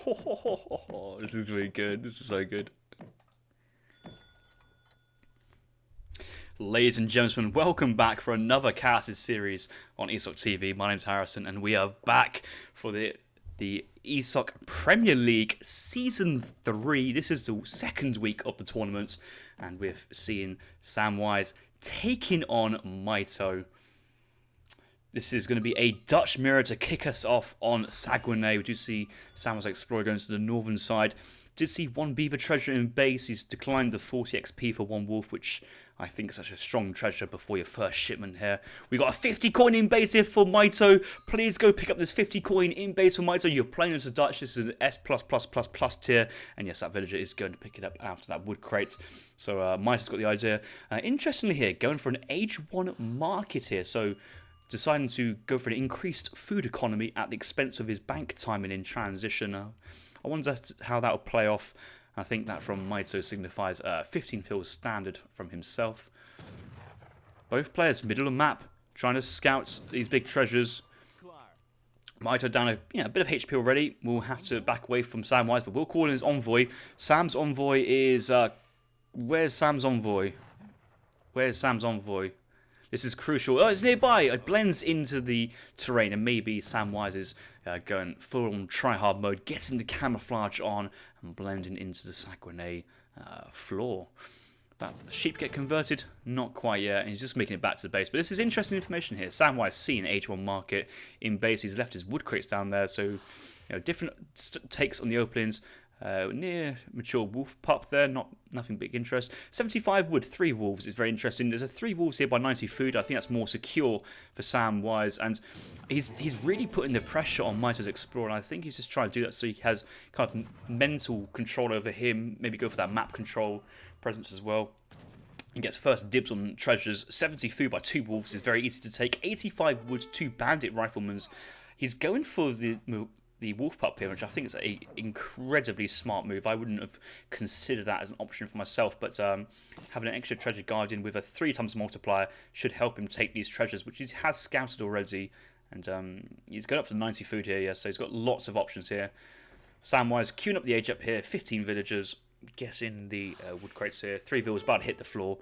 This is really good. This is so good. Ladies and gentlemen, welcome back for another casted series on ESOC TV. My name's Harrison, and we are back for the ESOC Premier League Season 3. This is the second week of the tournament, and we're seeing Samwise taking on Mito. This is going to be a Dutch mirror to kick us off on Saguenay. We do see Samwise Explorer going to the northern side. Did see one beaver treasure in base. He's declined the 40 XP for one wolf, which I think is such a strong treasure before your first shipment here. We got a 50 coin in base here for Mito. Please go pick up this 50 coin in base for Mito. You're playing as a Dutch. This is an S++++ tier. And yes, that villager is going to pick it up after that wood crate. So Mito's got the idea. Interestingly here, going for an age 1 market here. So deciding to go for an increased food economy at the expense of his bank timing in transition. I wonder how that will play off. I think that from Mito signifies 15 feels standard from himself. Both players middle of map, trying to scout these big treasures. Mito down a bit of HP already. We'll have to back away from Samwise, but we'll call in his envoy. Sam's envoy is... where's Sam's envoy? Where's Sam's envoy? This is crucial. Oh, it's nearby. It blends into the terrain, and maybe Samwise is going full-on try-hard mode, getting the camouflage on, and blending into the Saguenay floor. That sheep get converted? Not quite yet, and he's just making it back to the base. But this is interesting information here. Samwise seen H1 market in base. He's left his wood crates down there, so different takes on the openings. Near mature wolf pup there, nothing big interest. 75 wood, 3 wolves is very interesting. There's a 3 wolves here by 90 food. I think that's more secure for Samwise, and he's really putting the pressure on Mito's Explorer, and I think he's just trying to do that so he has kind of mental control over him, maybe go for that map control presence as well. He gets first dibs on treasures. 70 food by 2 wolves is very easy to take. 85 wood, 2 bandit riflemen. He's going for the wolf pup here, which I think is an incredibly smart move. I wouldn't have considered that as an option for myself, but having an extra treasure guardian with a 3x multiplier should help him take these treasures, which he has scouted already, and he's got up to 90 food here, yeah, so he's got lots of options here. Samwise queuing up the age up here, 15 villagers, getting the wood crates here, 3 villas about to hit the floor.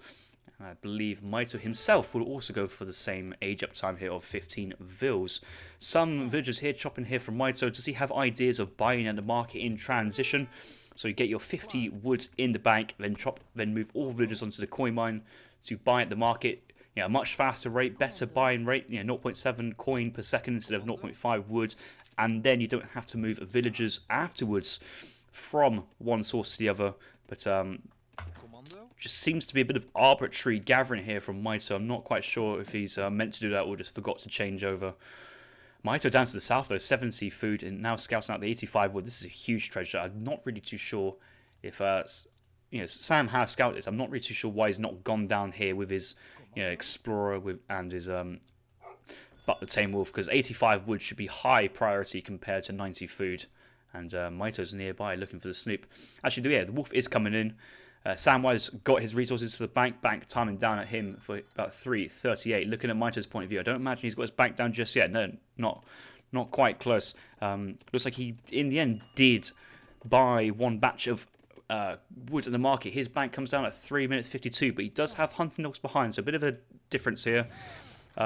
I believe Mito himself will also go for the same age up time here of 15 vils. Some villagers here chopping here from Mito. Does he have ideas of buying at the market in transition? So you get your 50 wood in the bank, then move all villagers onto the coin mine to buy at the market. A much faster rate, better buying rate, 0.7 coin per second instead of 0.5 wood, and then you don't have to move villagers afterwards from one source to the other. But just seems to be a bit of arbitrary gathering here from Mito. I'm not quite sure if he's meant to do that or just forgot to change over. Mito down to the south though, 70 food, and now scouting out the 85 wood. This is a huge treasure. I'm not really too sure if Sam has scouted this. I'm not really too sure why he's not gone down here with his explorer and his but the tame wolf, because 85 wood should be high priority compared to 90 food. And Mito's nearby looking for the snoop. Actually, the wolf is coming in. Samwise got his resources for the bank timing down at him for about 3:38. Looking at Mito's point of view, I don't imagine he's got his bank down just yet. No, not quite close. Looks like he, in the end, did buy one batch of wood in the market. His bank comes down at 3 minutes 52, but he does have hunting dogs behind, so a bit of a difference here.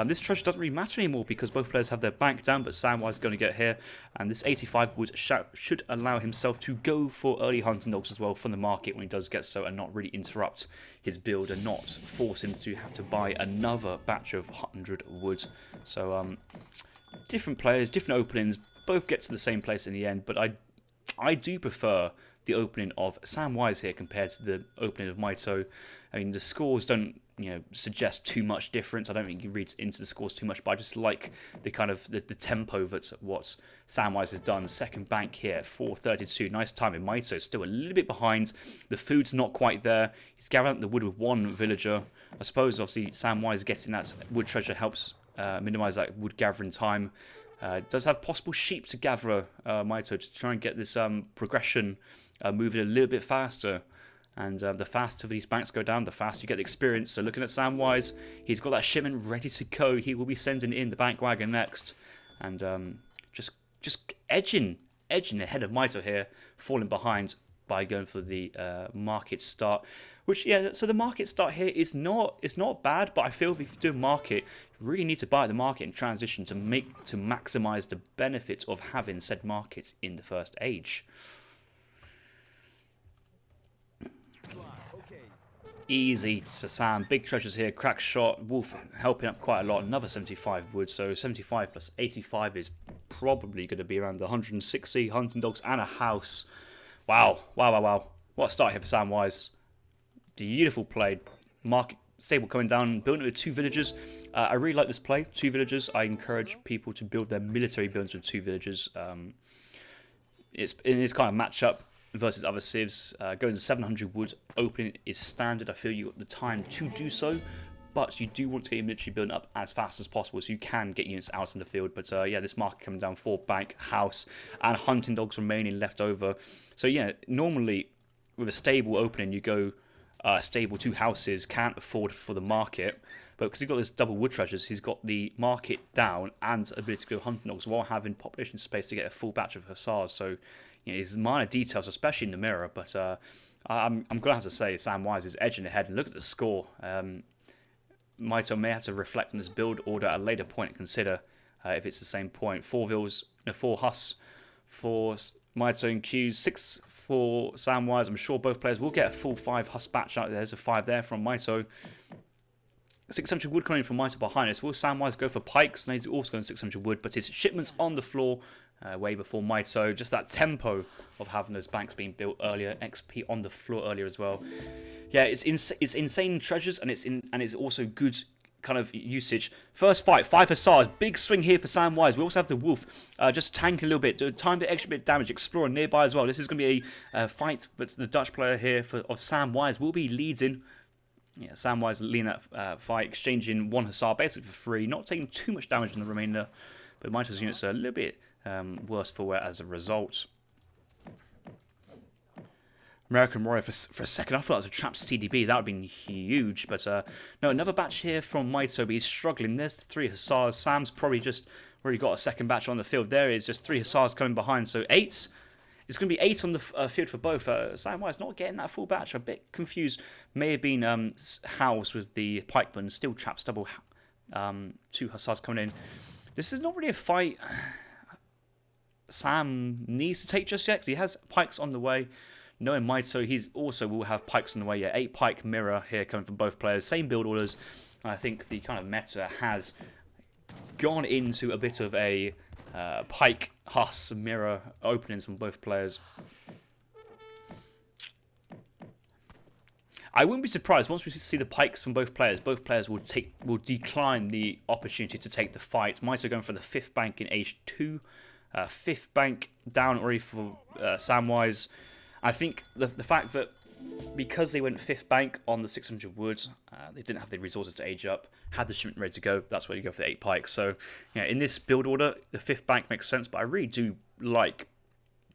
This treasure doesn't really matter anymore because both players have their bank down, but Samwise is going to get here. And this 85 wood should allow himself to go for early hunting dogs as well from the market when he does get so, and not really interrupt his build and not force him to have to buy another batch of 100 wood. So different players, different openings, both get to the same place in the end, but I do prefer the opening of Samwise here compared to the opening of Mito. I mean, the scores don't suggest too much difference. I don't think you read into the scores too much, but I just like the kind of the tempo that's what Samwise has done. Second bank here, 4:32. Nice timing. Mito still a little bit behind. The food's not quite there. He's gathering up the wood with one villager. I suppose obviously Samwise getting that wood treasure helps minimize that wood gathering time. Does have possible sheep to gather Mito to try and get this progression moving a little bit faster. And the faster these banks go down, the faster you get the experience. So looking at Samwise, he's got that shipment ready to go. He will be sending in the bank wagon next. And just edging edging ahead of Mito here, falling behind by going for the market start. Which, yeah, so the market start here is not bad, but I feel if you do a market, you really need to buy the market in transition to maximize the benefits of having said markets in the first age. Easy for Sam. Big treasures here. Crack shot. Wolf helping up quite a lot. Another 75 wood. So 75 plus 85 is probably going to be around the 160 hunting dogs and a house. Wow. Wow, wow, wow. What a start here for Samwise. Beautiful play. Market stable coming down. Building it with 2 villagers. I really like this play. 2 villagers. I encourage people to build their military buildings with 2 villagers. It's in this kind of matchup versus other civs. Going to 700 wood opening is standard. I feel you've got the time to do so, but you do want to get your military building up as fast as possible so you can get units out in the field. But yeah, this market coming down for bank, house, and hunting dogs remaining left over. So yeah, normally with a stable opening, you go stable 2 houses, can't afford for the market. But because he's got those double wood treasures, he's got the market down and ability to go hunting dogs while having population space to get a full batch of hussars. So you know, it's minor details, especially in the mirror, but I'm going to have to say Samwise is edging ahead. And look at the score. Mito may have to reflect on this build order at a later point and consider if it's the same point. 4 huss for Mito and Q, 6 for Samwise. I'm sure both players will get a full 5 huss batch out. There's a 5 there from Mito. 600 wood coming from Mito behind us. Will Samwise go for pikes? No, he's also going 600 wood, but his shipment's on the floor way before Mito. Just that tempo of having those banks being built earlier, XP on the floor earlier as well. Yeah, it's insane treasures, and it's also good kind of usage. First fight, 5 hussars, big swing here for Samwise. We also have the wolf just tanking a little bit, do time the extra bit of damage, explorer nearby as well. This is going to be a fight, but the Dutch player here of Samwise will be leading. Yeah, Samwise leading that fight, exchanging 1 hussar basically for free, not taking too much damage in the remainder, but Mito's units are a little bit worse for wear as a result. American Warrior for a second. I thought it was a traps TDB. That would have been huge. But no, another batch here from Mito, but he's struggling. There's the 3 hussars. Sam's probably just already got a second batch on the field. There is just 3 hussars coming behind. So 8. It's going to be 8 on the field for both. Samwise not getting that full batch. I'm a bit confused. May have been housed with the pikemen. Still traps double. 2 hussars coming in. This is not really a fight Sam needs to take just yet, because he has pikes on the way. Knowing Mito, he also will have pikes on the way. Yeah, 8 pike mirror here coming from both players. Same build orders. I think the kind of meta has gone into a bit of a pike huss mirror openings from both players. I wouldn't be surprised once we see the pikes from both players. Both players will decline the opportunity to take the fight. Mito going for the 5th bank in age 2. 5th bank down already for Samwise. I think the fact that because they went 5th bank on the 600 wood, they didn't have the resources to age up, had the shipment ready to go, that's where you go for the 8 pikes. So yeah, in this build order, the 5th bank makes sense, but I really do like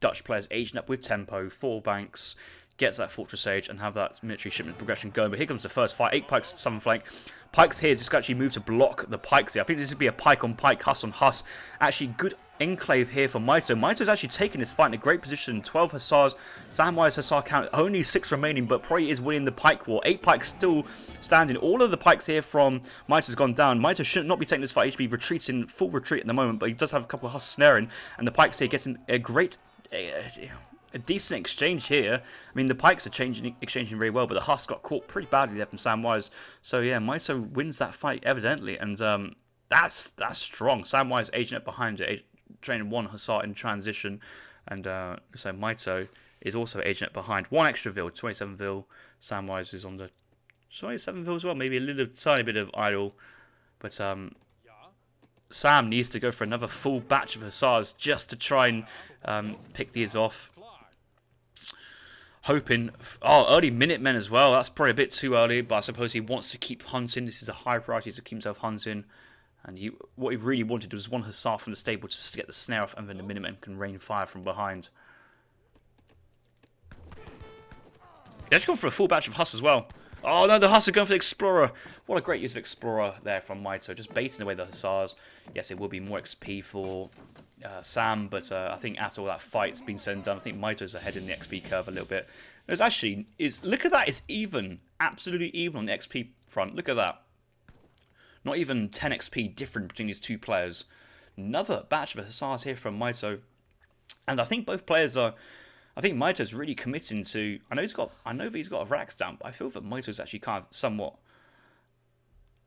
Dutch players aging up with tempo, 4 banks, gets that fortress age and have that military shipment progression going. But here comes the first fight, 8 pikes to 7 flank. Pikes here just actually move to block the pikes here. I think this would be a pike on pike, huss on huss. Actually, good enclave here for Mito. Mito's actually taking this fight in a great position. 12 hussars. Samwise hussar count. Only 6 remaining, but probably is winning the pike war. 8 pikes still standing. All of the pikes here from Mito's gone down. Mito should not be taking this fight. He should be retreating, full retreat at the moment, but he does have a couple of huss snaring. And the pikes here getting a great... a decent exchange here. I mean, the pikes are exchanging very well, but the huss got caught pretty badly there from Samwise. So yeah, Mito wins that fight evidently, and that's strong. Samwise aging up behind it, training 1 hussar in transition, and so Mito is also aging up behind 1 extra vil, 27 vil. Samwise is on the 27 vil as well, maybe a little tiny bit of idle, but Sam needs to go for another full batch of hussars just to try and pick these off. Hoping... Oh, early Minutemen as well. That's probably a bit too early, but I suppose he wants to keep hunting. This is a high priority to keep himself hunting. And what he really wanted was 1 hussar from the stable just to get the snare off, and then the Minutemen can rain fire from behind. He actually gone for a full batch of huss as well. Oh no, the huss are going for the explorer. What a great use of explorer there from Mito. Just baiting away the hussars. Yes, it will be more XP for Sam, but I think after all that fight's been said and done, I think Mito's ahead in the XP curve a little bit. It's actually, look at that, it's even, absolutely even on the XP front. Look at that. Not even 10 XP different between these two players. Another batch of hussars here from Mito. And I think both players are, I think Mito's really committing to, I know that he's got a Rax down, but I feel that Mito's actually kind of somewhat.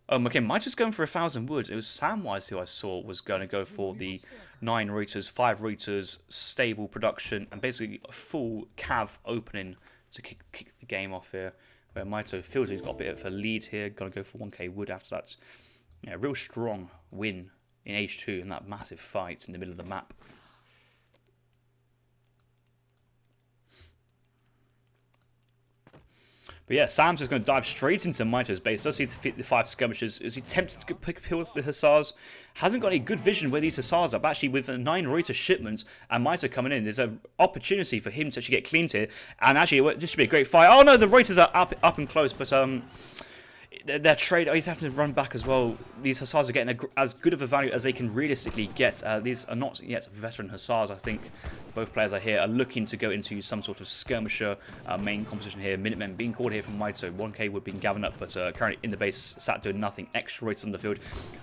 Oh, okay, Mito's going for 1,000 wood. It was Samwise who I saw was going to go for the 9 reuters, 5 reuters, stable production, and basically a full cav opening to kick the game off here. Where Mito feels he's got a bit of a lead here, going to go for 1k wood after that. Yeah, real strong win in H2 in that massive fight in the middle of the map. But yeah, Sam's just going to dive straight into Mito's base. Does see the 5 skirmishers. Is he tempted to pill with the hussars? Hasn't got any good vision where these hussars are. But actually, with the 9 Reuter shipments and Mito coming in, there's an opportunity for him to actually get cleaned here. And actually, this should be a great fight. Oh no, the Reuters are up and close. But their trade, he's having to run back as well. These hussars are getting as good of a value as they can realistically get. These are not yet veteran hussars, I think. Both players are here are looking to go into some sort of skirmisher main composition here. Minutemen being called here from Mito. 1k would be gathering up, but currently in the base, sat doing nothing. Extra rates on the field.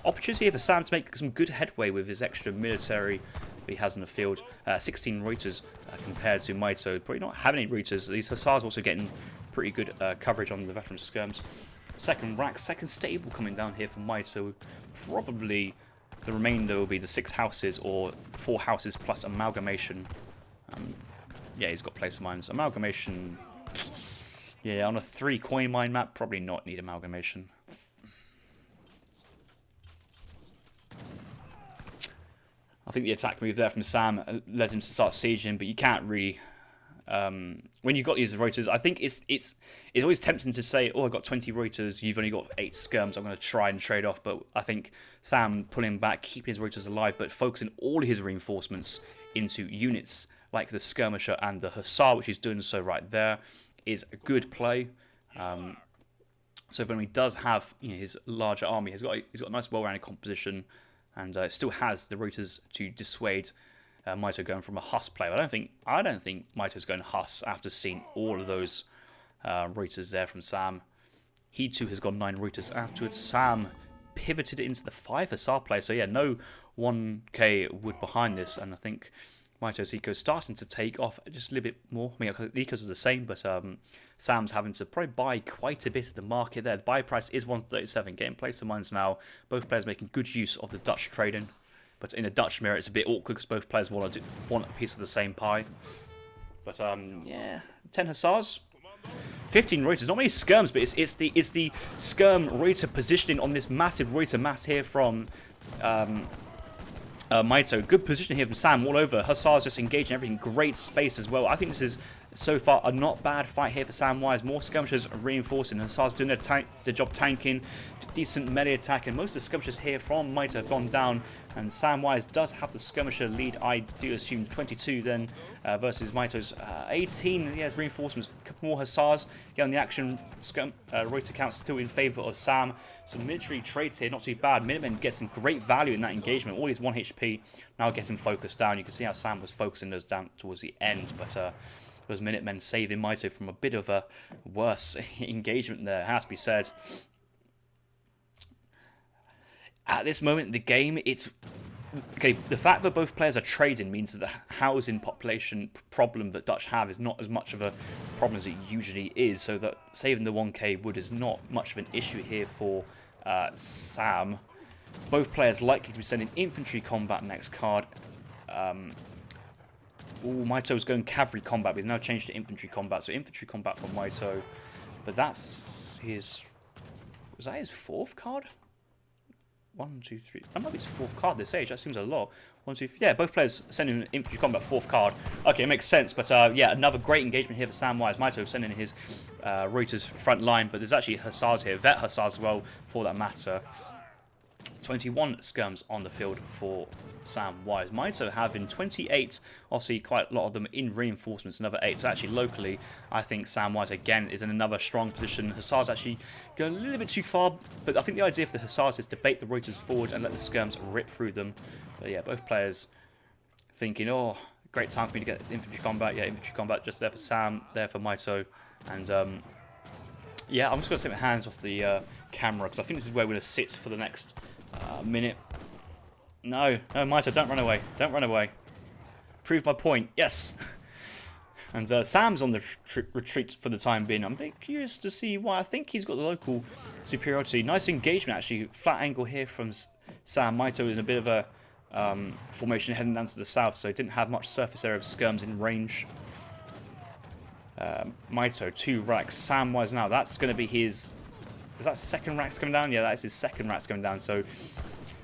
Opportunity here for Sam to make some good headway with his extra military he has in the field. 16 Reuters compared to Mito. Probably not having any Reuters. These hussars also getting pretty good coverage on the veteran skirms. Second rack, second stable coming down here from Mito. Probably the remainder will be the 6 houses or 4 houses plus amalgamation. Yeah, he's got place of mines. Amalgamation, yeah, on a 3 coin mine map, probably not need amalgamation. I think the attack move there from Sam led him to start sieging, but you can't really. When you've got these Reuters, I think it's always tempting to say, oh, I've got 20 Reuters, you've only got 8 skirms, I'm going to try and trade off. But I think Sam pulling back, keeping his Reuters alive, but focusing all his reinforcements into units like the skirmisher and the hussar, which he's doing so right there, is a good play. So when he does have his larger army, he's got a nice well-rounded composition, and still has the Reuters to dissuade Mito going from a Huss player. I don't think Mito's going Huss after seeing all of those Reuters there from Sam. He too has got 9 Reuters afterwards. Sam pivoted into the 5 Hussar player. So yeah, no 1k wood behind this, and I think Mito's eco starting to take off just a little bit more. I mean, the ecos are the same, but Sam's having to probably buy quite a bit of the market there. The buy price is 137. Getting place of mines now. Both players making good use of the Dutch trading. But in a Dutch mirror, it's a bit awkward because both players want a piece of the same pie. But yeah, 10 hussars, 15 Reuters. Not many skirms, but it's the skirm Reuter positioning on this massive Reuter mass here from Mito. Good position here from Sam all over. Hussars just engaging everything. Great space as well. I think this is so far a not bad fight here for Samwise. More skirmishers reinforcing. Hussars doing their job tanking. Decent melee attack. And most of the skirmishers here from Mito have gone down. And Samwise does have the skirmisher lead. I do assume 22 then versus Mito's 18. He has reinforcements. A couple more hussars. Get on the action. Reuter count still in favour of Sam. Some military traits here, not too bad. Minutemen get some great value in that engagement. All these 1 HP now getting focused down. You can see how Sam was focusing those down towards the end. But those Minutemen saving Mito from a bit of a worse engagement there, has to be said. At this moment in the game, it's okay. The fact that both players are trading means that the housing population problem that Dutch have is not as much of a problem as it usually is. So that saving the 1k wood is not much of an issue here for Sam. Both players likely to be sending infantry combat next card. Mito's going cavalry combat. We've now changed to infantry combat. So infantry combat for Mito. But that's his. Was that his 4th card? 1, 2, 3. That might be his 4th card this age. That seems a lot. 1, 2, 3. Yeah, both players sending infantry combat 4th card. Okay, it makes sense. But yeah, another great engagement here for Samwise. Mito sending his Reuters front line. But there's actually hussars here, vet hussars as well, for that matter. 21 skirms on the field for Samwise. Mito having 28, obviously quite a lot of them in reinforcements, another 8. So actually locally, I think Samwise again is in another strong position. Hussars actually going a little bit too far, but I think the idea for the Hussars is to bait the Reuters forward and let the skirms rip through them. But yeah, both players thinking, oh, great time for me to get this infantry combat. Yeah, infantry combat just there for Sam, there for Mito. And yeah, I'm just going to take my hands off the camera because I think this is where we're going to sit for the next minute. No, no, Mito, don't run away. Don't run away. Prove my point. Yes. And Sam's on the retreat for the time being. I'm a bit curious to see why. I think he's got the local superiority. Nice engagement, actually. Flat angle here from Sam. Mito in a bit of a formation heading down to the south, so he didn't have much surface area of skirms in range. Mito, 2 racks. Samwise now. That's going to be his... Is that second racks coming down? Yeah, that's his second racks coming down. So,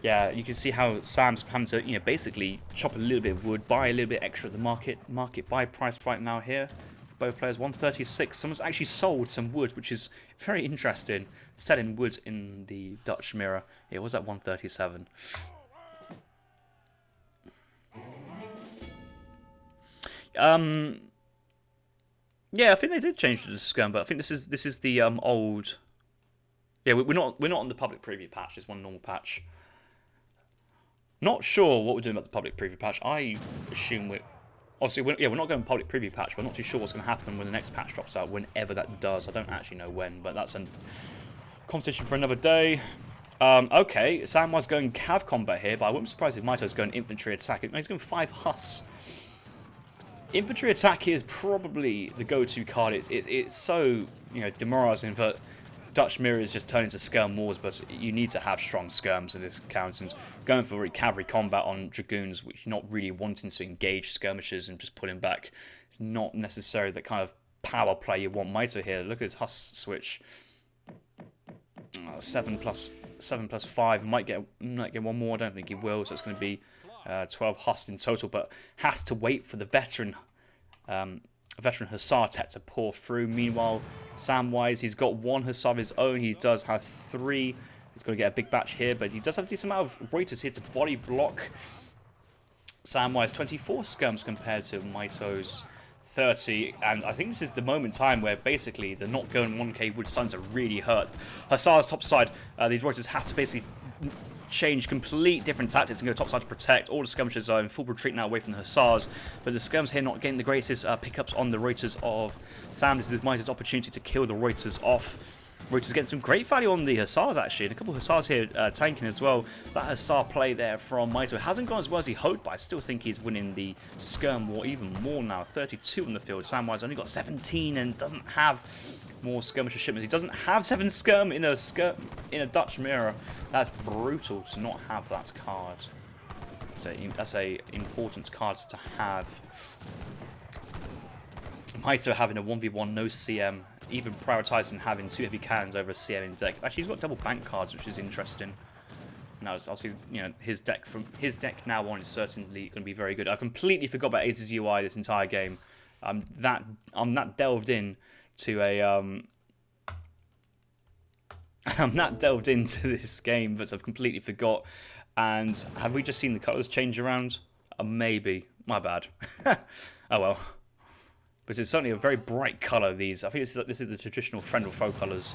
yeah, you can see how Sam's having to, you know, basically chop a little bit of wood, buy a little bit extra at the market buy price right now here for both players. 136. Someone's actually sold some wood, which is very interesting. Selling wood in the Dutch mirror. Yeah, it was at 137. Yeah, I think they did change the scum, but I think this is the old. Yeah, we're not on the public preview patch. It's one normal patch. Not sure what we're doing about the public preview patch. I assume we're not going public preview patch. We're not too sure what's going to happen when the next patch drops out. Whenever that does, I don't actually know when, but that's a competition for another day. Okay, Samwise going cav combat here, but I wouldn't be surprised if Mito's going infantry attack. No, he's going 5 huss. Infantry attack here is probably the go-to card. It's so, you know, demoralizing that Dutch mirrors just turn into skirm wars, but you need to have strong skirms in this count. And going for cavalry combat on dragoons, which you're not really wanting to engage skirmishers and just pulling back, it's not necessarily the kind of power play you want. Mito here, look at his huss switch. 7 plus 5. Might get one more. I don't think he will. So it's going to be 12 huss in total, but has to wait for the veteran hussar tech to pour through. Meanwhile, Samwise, he's got 1 hussar of his own. He does have 3. He's got to get a big batch here, but he does have a decent amount of Reuters here to body block. Samwise 24 skirms compared to Mito's 30, and I think this is the moment in time where basically the not going 1k wood starting to really hurt. Hussar's topside, these Reuters have to basically change complete different tactics and go topside to protect. All the skirmishers are in full retreat now away from the hussars, but the skirms here not getting the greatest pickups on the Reuters of Sam. This is Mito's opportunity to kill the Reuters off. Reuters getting some great value on the hussars actually, and a couple of hussars here tanking as well. That hussar play there from Mito hasn't gone as well as he hoped, but I still think he's winning the skirm war even more now. 32 on the field. Samwise only got 17 and doesn't have more skirmisher shipments. He doesn't have 7 skirm in a Dutch mirror. That's brutal to not have that card. That's a important card to have. Mito having a 1v1 no CM, even prioritising having 2 heavy cannons over a CM in deck. Actually, he's got double bank cards, which is interesting. Now, I'll see, you know, his deck now on is certainly going to be very good. I completely forgot about Ace's UI this entire game. I'm that delved in to a I'm not delved into this game, but I've completely forgot. And have we just seen the colours change around? Maybe. My bad. Oh well. But it's certainly a very bright colour, these. I think this is the traditional friend or foe colours.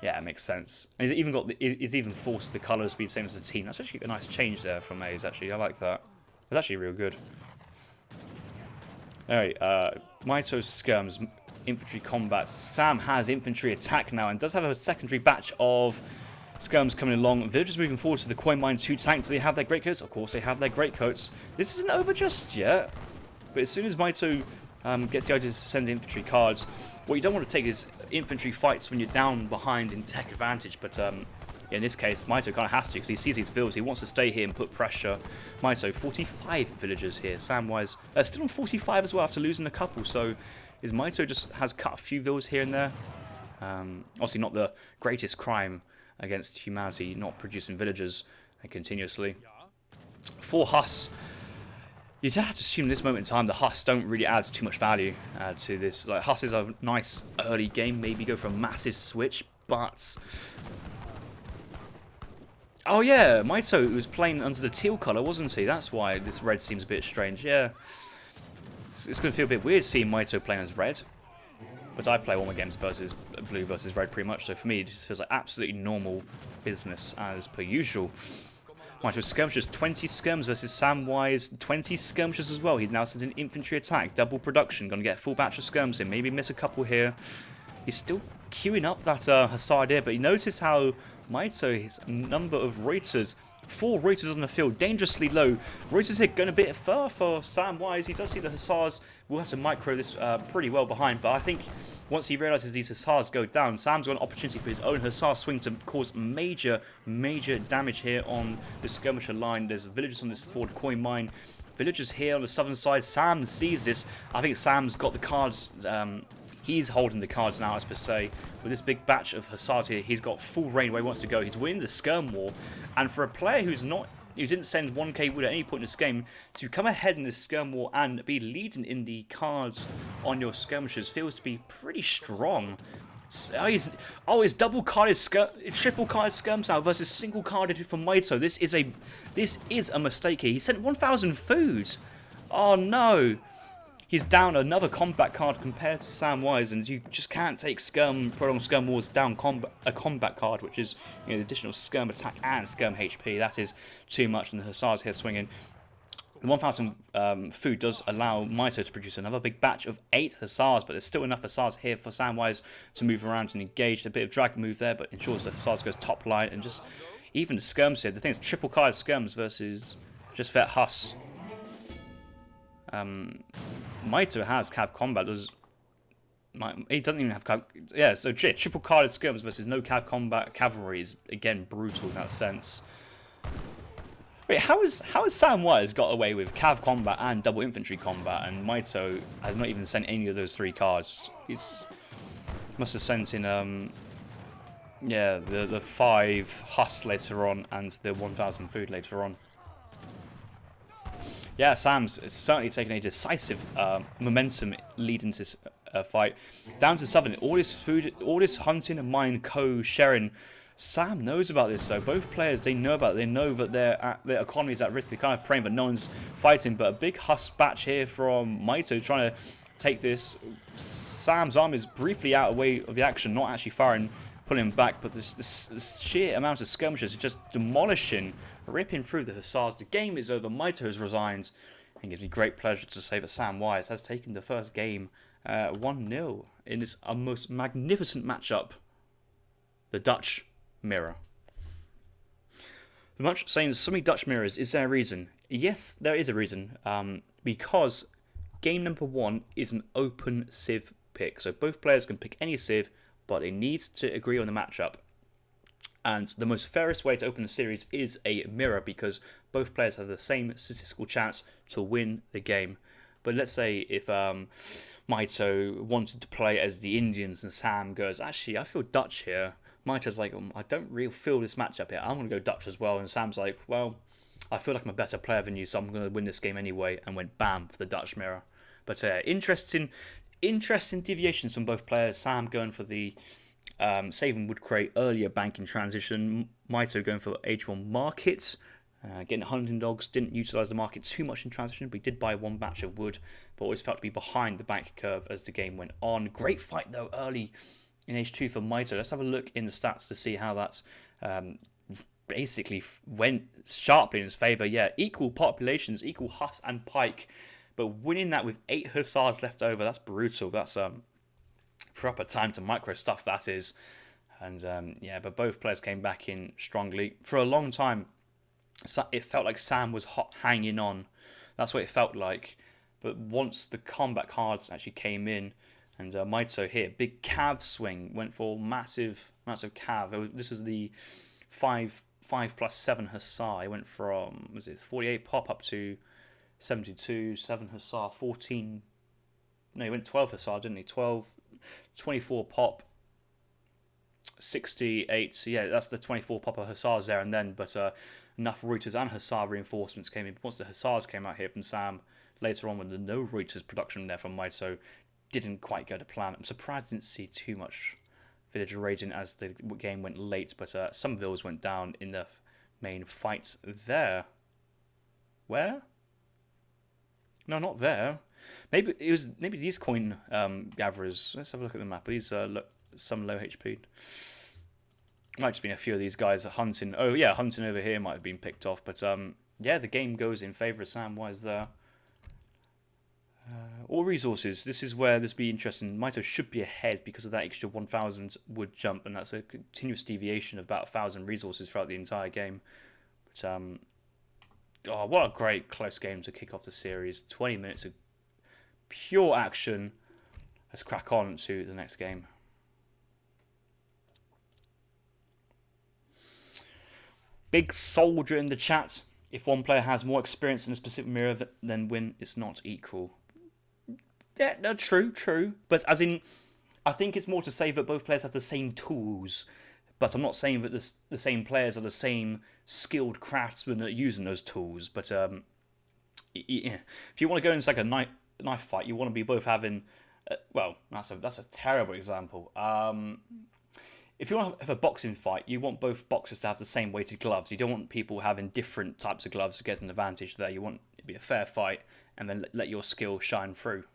Yeah, it makes sense. And he's even forced the colours to be the same as the team. That's actually a nice change there from A's, actually. I like that. It's actually real good. Alright, Mito's skirms, infantry combat. Sam has infantry attack now and does have a secondary batch of skirms coming along. Villagers moving forward to the coin mine 2 tank. Do they have their greatcoats? Of course they have their greatcoats. This isn't over just yet. But as soon as Mito gets the idea to send infantry cards, what you don't want to take is infantry fights when you're down behind in tech advantage. But yeah, in this case, Mito kind of has to because he sees these villas. He wants to stay here and put pressure. Mito, 45 villagers here. Samwise still on 45 as well after losing a couple. So is Mito just has cut a few villas here and there. Obviously not the greatest crime against humanity, not producing villagers continuously. 4 Huss. You'd have to assume at this moment in time the Huss don't really add too much value to this. Like, Huss is a nice early game, maybe go for a massive switch, but... Oh yeah, Mito was playing under the teal colour, wasn't he? That's why this red seems a bit strange, yeah. It's going to feel a bit weird seeing Mito playing as red. But I play all my games versus blue versus red pretty much, so for me it just feels like absolutely normal business as per usual. Mito skirmishers, 20 skirms versus Samwise, 20 skirmishers as well. He's now sent an infantry attack, double production, going to get a full batch of skirms in, maybe miss a couple here. He's still queuing up that hussar here, but you notice how Mito, his number of Reuters, 4 Reuters on the field, dangerously low. Reuters here going a bit far for Samwise. He does see the hussars will have to micro this pretty well behind, but I think once he realizes these hussars go down, Sam's got an opportunity for his own hussar swing to cause major damage here on the skirmisher line. There's villagers on this forward coin mine. Villagers here on the southern side. Sam sees this. I think Sam's got the cards. He's holding the cards now, as per se. With this big batch of hussars here, he's got full reign where he wants to go. He's winning the skirm war. And for a player who didn't send 1k wood at any point in this game, to come ahead in this skirm war and be leading in the cards on your skirmishers feels to be pretty strong. He's double carded triple carded skirms now versus single carded from Mito. This is a mistake here. He sent 1,000 food. Oh no. He's down another combat card compared to Samwise, and you just can't take prolonged skirm wars down a combat card, which is the additional skirm attack and skirm HP. That is too much, and the hussars here swinging. The 1,000 food does allow Mito to produce another big batch of 8 hussars, but there's still enough hussars here for Samwise to move around and engage. A bit of drag move there, but ensures the hussars goes top line, and just even the skirms here. The thing is, triple carded skirms versus just vet huss. Mito has cav combat. He doesn't even have cav. Yeah, so triple carded skirms versus no cav combat cavalry is again brutal in that sense. Wait, how has Samwise got away with cav combat and double infantry combat, and Mito has not even sent any of those 3 cards? Must have sent in the 5 huss later on and the 1,000 food later on. Yeah, Sam's certainly taken a decisive momentum lead into this fight. Down to southern, all this food, all this hunting and mine co-sharing. Sam knows about this, though. Both players, they know about it. They know that their economy is at risk. They're kind of praying that no one's fighting. But a big huss batch here from Mito trying to take this. Sam's army is briefly out of the way of the action, not actually firing, pulling him back. But this sheer amount of skirmishes is just demolishing, ripping through the hussars. The game is over. Mito has resigned. And it gives me great pleasure to say that Samwise has taken the first game 1-0 in this most magnificent matchup. The Dutch Mirror. The much saying so many Dutch mirrors, is there a reason? Yes, there is a reason. Because game number 1 is an open civ pick. So both players can pick any civ, but they need to agree on the matchup. And the most fairest way to open the series is a mirror, because both players have the same statistical chance to win the game. But let's say if Mito wanted to play as the Indians and Sam goes, actually, I feel Dutch here. Mito's like, I don't really feel this matchup here. I'm going to go Dutch as well. And Sam's like, well, I feel like I'm a better player than you, so I'm going to win this game anyway. And went bam for the Dutch mirror. But interesting deviations from both players. Sam going for the saving wood crate earlier banking transition. Mito going for H1 market. Getting hunting dogs, didn't utilise the market too much in transition, but he did buy 1 batch of wood, but always felt to be behind the bank curve as the game went on. Great fight though early in H2 for Mito. Let's have a look in the stats to see how that's basically went sharply in his favour. Yeah, equal populations, equal Huss and Pike, but winning that with 8 hussars left over, that's brutal. That's proper time to micro stuff, that is. And yeah, but both players came back in strongly. For a long time, it felt like Sam was hanging on. That's what it felt like. But once the combat cards actually came in, and Mito here, big cav swing, went for massive cav. This was the 5+7 hussar. It went from, was it 48 pop up to 72, 7 hussar, 14. No, he went 12 hussar, didn't he? 24 pop, 68. So yeah, that's the 24 pop of hussars there and then. But enough Reuters and hussar reinforcements came in. Once the hussars came out here from Sam, later on when the no Reuters production there from Mito didn't quite go to plan. I'm surprised I didn't see too much village raiding as the game went late, but some villas went down in the main fights there. Where? No, not there. Maybe it was these coin gatherers. Let's have a look at the map. These some low HP. Might just been a few of these guys hunting. Oh yeah, hunting over here might have been picked off, but yeah, the game goes in favour of Samwise there. All resources. This is where this be interesting. Mito should be ahead because of that extra 1,000 wood jump, and that's a continuous deviation of about 1,000 resources throughout the entire game. But oh, what a great close game to kick off the series. 20 minutes of pure action. Let's crack on to the next game. Big Soldier in the chat. If one player has more experience in a specific mirror, then win is not equal. Yeah, no, true. But as in, I think it's more to say that both players have the same tools. But I'm not saying that the same players are the same skilled craftsmen at using those tools. But yeah, if you want to go into like a knife fight, you want to be both having. Well, that's a terrible example. If you want to have a boxing fight, you want both boxers to have the same weighted gloves. You don't want people having different types of gloves to get an advantage there. You want it to be a fair fight and then let your skill shine through.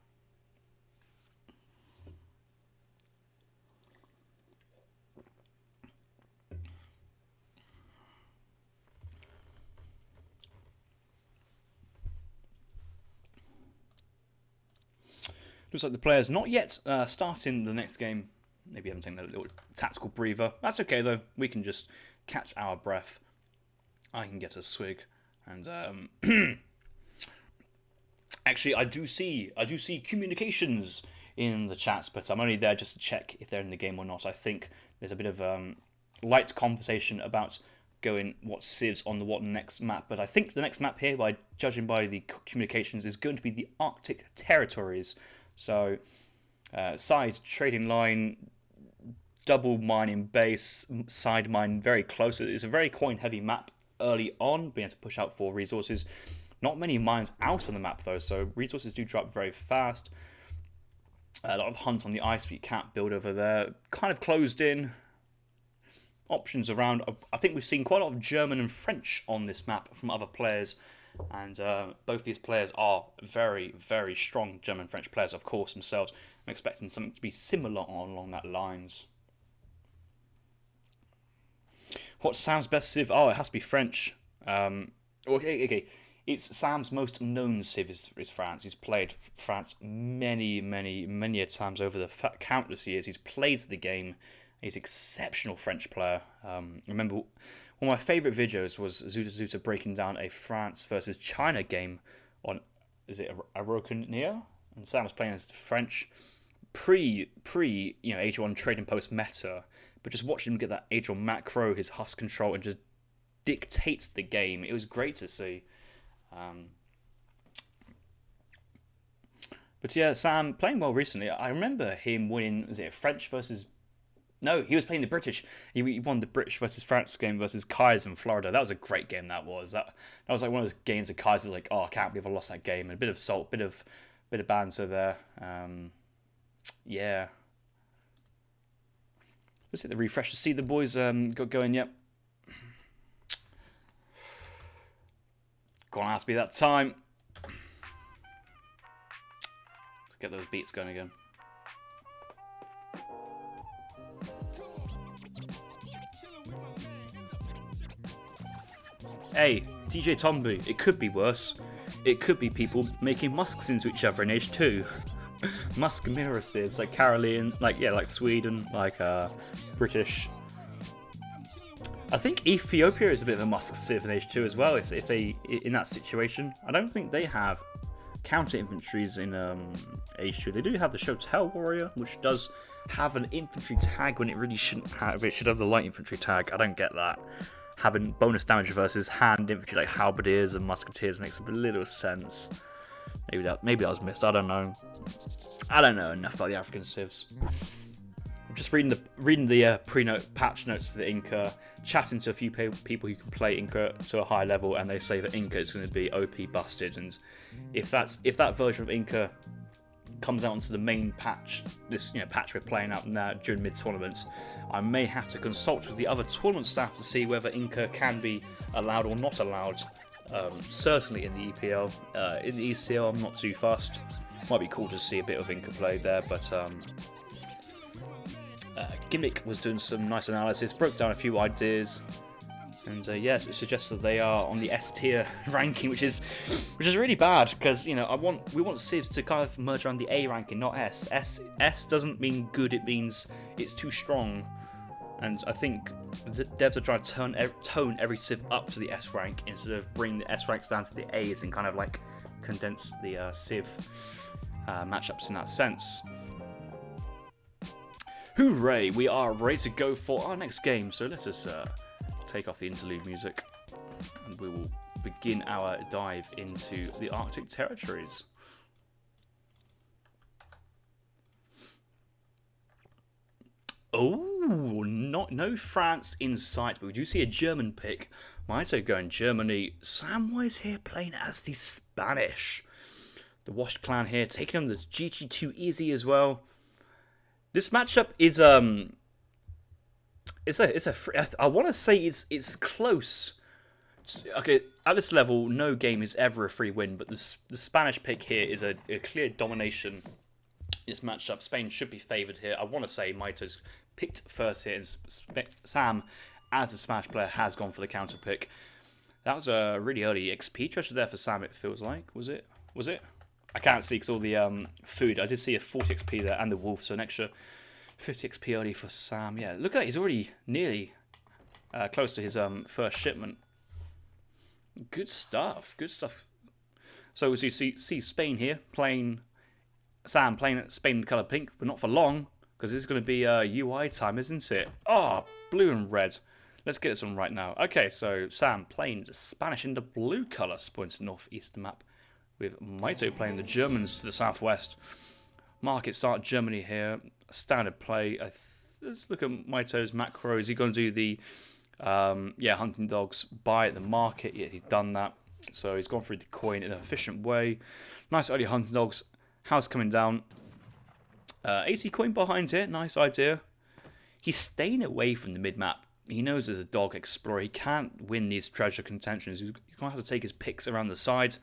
Looks like the players not yet starting the next game. Maybe haven't taken a little tactical breather. That's okay though. We can just catch our breath. I can get a swig, and actually, I do see communications in the chats, but I'm only there just to check if they're in the game or not. I think there's a bit of light conversation about going what civs on the what next map, but I think the next map here, by judging by the communications, is going to be the Arctic territories. So, side trading line, double mining base, side mine very close. It's a very coin-heavy map early on, being able to push out for resources. Not many mines out on the map though, so resources do drop very fast. A lot of hunts on the ice peak cap build over there, kind of closed in. Options around. I think we've seen quite a lot of German and French on this map from other players. And both these players are very, very strong German French players, of course, themselves. I'm expecting something to be similar along that lines. What sounds best civ? Oh, it has to be French. Okay. It's Sam's most known civ is France. He's played France many a times over the countless years. He's played the game. He's an exceptional French player. Remember, one of my favourite videos was Zuta breaking down a France versus China game on, is it Araucania? And Sam was playing as French pre Age 1 trading post meta, but just watching him get that Age 1 macro, his huss control, and just dictates the game. It was great to see. But yeah, Sam playing well recently. I remember him winning, was it French versus... No, he was playing the British. He won the British versus France game versus Kai's in Florida. That was a great game. That was like one of those games that Kai's was like, oh, I can't believe I lost that game. And a bit of salt, bit of banter there. Yeah. Let's hit the refresh to see the boys got going. Yep. Gonna have to be that time. Let's get those beats going again. Hey, DJ Tomby, it could be worse. It could be people making musks into each other in H2. Musk mirror civs, like Caroline, like Sweden, like British. I think Ethiopia is a bit of a musk civ in H2 as well, if they, in that situation. I don't think they have counter infantries in H2. They do have the Shotel Warrior, which does have an infantry tag when it really shouldn't have. It should have the light infantry tag. I don't get that. Having bonus damage versus hand infantry like halberdiers and musketeers makes a little sense. Maybe that was missed. I don't know. I don't know enough about the African civs. I'm just reading the pre-note patch notes for the Inca, chatting to a few people who can play Inca to a high level, and they say that Inca is going to be OP busted. And if that version of Inca comes out onto the main patch, this patch we're playing out now during mid-tournament, I may have to consult with the other tournament staff to see whether Inca can be allowed or not allowed. Certainly in the EPL. In the ECL, I'm not too fussed. Might be cool to see a bit of Inca play there, but Gimmick was doing some nice analysis, broke down a few ideas, and yes, it suggests that they are on the S tier ranking, which is really bad because we want Civs to kind of merge around the A ranking, not S. S doesn't mean good; it means it's too strong. And I think the devs are trying to tone every Civ up to the S rank instead of bring the S ranks down to the A's and kind of like condense the Civ matchups in that sense. Hooray! We are ready to go for our next game. So let us take off the interlude music, and we will begin our dive into the Arctic territories. Oh, no France in sight, but we do see a German pick. Mito going Germany. Samwise here playing as the Spanish. The Wash clan here taking on the GG2 Easy as well. This matchup is I want to say it's close. Okay, at this level, no game is ever a free win, but the Spanish pick here is a clear domination. This matchup, Spain should be favoured here. I want to say Mito's picked first here, and Sam, as a Spanish player, has gone for the counter pick. That was a really early XP treasure there for Sam, it feels like. Was it? I can't see because all the food. I did see a 40 XP there and the wolf, so an extra 50 XP early for Sam. Yeah, look at that. He's already nearly close to his first shipment. Good stuff. So as you see Spain here playing, Sam playing Spain in the colour pink, but not for long because this is going to be UI time, isn't it? Oh, blue and red. Let's get this one right now. Okay, so Sam playing Spanish in the blue colour, pointing to the northeast map, with Mito playing the Germans to the southwest. Market start Germany here. Standard play. Let's look at Mito's macros. Is he going to do the hunting dogs buy at the market? Yeah, he's done that. So he's gone through the coin in an efficient way. Nice early hunting dogs. House coming down. 80 coin behind here. Nice idea. He's staying away from the mid-map. He knows as a dog explorer, he can't win these treasure contentions. He's going to have to take his picks around the side.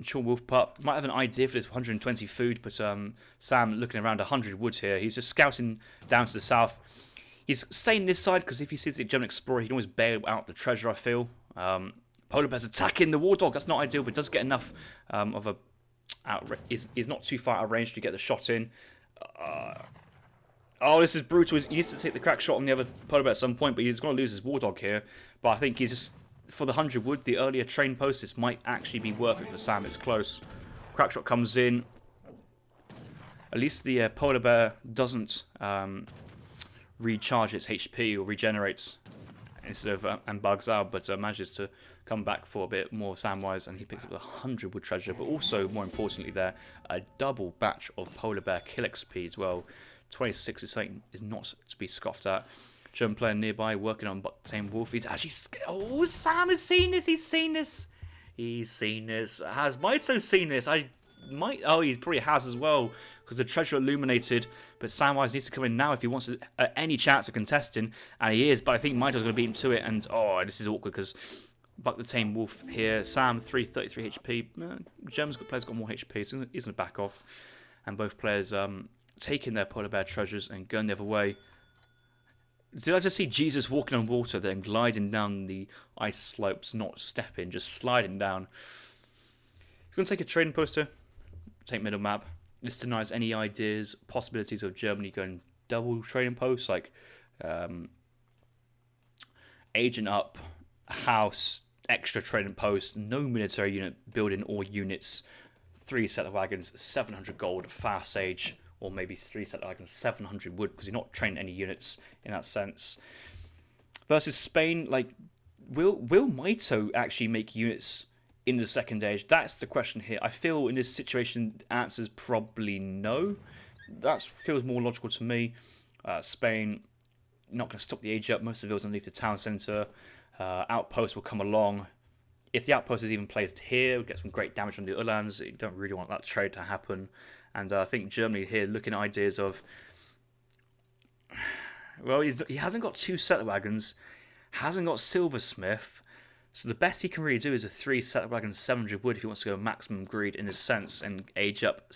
Sure, Wolf Pup might have an idea for this 120 food, but Sam looking around 100 wood here. He's just scouting down to the south. He's staying this side because if he sees the German explorer, he can always bail out the treasure, I feel. Polar Bear's attacking the War Dog. That's not ideal, but does get enough of a... Is not too far out of range to get the shot in. Oh, this is brutal. He needs to take the crack shot on the other Polar Bear at some point, but he's going to lose his War Dog here. But I think he's just... For the 100 wood, the earlier train post, this might actually be worth it for Sam. It's close. Crack shot comes in. At least the Polar Bear doesn't recharge its HP or regenerates instead of and bugs out, but manages to come back for a bit more Samwise, and he picks up the 100 wood treasure, but also, more importantly there, a double batch of Polar Bear kill XP as well. 26 is something is not to be scoffed at. German player nearby working on Tame Wolf. He's actually... Oh, Sam has seen this. He's seen this. Has Mito seen this? Oh, he probably has as well because the treasure illuminated. But Samwise needs to come in now if he wants any chance of contesting. And he is, but I think Mito's going to beat him to it. And, oh, this is awkward because Buck the Tame Wolf here. Sam, 333 HP. German's player's got more HP, so he's going to back off. And both players taking their Polar Bear treasures and going the other way. Did I just see Jesus walking on water, then gliding down the ice slopes, not stepping, just sliding down? He's going to take a trading poster, take middle map. This denies any ideas, possibilities of Germany going double trading posts, like agent up, house, extra trading post, no military unit building or units, 3 set of wagons, 700 gold, fast age. Or maybe 3 set wagons, 700 wood, because you're not training any units in that sense. Versus Spain, like, will Mito actually make units in the second age? That's the question here. I feel in this situation, the answer is probably no. That feels more logical to me. Spain, not going to stop the age up. Most of the villas underneath the town centre. Outposts will come along. If the outpost is even placed here, we'll get some great damage on the Uhlans. You don't really want that trade to happen. And I think Germany here looking at ideas of... Well, he hasn't got 2 settler wagons, hasn't got silversmith, so the best he can really do is a 3 settler wagons, 700 wood if he wants to go maximum greed in his sense and age up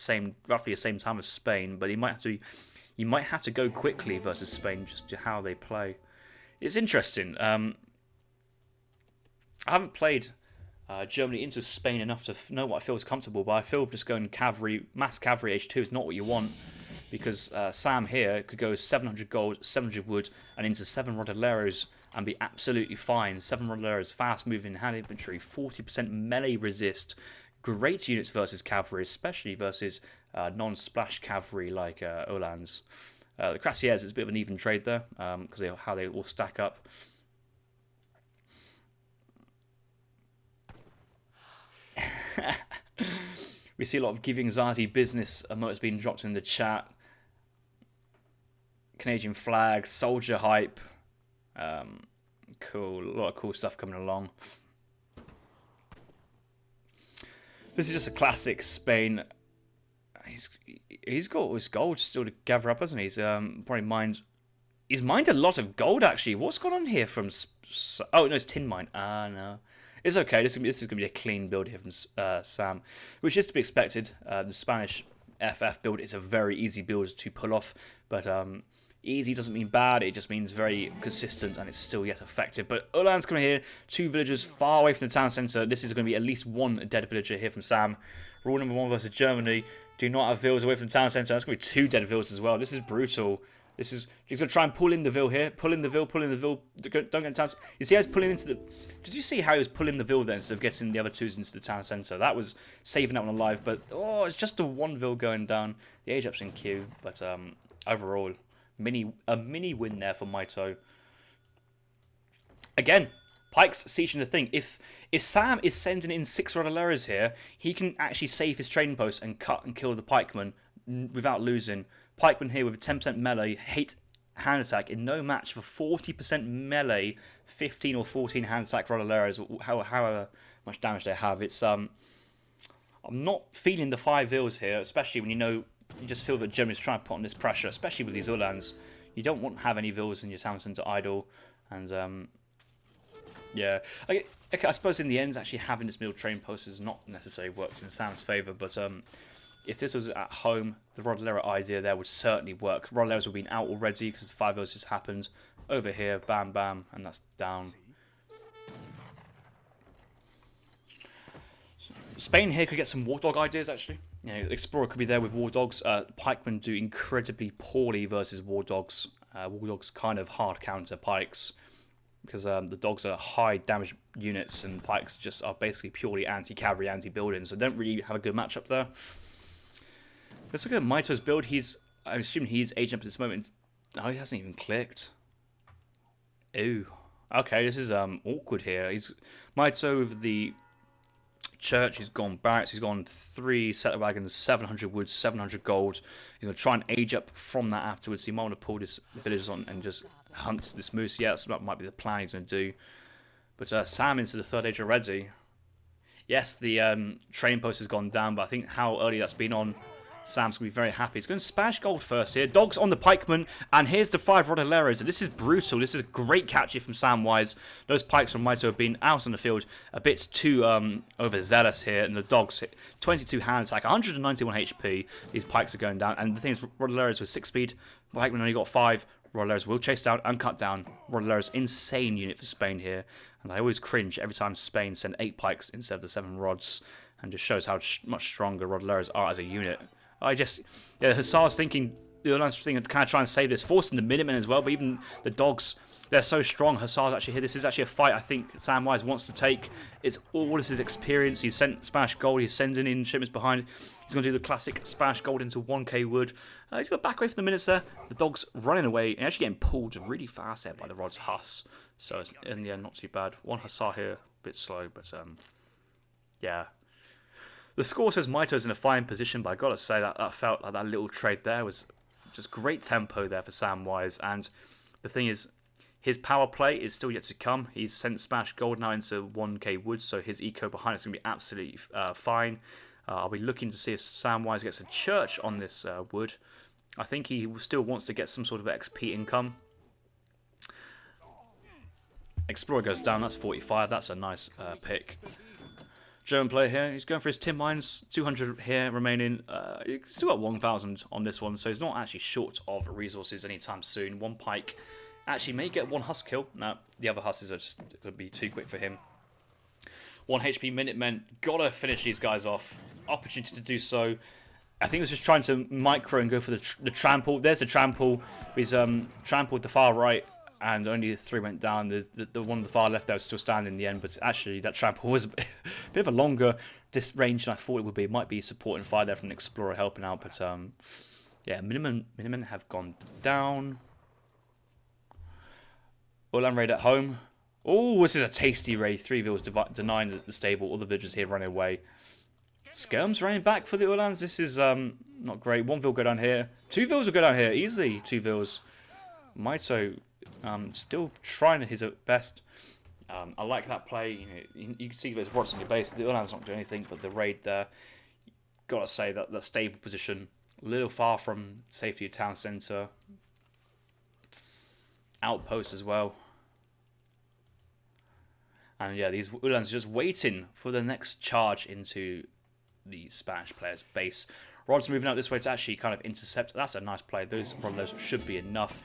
roughly the same time as Spain. But he might have to you might have to go quickly versus Spain just to how they play. It's interesting. I haven't played Germany into Spain enough to know what I feel is comfortable, but I feel just going cavalry, mass cavalry H2 is not what you want, because Sam here could go 700 gold, 700 wood, and into 7 Rodoleros and be absolutely fine. 7 Rodoleros, fast moving hand infantry, 40% melee resist. Great units versus cavalry, especially versus non-splash cavalry like Uhlans. The Cuirassiers is a bit of an even trade there, because how they all stack up. We see a lot of give anxiety business emotes being dropped in the chat. Canadian flag, soldier hype. Cool, a lot of cool stuff coming along. This is just a classic Spain. He's got his gold still to gather up, hasn't he? He's probably he's mined a lot of gold actually. What's going on here from? Oh no, it's tin mine. No, it's okay. This is gonna be a clean build here from Sam, which is to be expected. The Spanish FF build is a very easy build to pull off, but easy doesn't mean bad. It just means very consistent, and it's still yet effective. But Ulan's coming here, 2 villagers far away from the town centre. This is going to be at least 1 dead villager here from Sam. Rule number 1 versus Germany: do not have villas away from the town centre. That's going to be 2 dead villas as well. This is brutal. This is, he's going to try and pull in the vill here. Pull in the vill, pull in the vill. Don't get the town. You see how he's pulling into the... Did you see how he was pulling the vill there instead of getting the other 2s into the town centre? That was saving that one alive. But, oh, it's just a 1 vill going down. The age up's in queue. But overall, a mini win there for Mito. Again, Pike's sieging the thing. If Sam is sending in 6 Rodoleros here, he can actually save his trading post and cut and kill the pikemen without losing. Pikeman here with a 10% melee, hate hand attack in no match for 40% melee, 15 or 14 hand attack Rodoleros, however much damage they have. It's I'm not feeling the 5 vills here, especially when you just feel that Germany's trying to put on this pressure, especially with these Uhlans. You don't want to have any vills in your town centre idle, and yeah. Okay, I suppose in the end, actually having this middle train post has not necessarily worked in Sam's favour, but if this was at home, the Rodolero idea there would certainly work. Rodoleros would have been out already because the 5 vills just happened. Over here, bam, bam, and that's down. Spain here could get some war dog ideas, actually. You know, Explorer could be there with war dogs. Pikemen do incredibly poorly versus war dogs. War dogs kind of hard counter pikes, because the dogs are high damage units and pikes just are basically purely anti-cavalry, anti-building, so don't really have a good matchup there. Let's look at Mito's build. I'm assuming he's agent up at this moment. Oh, he hasn't even clicked. Ooh. Okay, this is awkward here. He's Mito with the church. He's gone barracks. He's gone 3 settler wagons, 700 wood, 700 gold. He's going to try and age up from that afterwards. So you might want to pull this villagers on and just hunt this moose. Yeah, that might be the plan he's going to do. But Sam into the 3rd age already. Yes, the train post has gone down, but I think how early that's been on, Sam's going to be very happy. He's going to Spanish gold first here. Dogs on the pikemen. And here's the 5 Rodoleros. This is brutal. This is a great catch here from Samwise. Those pikes from Mito have been out on the field a bit too overzealous here. And the dogs hit 22 hand attack, 191 HP. These pikes are going down. And the thing is, Rodoleros with 6 speed. Pikemen only got 5. Rodoleros will chase down and cut down. Rodoleros, insane unit for Spain here. And I always cringe every time Spain send 8 pikes instead of the 7 rods. And just shows how much stronger Rodoleros are as a unit. The Hussars thinking, the Uhlans thinking, kind of trying to save this, forcing the Minutemen as well, but even the dogs, they're so strong. Hussars actually here. This is actually a fight I think Samwise wants to take. It's all this his experience. He's sent Spanish gold, he's sending in shipments behind. He's going to do the classic Spanish gold into 1k wood. He's got back away from the minutes there. The dog's running away and actually getting pulled really fast there by the Rod's Huss. So it's, in the end, not too bad. 1 Hussar here, a bit slow, but yeah. The score says Mito's in a fine position, but I gotta say that felt like that little trade there was just great tempo there for Samwise. And the thing is, his power play is still yet to come. He's sent Spanish gold now into 1k wood, so his eco behind is going to be absolutely fine. I'll be looking to see if Samwise gets a church on this wood. I think he still wants to get some sort of XP income. Explorer goes down, that's 45, that's a nice pick. German player here. He's going for his tin mines. 200 here remaining. He's still got 1,000 on this one, so he's not actually short of resources anytime soon. One Pike actually may get one huss kill. No, the other husses are just going to be too quick for him. 1 HP Minutemen. Gotta finish these guys off. Opportunity to do so. I think he was just trying to micro and go for the trample. There's the trample. He's trampled the far right, and only 3 went down. There's the one on the far left that was still standing in the end, but actually that trample was a bit of a longer range than I thought it would be. It might be support and fire there from the Explorer helping out, but yeah, Minutemen have gone down. Ulan raid at home. Oh, this is a tasty raid. 3 vills denying the stable. All the villagers here running away. Skirms running back for the Ulans. This is not great. 1 vill go down here. 2 vills will go down here. Easily 2 vills. Mito still trying his best. I like that play. You can see there's rods in your base. The Ulans not doing anything, but the raid there. Gotta say that the stable position. A little far from safety of town centre. Outpost as well. And yeah, these Ulans are just waiting for the next charge into the Spanish player's base. Rod's moving out this way to actually kind of intercept. That's a nice play. Those Rodelleros should be enough.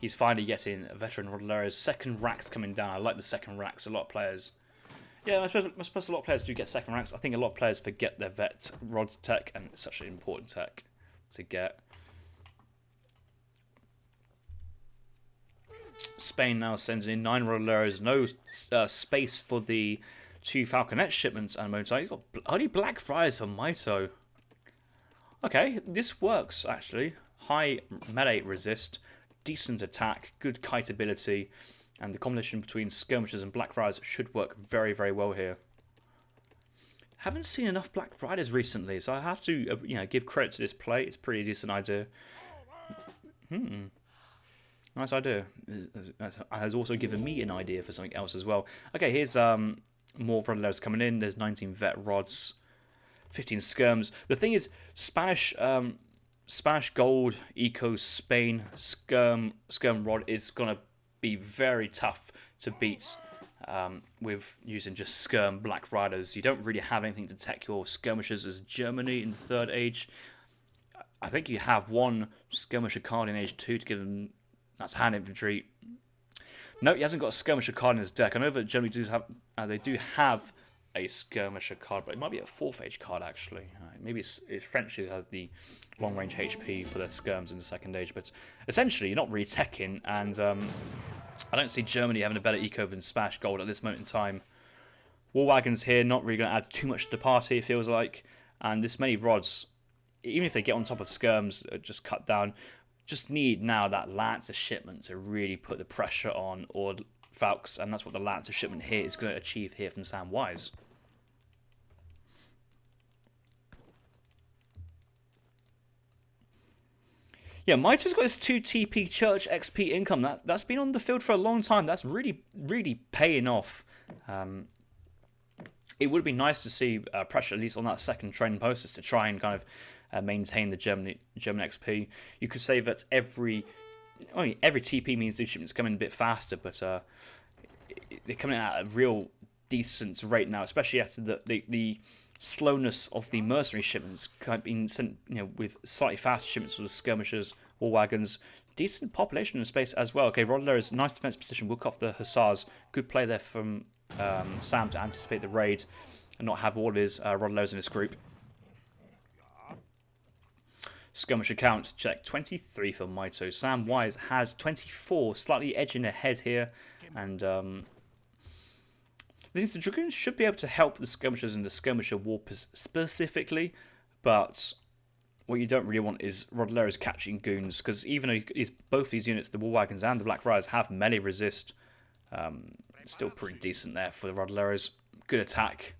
He's finally getting a veteran Rodelleros. Second racks coming down. I like the second racks. A lot of players. Yeah, I suppose a lot of players do get second racks. I think a lot of players forget their vet Rod's tech, and it's such an important tech to get. Spain now sends in 9 Rodelleros. No space for the 2 Falconet shipments and Mito. He's got only Black Friars for Mito. Okay, this works actually. High melee resist, decent attack, good kite ability, and the combination between skirmishers and Black Friars should work very, very well here. Haven't seen enough Black Riders recently, so I have to give credit to this play. It's a pretty decent idea. Nice idea. Has also given me an idea for something else as well. Okay, here's more Rodelleros coming in. There's 19 vet rods, 15 skirms. The thing is, Spanish gold, eco Spain skirm rod is gonna be very tough to beat with using just skirm Black Riders. You don't really have anything to tech your skirmishers as Germany in the 3rd age. I think you have 1 skirmisher card in age 2 to give them. That's hand infantry. No, he hasn't got a skirmisher card in his deck. I know that Germany does have. They do have a skirmisher card, but it might be a 4th age card actually. Maybe it's French who has the long range HP for their skirms in the 2nd age. But essentially, you're not really teching, and I don't see Germany having a better eco than Spanish gold at this moment in time. War wagons here, not really going to add too much to the party. It feels like, and this many rods, even if they get on top of skirms, just cut down. Just need now that Lancer shipment to really put the pressure on or Falks, and that's what the Lancer shipment here is going to achieve here from Samwise. Yeah, Mito's got his 2 TP Church XP income. That's been on the field for a long time. That's really, really paying off. It would be nice to see pressure at least on that 2nd training post to try and kind of maintain the German XP. You could say that every TP means these shipments come in a bit faster, but they're coming out at a real decent rate now, especially after the slowness of the mercenary shipments kind of being sent, with slightly faster shipments for the skirmishers, war wagons. Decent population in space as well. Okay, Rodelleros, nice defense position. We'll off the hussars. Good play there from Sam to anticipate the raid and not have all of his Rodelleros in his group. Skirmisher count, check 23 for Mito. Samwise has 24, slightly edging ahead here. And the Dragoons should be able to help the skirmishers in the skirmisher war specifically. But what you don't really want is Rodelleros catching goons. Because even though both these units, the war wagons and the Black Friars, have melee resist, it's still pretty decent there for the Rodelleros. Good attack.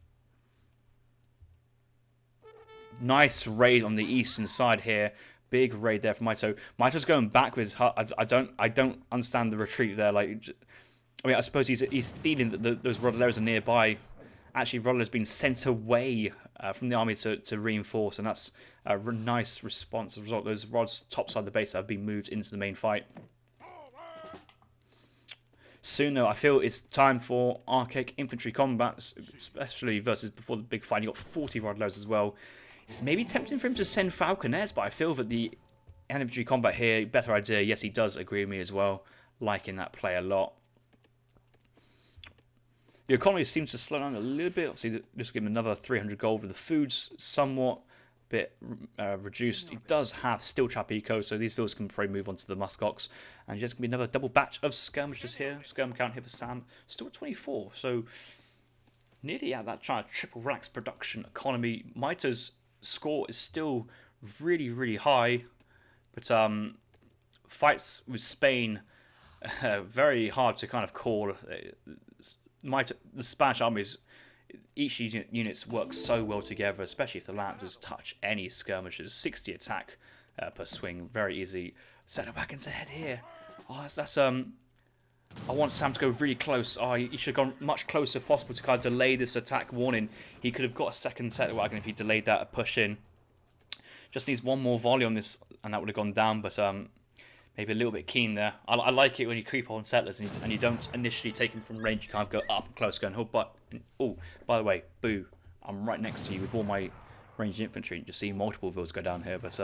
Nice raid on the eastern side here. Big raid there for Mito. Mito's going back with his hut. I don't understand the retreat there. I suppose he's feeling that those Rodelleros are nearby. Actually, Rodelleros been sent away from the army to reinforce, and that's a nice response as a result. Those rods topside the base have been moved into the main fight. soon, though. I feel it's time for archaic infantry combat, especially versus before the big fight. You got 40 Rodlers as well. It's maybe tempting for him to send Falconets, but I feel that the infantry combat here, better idea. Yes, he does agree with me as well. Liking that play a lot. The economy seems to slow down a little bit. Obviously, this will give him another 300 gold with the foods somewhat bit reduced. He does have steel trap eco, so these fields can probably move on to the muskox. And just going to be another double batch of skirmishes here. Skirm count here for Sam, still at 24. So nearly at that trying to triple racks production economy. Mito's score is still really, really high, but fights with Spain very hard to kind of call. The Spanish armies, each units work so well together, especially if the Lancers touch any skirmishers. 60 attack per swing, very easy. Set of wagons ahead here. Oh, that's I want Sam to go really close. Oh, he should have gone much closer if possible to kind of delay this attack warning. He could have got a second set of wagon if he delayed that push in. Just needs one more volley on this, and that would have gone down. But maybe a little bit keen there. I like it when you creep on settlers and you don't initially take them from range. You kind of go up close, going, oh, by the way, boo, I'm right next to you with all my ranged infantry. You see multiple vills go down here. But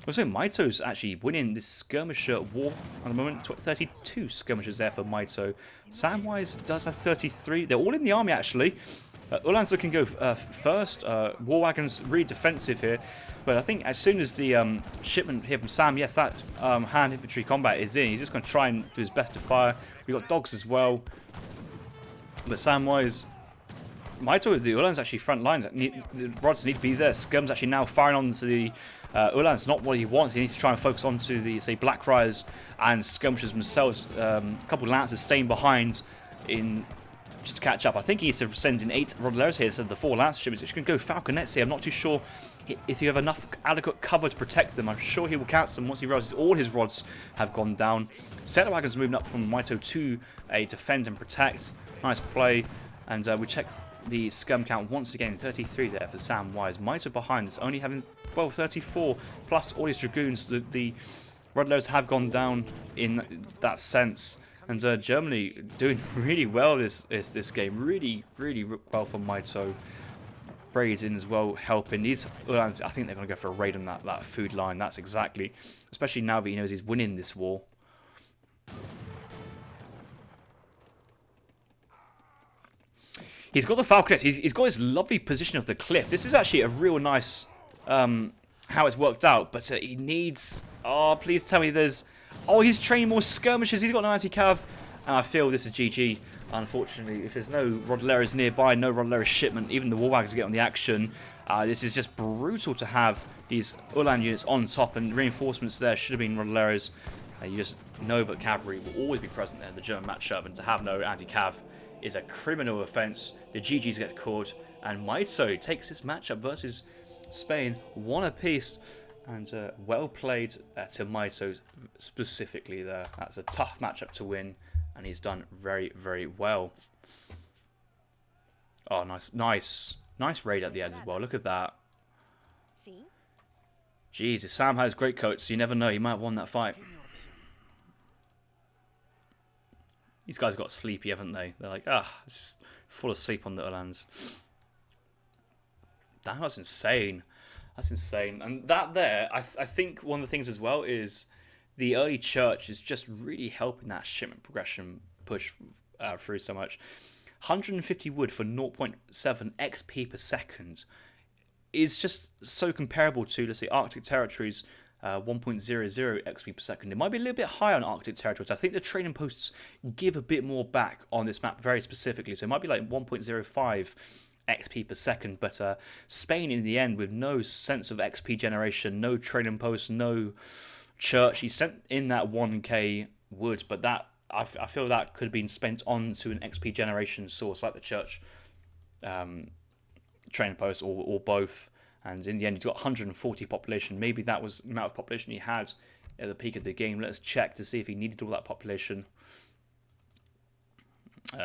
also, Mito's actually winning this skirmisher war at the moment. 32 skirmishers there for Mito. Samwise does have 33. They're all in the army, actually. Ulan's looking to go first. War Wagon's really defensive here. But I think as soon as the shipment here from Sam, yes, that hand infantry combat is in. He's just going to try and do his best to fire. We've got dogs as well. But Samwise, Mito, the Ulan's actually front lines. The rods need to be there. Skirm's actually now firing onto the Ulan's. Not what he wants. He needs to try and focus onto the, say, Blackfriars and skirmishers themselves. A couple of Lancers staying behind in just to catch up. I think he needs to send in 8 Rodleros here instead of the 4 Lancer shipments. Which can go Falconets here. I'm not too sure if you have enough adequate cover to protect them. I'm sure he will catch them once he realizes all his rods have gone down. Set of wagons moving up from Mito to a defend and protect. Nice play. And we check the scum count once again. 33 there for Samwise. Mito behind this, only having 34 plus all his dragoons. The Rodleros have gone down in that sense. And Germany doing really well this game. Really, really well for Mito. Raids in as well, helping. These Uhlans, I think they're going to go for a raid on that food line. That's exactly, especially now that he knows he's winning this war. He's got the Falconets. He's got his lovely position of the cliff. This is actually a real nice how it's worked out. But he needs... Oh, please tell me there's... Oh, he's training more skirmishers. He's got no anti-cav. And I feel this is GG. Unfortunately, if there's no Rodleros nearby, no Rodleros shipment, even the war wagons get on the action. This is just brutal to have these Ulan units on top, and reinforcements there should have been Rodleros. You just know that cavalry will always be present there in the German matchup, and to have no anti-cav is a criminal offence. The GGs get caught, and Mito takes this matchup versus Spain 1 apiece. And well played to Mito specifically there. That's a tough matchup to win. And he's done very, very well. Oh, nice raid at the end as well. Look at that. Jeez, if Sam has great coats, you never know. He might have won that fight. These guys got sleepy, haven't they? They're like, it's just full of sleep on the Uhlans. That was insane. That's insane. And that there, I think one of the things as well is the early church is just really helping that shipment progression push through so much. 150 wood for 0.7 XP per second is just so comparable to, let's say, Arctic territories, 1.00 XP per second. It might be a little bit higher on Arctic territories. I think the trading posts give a bit more back on this map very specifically. So it might be like 1.05 XP per second, but Spain in the end with no sense of XP generation, no trading posts, no church. He sent in that 1k wood, but that I feel that could have been spent on to an XP generation source like the church trading post or both. And in the end, he's got 140 population. Maybe that was the amount of population he had at the peak of the game. Let's check to see if he needed all that population.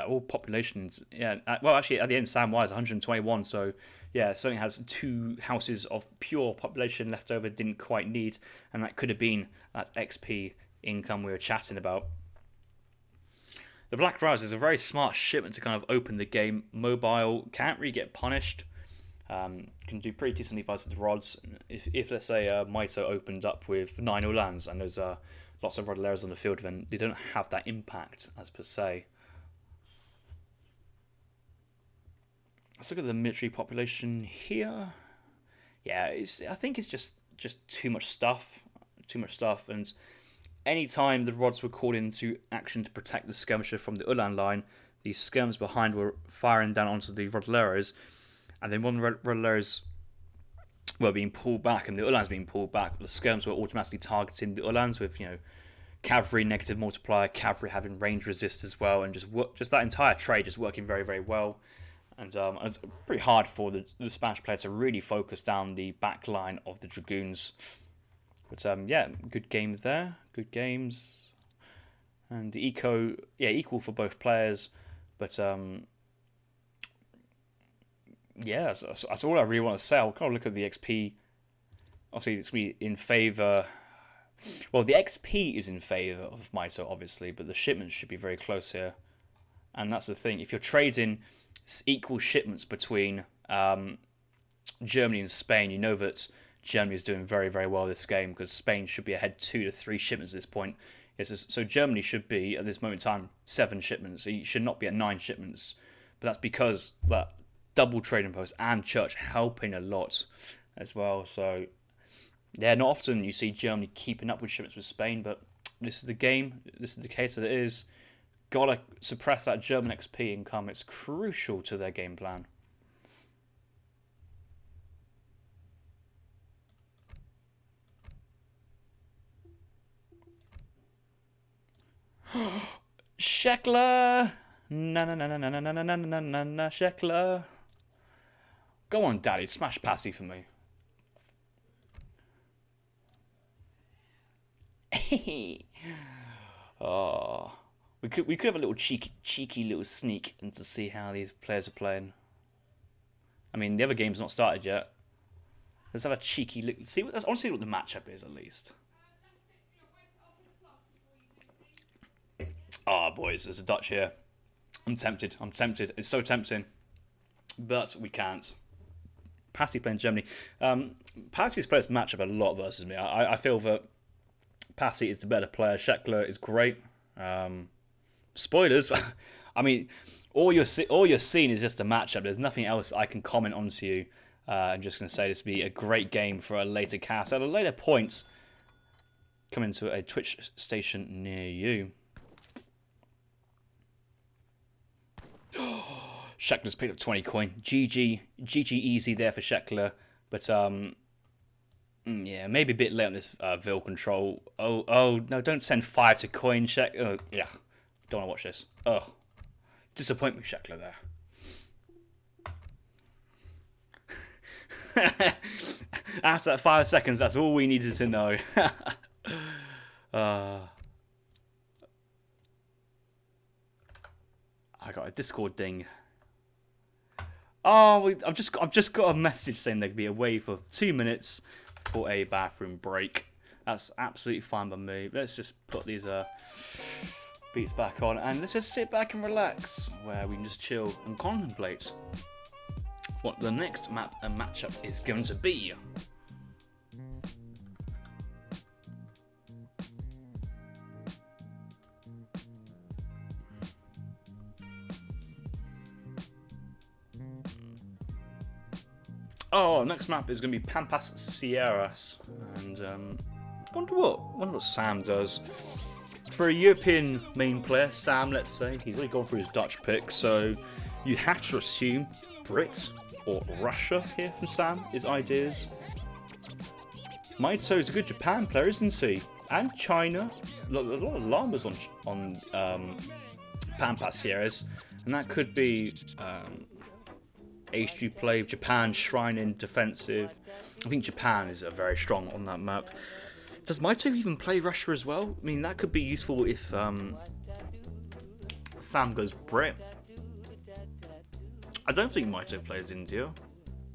All populations, yeah. Well, actually, at the end, Samwise 121. So, yeah, certainly has 2 houses of pure population left over. Didn't quite need, and that could have been that XP income we were chatting about. The Black Rise is a very smart shipment to kind of open the game. Mobile, can't really get punished. Can do pretty decently versus the rods. If let's say Mito opened up with 9 Ulans and there's lots of Rodaleros on the field, then they don't have that impact as per se. Let's look at the military population here. Yeah, I think it's just too much stuff. And anytime the rods were called into action to protect the skirmisher from the Ulan line, the skirmers behind were firing down onto the Rodaleros, and then when the Rodaleros were being pulled back and the Ulans being pulled back, the skirmers were automatically targeting the Ulans with, cavalry negative multiplier, cavalry having range resist as well, and just that entire trade just working very, very well. And it's pretty hard for the Spanish player to really focus down the back line of the Dragoons. But yeah, good game there. Good games. And the equal for both players. But yeah, that's all I really want to say. I'll kind of look at the XP. Obviously, it's going to be in favour. Well, the XP is in favour of Mito, obviously, but the shipments should be very close here. And that's the thing. If you're trading equal shipments between Germany and Spain, you know that Germany is doing very, very well this game, because Spain should be ahead 2 to 3 shipments at this point. So Germany should be, at this moment in time, 7 shipments. So you should not be at 9 shipments. But that's because that double trading post and church helping a lot as well. So yeah, not often you see Germany keeping up with shipments with Spain, but this is the game. This is the case that it is. Gotta suppress that German XP income. It's crucial to their game plan. Sheckler! Na na na na na na na na na na na Sheckler. Go on, Daddy, smash Passy for me. Oh, we could have a little cheeky little sneak and to see how these players are playing. I mean, the other game's not started yet. Let's have a cheeky look. I want to see what the matchup is at least. Oh, boys, there's a Dutch here. I'm tempted. It's so tempting, but we can't. Passy playing Germany. Passy's played this matchup a lot versus me. I feel that Passy is the better player. Sheckler is great. Spoilers. I mean, all you're seeing is just a matchup. There's nothing else I can comment on to you. I'm just going to say this will be a great game for a later cast. At a later point, come into a Twitch station near you. Sheckler's picked up 20 coin. GG easy there for Sheckler. But yeah, maybe a bit late on this Vil control. Oh no, don't send 5 to coin Sheck. Oh, yeah, don't want to watch this. Oh, disappointment Sheckler there. After that 5 seconds, that's all we needed to know. I got a Discord ding. Oh, I've just got a message saying they'd be away for 2 minutes for a bathroom break. That's absolutely fine by me. Let's just put these beats back on and let's just sit back and relax, where we can just chill and contemplate what the next map and matchup is going to be. Oh, next map is going to be Pampas Sierras, and I wonder what Sam does. For a European main player, Sam, let's say, he's already gone through his Dutch pick, so you have to assume Brit or Russia here from Sam, his ideas. Mito is a good Japan player, isn't he? And China. A lot of llamas on Pampas Sierras, and that could be HG play. Japan shrine in defensive. I think Japan is very strong on that map. Does Mito even play Russia as well? I mean, that could be useful if Sam goes Brit. I don't think Mito plays India.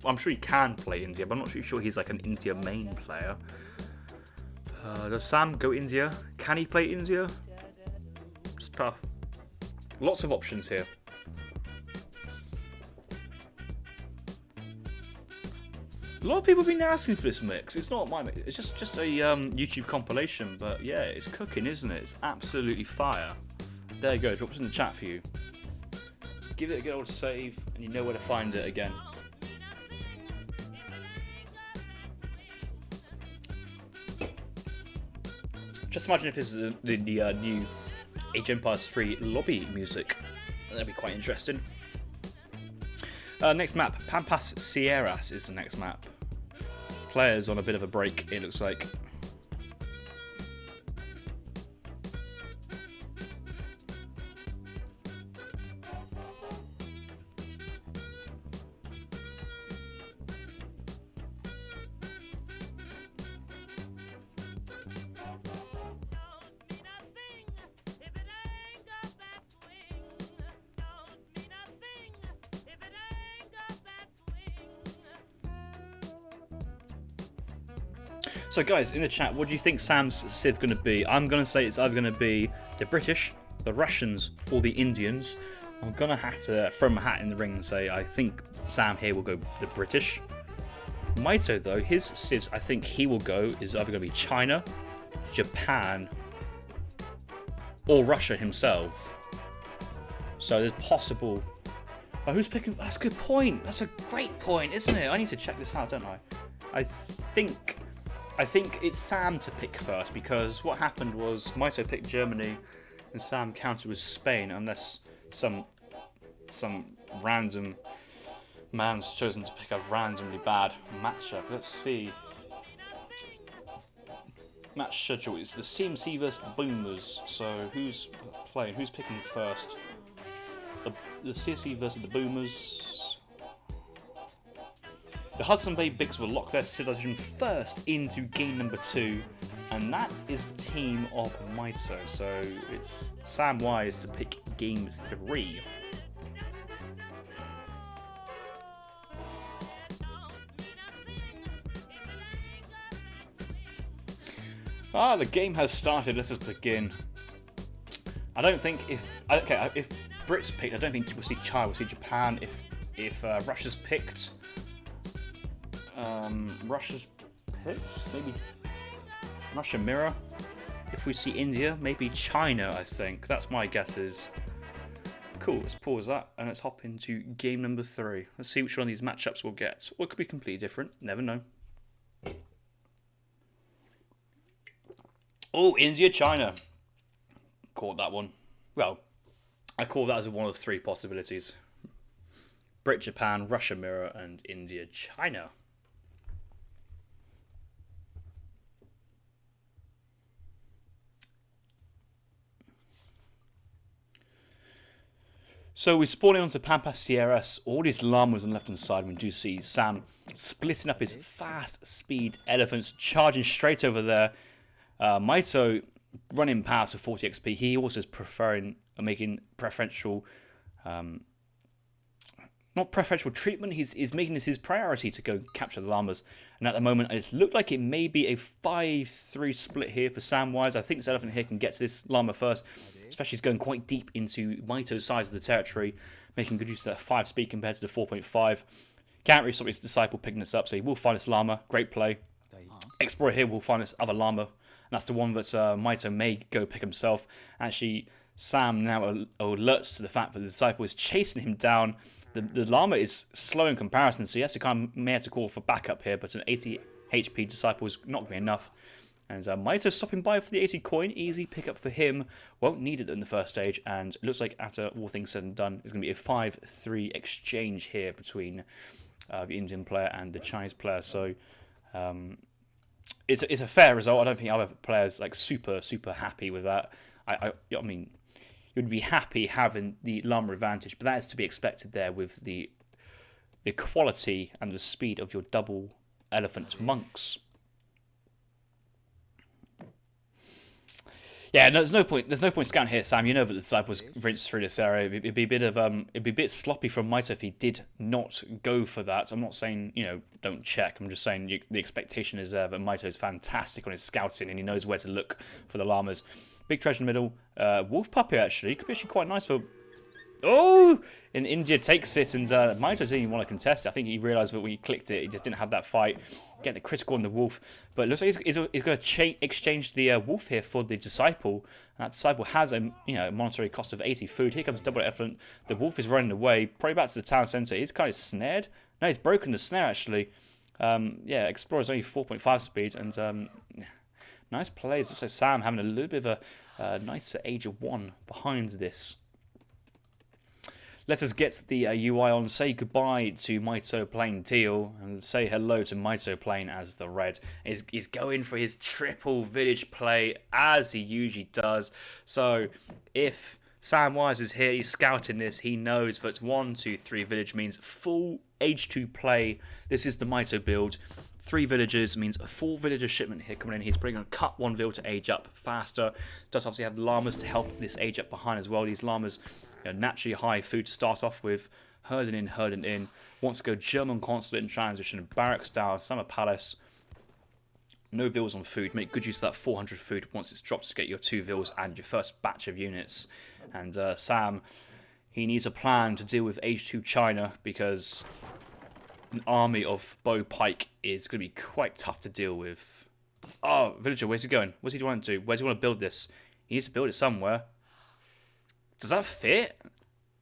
I'm sure he can play India, but I'm not really sure he's like an India main player. Does Sam go India? Can he play India? It's tough. Lots of options here. A lot of people have been asking for this mix. It's not my mix. It's just a YouTube compilation. But yeah, it's cooking, isn't it? It's absolutely fire. There you go. Drop it in the chat for you. Give it a good old save, and you know where to find it again. Just imagine if this is the new Age of Empires 3 lobby music. That'd be quite interesting. Next map, Pampas Sierras is the next map. Players on a bit of a break, it looks like. So guys, in the chat, what do you think Sam's Civ going to be? I'm going to say it's either going to be the British, the Russians, or the Indians. I'm going to have to throw my hat in the ring and say I think Sam here will go the British. Mito though, his Civs I think he will go is either going to be China, Japan, or Russia himself. So there's possible... Oh, who's picking... That's a good point. That's a great point, isn't it? I need to check this out, don't I? I think it's Sam to pick first, because what happened was Mito picked Germany and Sam countered with Spain, unless some random man's chosen to pick a randomly bad matchup. Let's see. Match schedule is the CMC versus the Boomers. So who's playing? Who's picking first? The CMC versus the Boomers. The Hudson Bay BIGS will lock their civilization first into game number 2, and that is the team of Mito. So it's Samwise to pick game 3. Ah, the game has started. Let us begin. I don't think if Brits picked, I don't think we'll see China. We'll see Japan. If Russia's picked. Russia's picked, maybe Russia mirror. If we see India, maybe China, I think. That's my guesses. Cool, let's pause that and let's hop into game number 3. Let's see which one of these matchups we'll get. Or it could be completely different, never know. Oh, India, China. Called that one. Well, I call that as one of 3 possibilities. Brit, Japan, Russia mirror, and India, China. So we're spawning onto Pampas Sierras. All these llamas on the left hand side. We do see Sam splitting up his fast speed elephants, charging straight over there. Mito running past for 40 XP. He also is making preferential, not preferential treatment. He's making this his priority to go capture the llamas. And at the moment, it's looked like it may be a 5-3 split here for Samwise. I think this elephant here can get to this llama first. Especially he's going quite deep into Mito's size of the territory, making good use of that 5 speed compared to the 4.5. Can't really stop his disciple picking this up, so he will find this llama. Great play. Explorer here will find this other llama, and that's the one that Mito may go pick himself. Actually, Sam now alerts to the fact that the disciple is chasing him down. The llama is slow in comparison, so he has to may have to call for backup here, but an 80 HP disciple is not going to be enough. And Mito stopping by for the 80 coin. Easy pickup for him. Won't need it in the first stage. And it looks like after all things said and done, it's going to be a 5-3 exchange here between the Indian player and the Chinese player. So it's a fair result. I don't think other players like super happy with that. I mean, you'd be happy having the llama advantage, but that is to be expected there with the quality and the speed of your double elephant monks. Yeah, no, there's no point scouting here, Sam. You know that the disciples rinsed through this area. It'd be a bit sloppy from Mito if he did not go for that. I'm not saying don't check. I'm just saying the expectation is there that Mito is fantastic on his scouting and he knows where to look for the llamas. Big treasure in the middle. Wolf puppy actually could be actually quite nice for Oh! And India takes it, and Mito didn't even want to contest it. I think he realised that when he clicked it, he just didn't have that fight. Getting a critical on the wolf. But it looks like he's going to exchange the wolf here for the disciple. And that disciple has a monetary cost of 80 food. Here comes double effort. The wolf is running away, probably back to the town centre. He's kind of snared. No, he's broken the snare actually. Yeah, Explorer's only 4.5 speed, and nice plays. So Sam having a little bit of a nicer age of 1 behind this. Let us get the UI on, say goodbye to Mito playing teal, and say hello to Mito playing as the red. He's going for his triple village play, as he usually does. So, if Samwise is here, he's scouting this, he knows that 1, 2, 3 village means full H2 play. This is the Mito build. 3 villagers means a full villager shipment here coming in. He's probably going to cut 1 vill to age up faster. Does obviously have llamas to help this age up behind as well. These llamas, naturally high food to start off with. Herding in. Wants to go German consulate in transition. Barracks down, summer palace. No vills on food. Make good use of that 400 food once it's dropped to get your 2 vills and your first batch of units. And Sam, he needs a plan to deal with H2 China, because an army of bow pike is going to be quite tough to deal with. Oh, villager, where's he going? What's he want to do? Where's he want to build this? He needs to build it somewhere. Does that fit?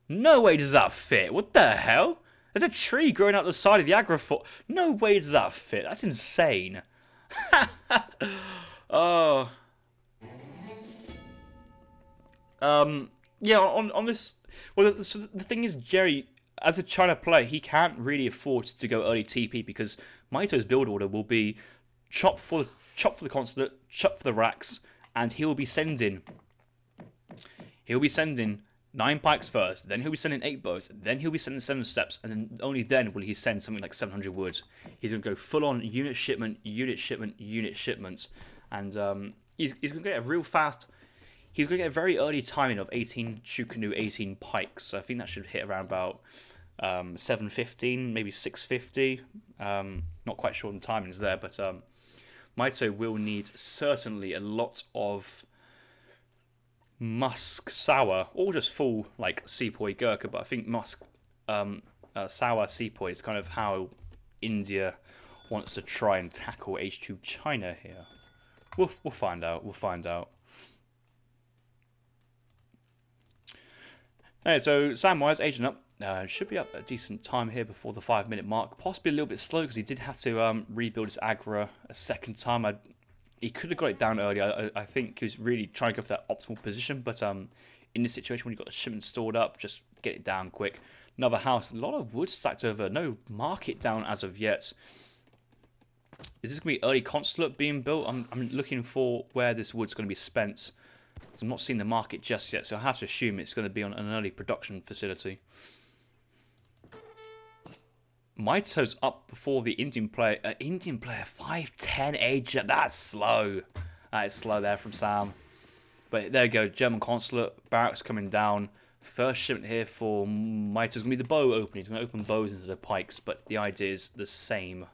No way does that fit. What the hell? There's a tree growing out the side of the agrofort. No way does that fit. That's insane. Oh. Yeah, on this... Well, so the thing is, Jerry, as a China player, he can't really afford to go early TP, because Mito's build order will be chop for the consulate, chop for the racks, and he will be sending 9 pikes first, then he'll be sending 8 bows, then he'll be sending 7 steps, and then only then will he send something like 700 wood. He's going to go full on unit shipment, and he's going to get a real fast. He's going to get a very early timing of 18 Shukanu, 18 pikes. So I think that should hit around about 7:15, maybe 6:50. Not quite sure on the timings there, but Mito will need certainly a lot of musk sour, or just full like sepoy gurkha, but I think musk sour sepoy is kind of how India wants to try and tackle H2 China here. We'll find out. Alright, so Samwise aging up. Should be up a decent time here before the 5-minute mark. Possibly a little bit slow because he did have to rebuild his agra a second time. He could have got it down earlier. I think he was really trying to go for that optimal position, but in this situation when you've got the shipment stored up, just get it down quick. Another house, a lot of wood stacked over. No market down as of yet. Is this going to be early consulate being built? I'm looking for where this wood's going to be spent. I'm not seeing the market just yet, so I have to assume it's going to be on an early production facility. Mito's up before the Indian player. Indian player 510 age. That's slow. That is slow there from Sam. But there you go. German consulate barracks coming down. First shipment here for Mito's going to be the bow opening. He's going to open bows into the pikes, but the idea is the same.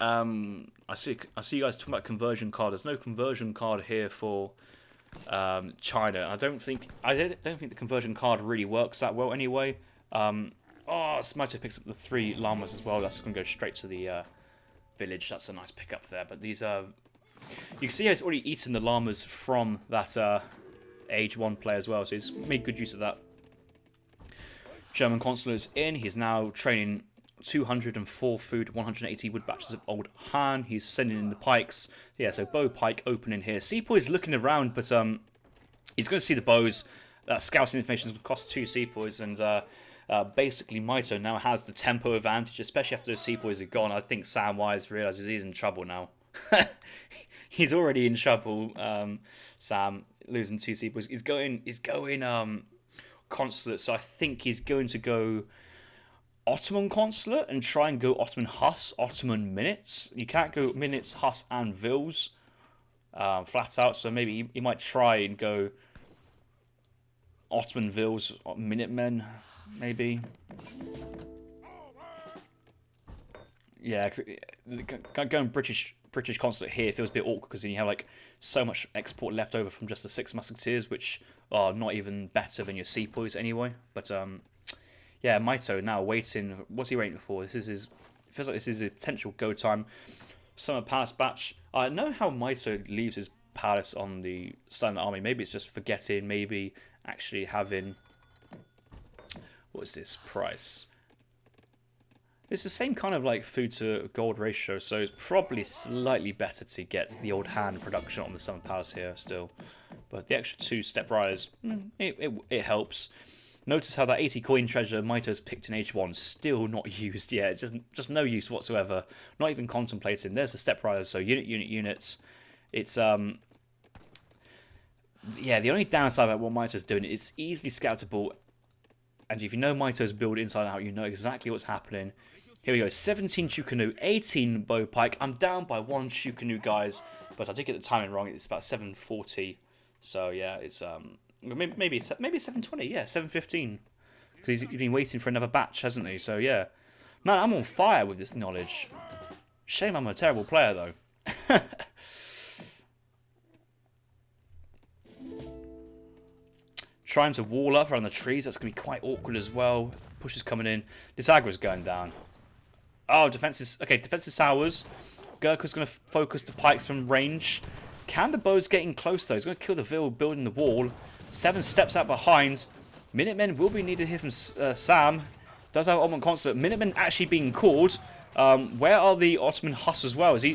I see you guys talking about conversion card. There's no conversion card here for China. I don't think the conversion card really works that well anyway. Smiter picks up the 3 llamas as well. That's going to go straight to the village. That's a nice pickup there. But these you can see how he's already eaten the llamas from that age 1 player as well. So he's made good use of that. German consulate is in. He's now training 204 food, 180 wood batches of old Han. He's sending in the pikes. Yeah, so bow pike opening here. Sepoy's looking around, but he's going to see the bows. That scouting information is going to cost 2 sepoys, and basically Mito now has the tempo advantage, especially after those sepoys are gone. I think Samwise realizes he's in trouble now. He's already in trouble. Sam losing 2 sepoys. He's going consulate, so I think he's going to go Ottoman consulate and try and go Ottoman Huss, Ottoman minutes. You can't go minutes, Huss, and Vils flat out, so maybe he might try and go Ottoman Vils, Minutemen, maybe. Yeah, going British British consulate here feels a bit awkward because then you have like so much export left over from just the 6 musketeers, which are not even better than your sepoys anyway. But yeah, Mito now waiting. What's he waiting for? This is his. It feels like this is a potential go time. Summer Palace batch. I know how Mito leaves his palace on the standard army. Maybe it's just forgetting. Maybe actually having. What's this price? It's the same kind of like food to gold ratio, so it's probably slightly better to get the old hand production on the Summer Palace here still. But the extra 2 step riders, it helps. Notice how that 80 coin treasure Mito's picked in H1 still not used yet. Just no use whatsoever. Not even contemplating. There's the step riders, so units. It's yeah, the only downside about what Mito's doing, it's easily scoutable. And if you know Mito's build inside out, you know exactly what's happening. Here we go, 17 Chukanu, 18 Bow Pike. I'm down by 1 Chukanu, guys, but I did get the timing wrong. It's about 7:40, so yeah, it's maybe 7:20, yeah, 7:15, because he's been waiting for another batch, hasn't he? So yeah, man, I'm on fire with this knowledge. Shame I'm a terrible player though. Trying to wall up around the trees, that's going to be quite awkward as well. Push is coming in. This aggro's going down. Oh, defense is... Okay, defense is sours. Gurkha's going to focus the pikes from range. Can the bow's getting close, though? He's going to kill the Vil building the wall. 7 steps out behind. Minutemen will be needed here from Sam. Does have Ottoman Consulate. Minutemen actually being called. Where are the Ottoman Huss as well? Is he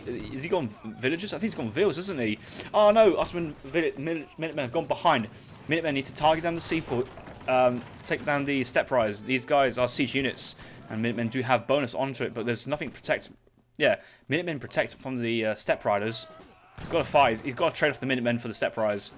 gone villages? I think he's gone Vils, isn't he? Oh, no. Ottoman Minutemen have gone behind. Minutemen need to target down the seaport, take down the step rise. These guys are siege units, and Minutemen do have bonus onto it, but there's nothing protect. Yeah, Minutemen protect from the step riders. He's got to fight. He's got to trade off the Minutemen for the step rise.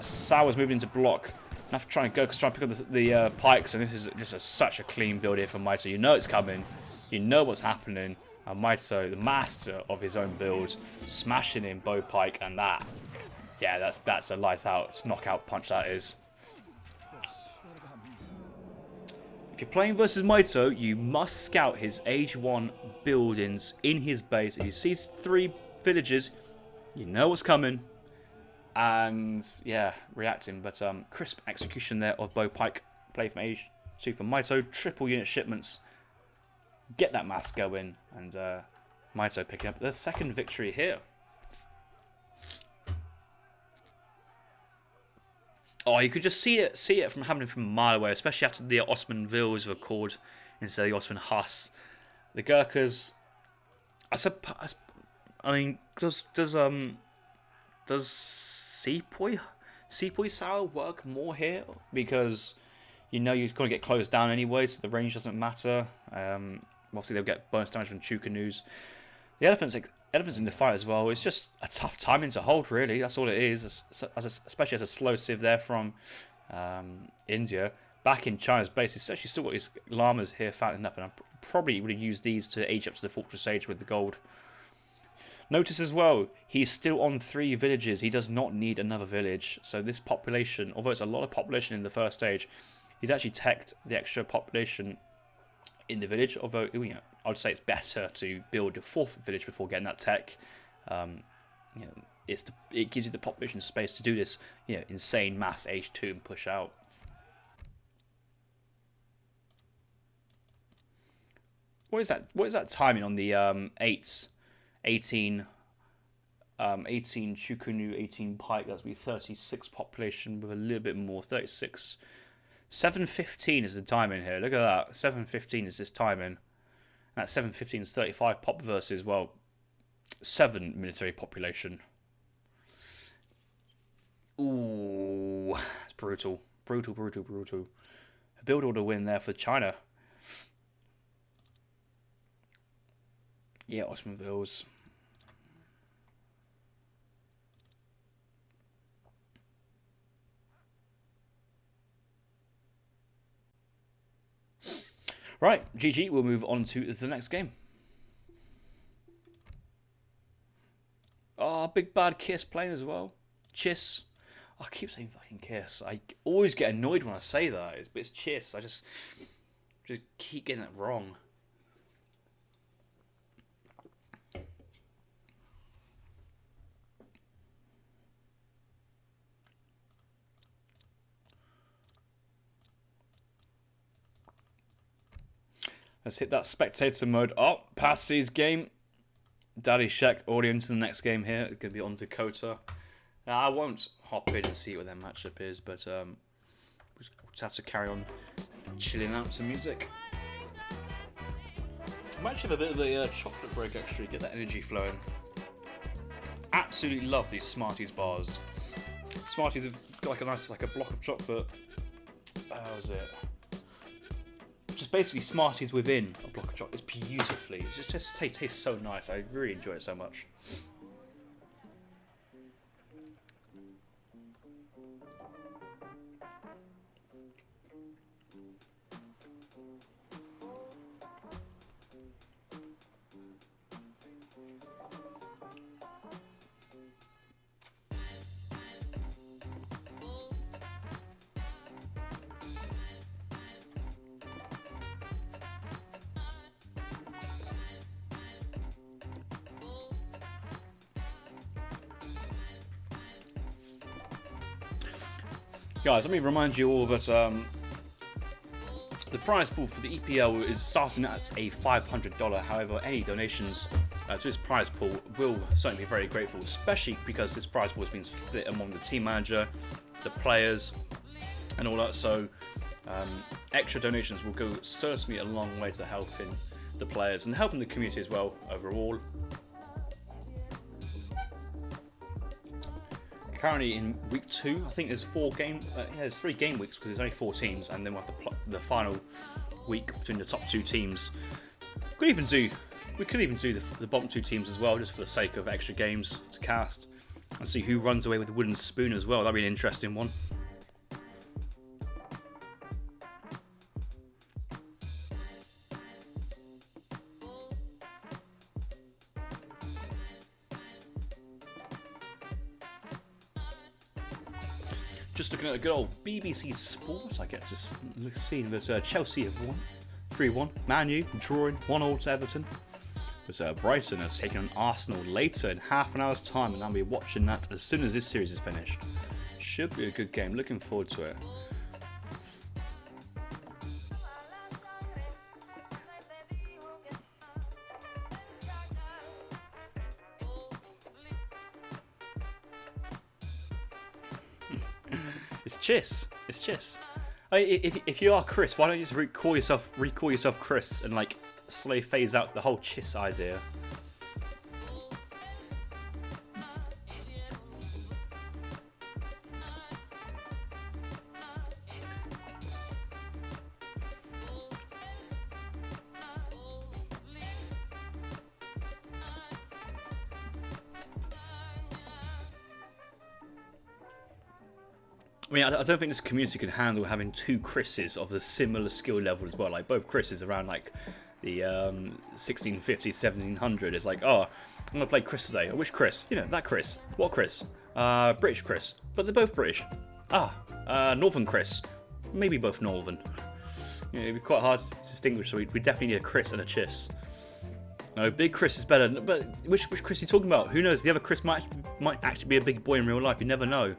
Sour's moving into block. Enough trying to go, trying to pick up the pikes, and this is just such a clean build here from Mito. You know it's coming. You know what's happening. And Mito, the master of his own build, smashing in bow pike, and that. Yeah, that's a light out knockout punch, that is. If you're playing versus Mito, you must scout his Age 1 buildings in his base. If you see 3 villages, you know what's coming. And yeah, reacting. But crisp execution there of bow pike. Play from Age 2 from Mito. Triple unit shipments. Get that mass going. And Mito picking up the 2nd victory here. Oh, you could just see it from happening from a mile away, especially after the Ottoman Vils were called instead of the Ottoman Huss. The Gurkhas, I mean, does Sepoy Sour work more here? Because you know you're going to get closed down anyway, so the range doesn't matter. Obviously they'll get bonus damage from Chukanus. The elephants in the fight as well. It's just a tough timing to hold, really. That's all it is. Especially as a slow civ there from India. Back in China's base, he's actually still got his llamas here fattening up, and I probably would have used these to age up to the Fortress Age with the gold. Notice as well, he's still on 3 villages. He does not need another village. So this population, although it's a lot of population in the first stage, he's actually teched the extra population in the village, although I would say it's better to build a 4th village before getting that tech. It gives you the population space to do this, insane mass H2 and push out. What is that timing on the 18 Chukunu, 18 Pike? That's be 36 population with a little bit more, 36. 7:15 is the timing here. Look at that. 7:15 is this timing. That 7:15 is 35 pop versus, well, 7 military population. Ooh, it's brutal. Brutal. A build order win there for China. Yeah, Ottoman Vils. Right, GG, we'll move on to the next game. Oh, big bad Kiss playing as well. Chiss. I keep saying fucking Kiss. I always get annoyed when I say that. It's Chiss. I just keep getting it wrong. Let's hit that spectator mode. Oh, Pasty's game. Daddy Shek audience in the next game here. It's going to be on Dakota. Now, I won't hop in and see what their matchup is, but we'll just have to carry on chilling out to music. I might actually have a bit of a chocolate break, actually, get that energy flowing. Absolutely love these Smarties bars. Smarties have got like a nice, like a block of chocolate. How's it? Just basically Smarties within a block of chocolate. It's beautifully. It just tastes so nice. I really enjoy it so much. Guys, let me remind you all that the prize pool for the EPL is starting at a $500. However, any donations to this prize pool will certainly be very grateful, especially because this prize pool has been split among the team manager, the players, and all that. So extra donations will go certainly a long way to helping the players and helping the community as well overall. Currently in week 2, I think there's 3 game weeks because there's only 4 teams, and then we'll have the final week between the top 2 teams. We could even do the bottom 2 teams as well, just for the sake of extra games to cast, and see who runs away with the wooden spoon as well. That'd be an interesting one. Just looking at the good old BBC Sport, I get to see that Chelsea have won 3-1. Man U drawing 1-1 to Everton. But Brighton has taken on Arsenal later in half an hour's time, and I'll be watching that as soon as this series is finished. Should be a good game. Looking forward to it. It's Chiss. If you are Chris, why don't you just recall yourself Chris and like slowly phase out the whole Chiss idea? I mean, I don't think this community can handle having 2 Chris's of the similar skill level as well. Like, both Chris's around, like, the 1650, 1700. It's like, oh, I'm going to play Chris today. Oh, which Chris? You know, that Chris. What Chris? British Chris. But they're both British. Northern Chris. Maybe both Northern. You know, it'd be quite hard to distinguish, so we definitely need a Chris and a Chiss. No, Big Chris is better. But which Chris are you talking about? Who knows? The other Chris might actually be a big boy in real life. You never know.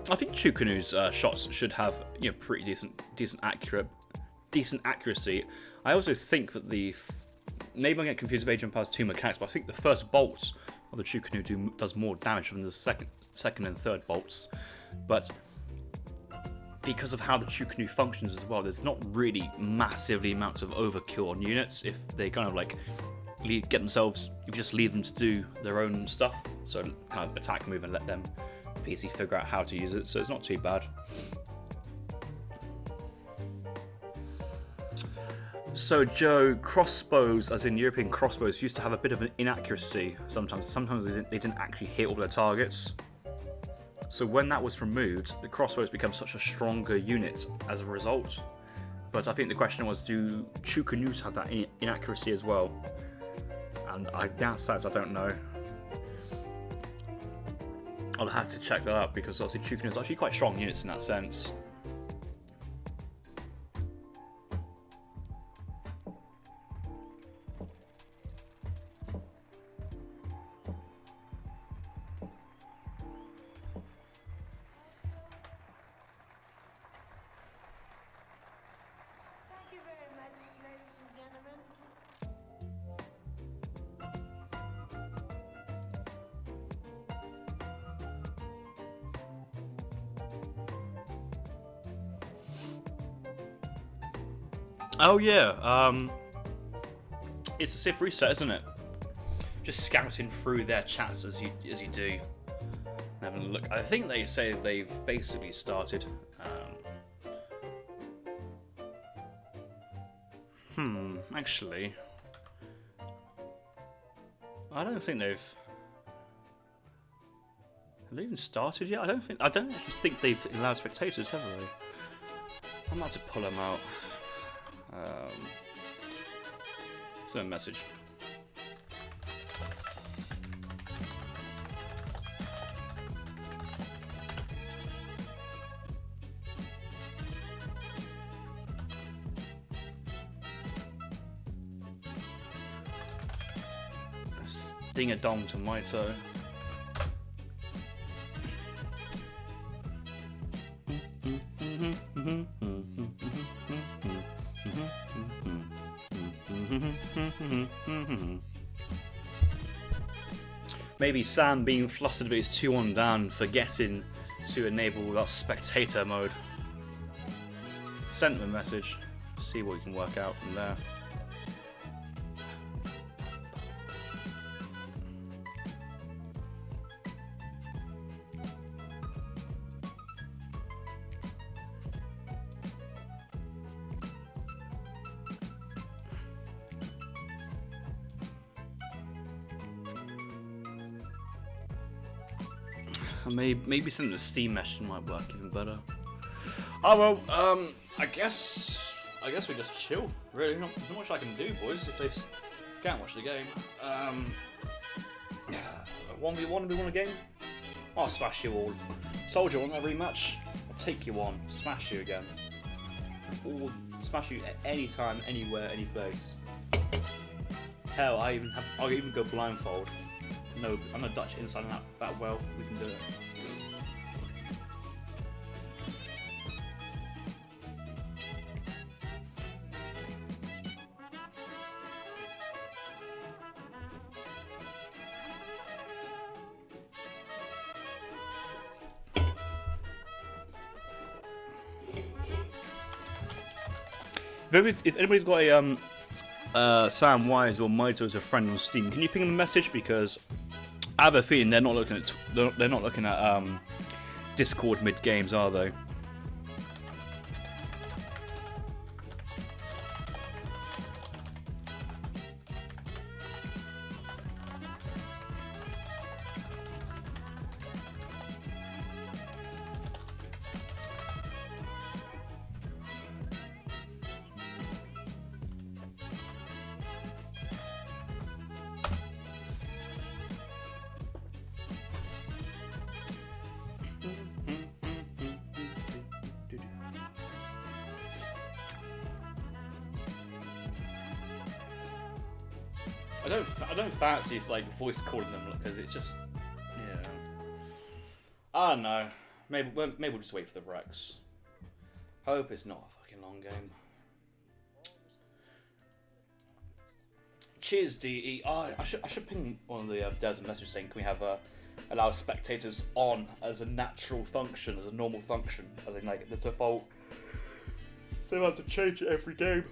I think Chukanu's shots should have, you know, pretty decent accuracy. I also think that maybe I get confused with Adrian Paz 2 mechanics, but I think the first bolts of the Chukanu does more damage than the second and third bolts. But because of how the Chukanu functions as well, there's not really massively amounts of overkill on units if they kind of like get themselves. If you just leave them to do their own stuff, so kind of attack, move, and let them PC figure out how to use it, so it's not too bad. So Joe, crossbows, as in European crossbows, used to have a bit of an inaccuracy sometimes. Sometimes they didn't actually hit all their targets. So when that was removed, the crossbows become such a stronger unit as a result. But I think the question was, do Chukanus have that inaccuracy as well? And the answer is I don't know. I'll have to check that out, because obviously Chukanu is actually quite strong units in that sense. Oh yeah, it's a Civ reset, isn't it? Just scouting through their chats as you do, having a look. I think they say they've basically started. Actually, I don't think they've. Have they even started yet? I don't actually think they've allowed spectators, have they? I might have to pull them out. Send a message. Ding a dong to Mito. Maybe Sam being flustered but he's 2-1 down, forgetting to enable that spectator mode. Sent him a message, see what you can work out from there. Maybe sending a Steam message might work even better. Oh well, I guess we just chill. Really, not much I can do, boys. If they can't watch the game, 1v1, we want a game. I'll smash you all. Soldier, want that rematch? I'll take you on, smash you again, or smash you at any time, anywhere, any place. Hell, I'll even go blindfold. No, I'm not Dutch inside and out that well. We can do it. If anybody's got a Samwise or Mito as a friend on Steam, can you ping them a message? Because I have a feeling they're not looking at Discord mid games, are they? I don't fancy like voice calling them because it's just, yeah. I don't know. Maybe we'll just wait for the Rex. Hope it's not a fucking long game. Cheers, DE. Oh, I should ping one of the devs a message saying, can we have allow spectators on as a natural function, as a normal function, as in like the default. So I have to change it every game.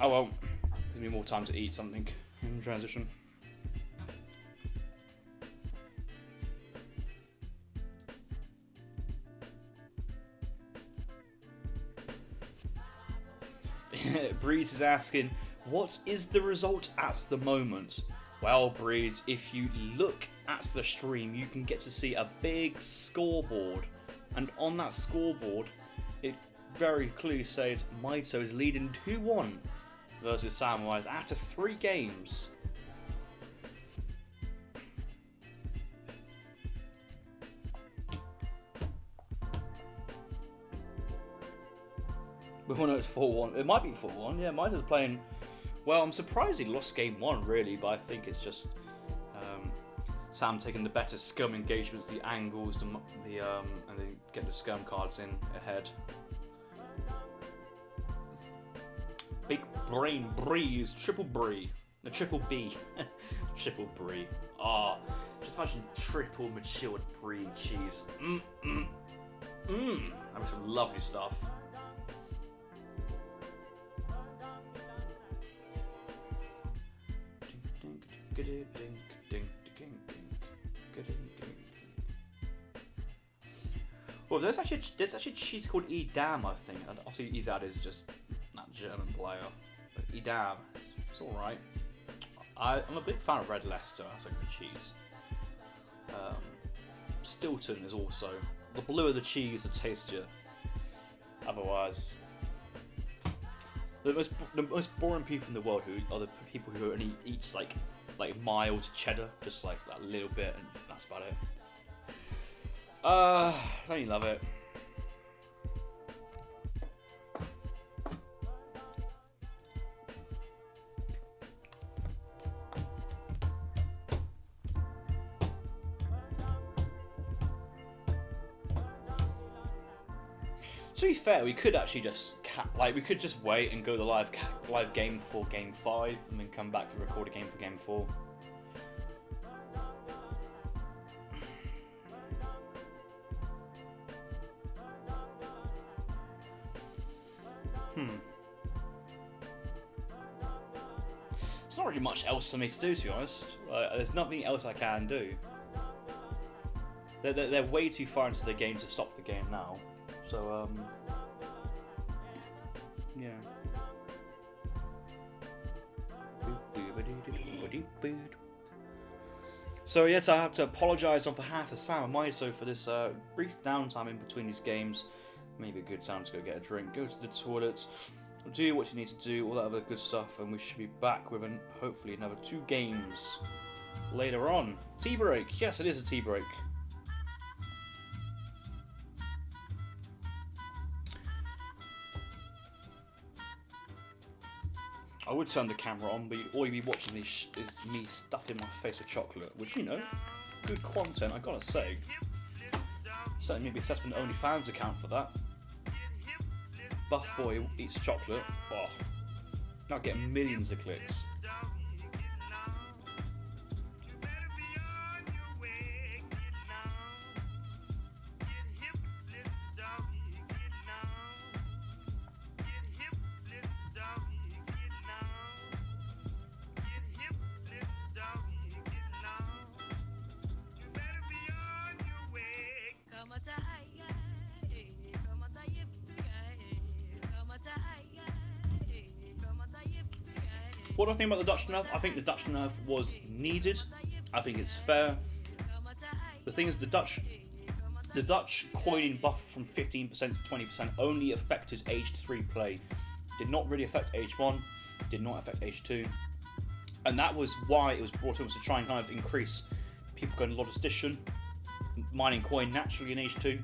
Oh well. Gives me more time to eat something in transition. Breeze is asking, what is the result at the moment? Well, Breeze, if you look at the stream, you can get to see a big scoreboard. And on that scoreboard, it very clearly says Mito is leading 2-1. Versus Samwise after 3 games. We all know it's 4-1. It might be 4-1. Yeah, Mito's playing well. I'm surprised he lost game 1 really, but I think it's just Sam taking the better scum engagements, the angles, and then get the scum cards in ahead. Big brain breeze, triple brie. No, triple B. Triple brie. Ah, just imagine triple matured brie cheese. That was some lovely stuff. Well, there's actually a cheese called Edam, I think. And obviously, Izad is just that German player, but Edam, it's all right. I'm a big fan of Red Leicester as a good cheese. Stilton is also the bluer the cheese, the tastier. Otherwise, the most boring people in the world are the people who only eat like mild cheddar, just like that little bit, and that's about it. Don't you love it? To be fair, we could actually just wait and go the live game for Game 5, and then come back to record a game for Game 4. There's not really much else for me to do, to be honest. There's nothing else I can do. They're way too far into the game to stop the game now. So, yeah. So yes, I have to apologise on behalf of Sam and Mito for this brief downtime in between these games. Maybe a good time to go get a drink, go to the toilet, do what you need to do, all that other good stuff, and we should be back with hopefully another 2 games later on. Tea break, yes, it is a tea break. I would turn the camera on, but all you'd be watching is me stuffing my face with chocolate, which, you know, good content, I gotta say. Certainly maybe set up an OnlyFans account for that. Buff boy eats chocolate. Oh, now getting millions of clicks. What do I think about the Dutch nerf? I think the Dutch nerf was needed. I think it's fair. The thing is, the Dutch coining buff from 15% to 20% only affected Age 3 play. Did not really affect Age 1. Did not affect Age 2. And that was why it was brought in, was to try and kind of increase people going logistician, mining coin naturally in Age 2.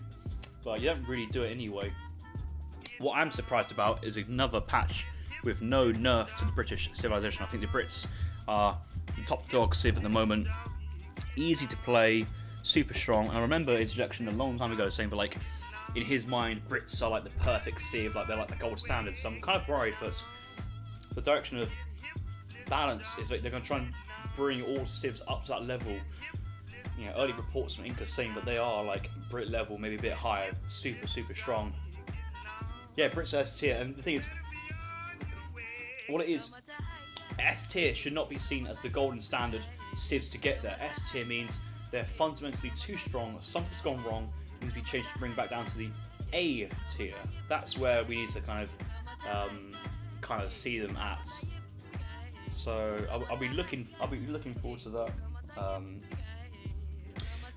But you don't really do it anyway. What I'm surprised about is another patch with no nerf to the British civilization. I think the Brits are the top dog civ at the moment. Easy to play, super strong. And I remember Introduction a long time ago saying, but like, in his mind, Brits are like the perfect civ, like they're like the gold standard. So I'm kind of worried that the direction of balance is like they're going to try and bring all civs up to that level. You know, early reports from Inca saying that they are like Brit level, maybe a bit higher, super, super strong. Yeah, Brits are S tier, and the thing is, what it is, S tier should not be seen as the golden standard civs to get there. S tier means they're fundamentally too strong, something's gone wrong, it needs to be changed to bring back down to the A tier. That's where we need to kind of see them at. So I'll be looking forward to that.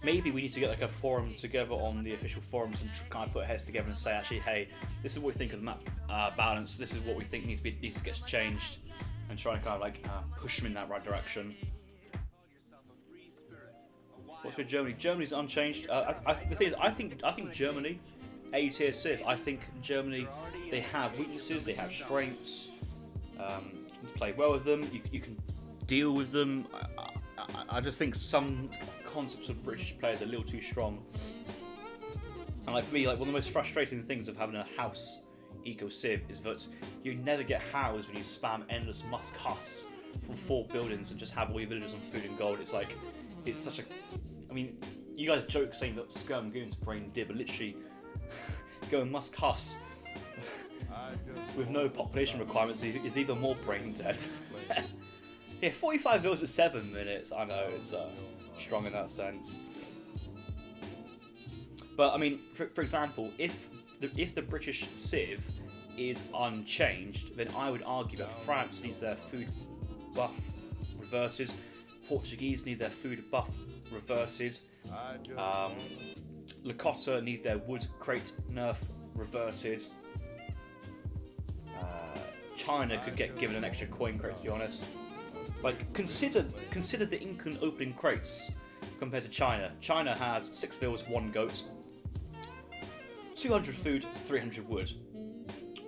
Maybe we need to get like a forum together on the official forums and kind of put heads together and say, actually, hey, this is what we think of the map balance. This is what we think needs to get changed, and try and kind of like push them in that right direction. What's with Germany? Germany's unchanged. The thing is, I think Germany, A tier civ. I think Germany, they have weaknesses, they have strengths. You play well with them. You can deal with them. I just think some concepts of British players are a little too strong. And like for me, like one of the most frustrating things of having a house eco civ is that you never get housed when you spam endless musk huss from 4 buildings and just have all your villagers on food and gold. It's like, it's such a, I mean, you guys joke saying that Skirm Goon's brain dead, but literally going musk huss with no population requirements is even more brain dead. Yeah, 45 vills at 7 minutes. I know it's strong in that sense. But I mean, for example, if the British civ is unchanged, then I would argue that France needs their food buff reverted, Portuguese need their food buff reverted, Lakota need their wood crate nerf reverted. China could get given an extra coin crate, to be honest. Like, consider the Incan opening crates compared to China. China has 6 vills, 1 goat, 200 food, 300 wood.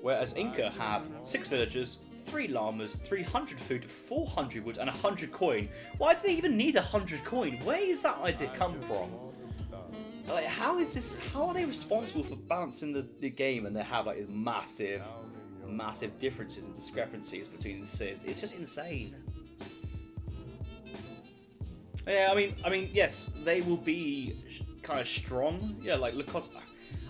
Whereas Inca have 6 villagers, 3 llamas, 300 food, 400 wood, and 100 coin. Why do they even need 100 coin? Where is that idea come from? Like, how is this? How are they responsible for balancing the game and they have like these massive differences and discrepancies between the civs? It's just insane. Yeah, I mean, yes, they will be kind of strong. Yeah, like Lakota.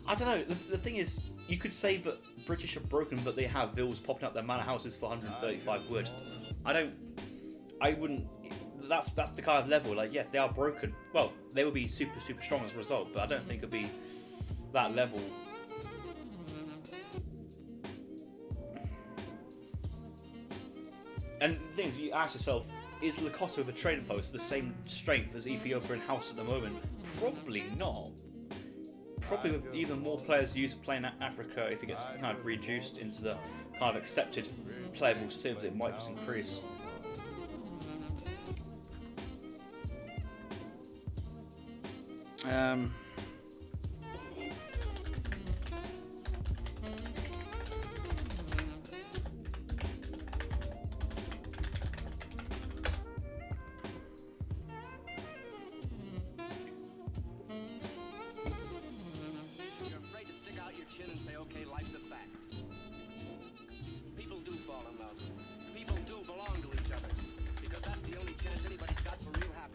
I don't know. The thing is, you could say that British are broken, but they have vills popping up their manor houses for 135 wood. I wouldn't. That's the kind of level. Like, yes, they are broken. Well, they will be super strong as a result, but I don't think it'll be that level. And the thing is, you ask yourself, is Lakota with a trading post the same strength as Ethiopia and House at the moment? Probably not. Probably with even more players used to playing Africa, if it gets kind of reduced into the kind of accepted playable civs, it might just increase.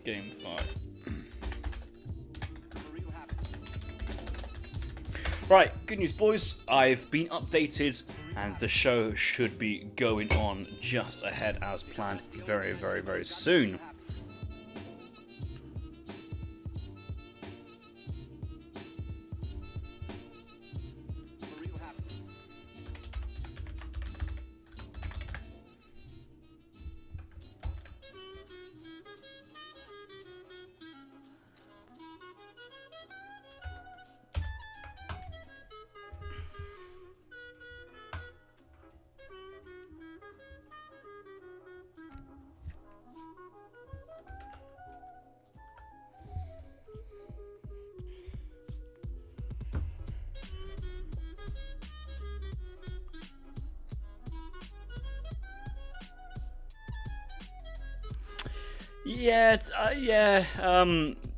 Game 5. Right, good news, boys. I've been updated, and the show should be going on just ahead as planned very soon.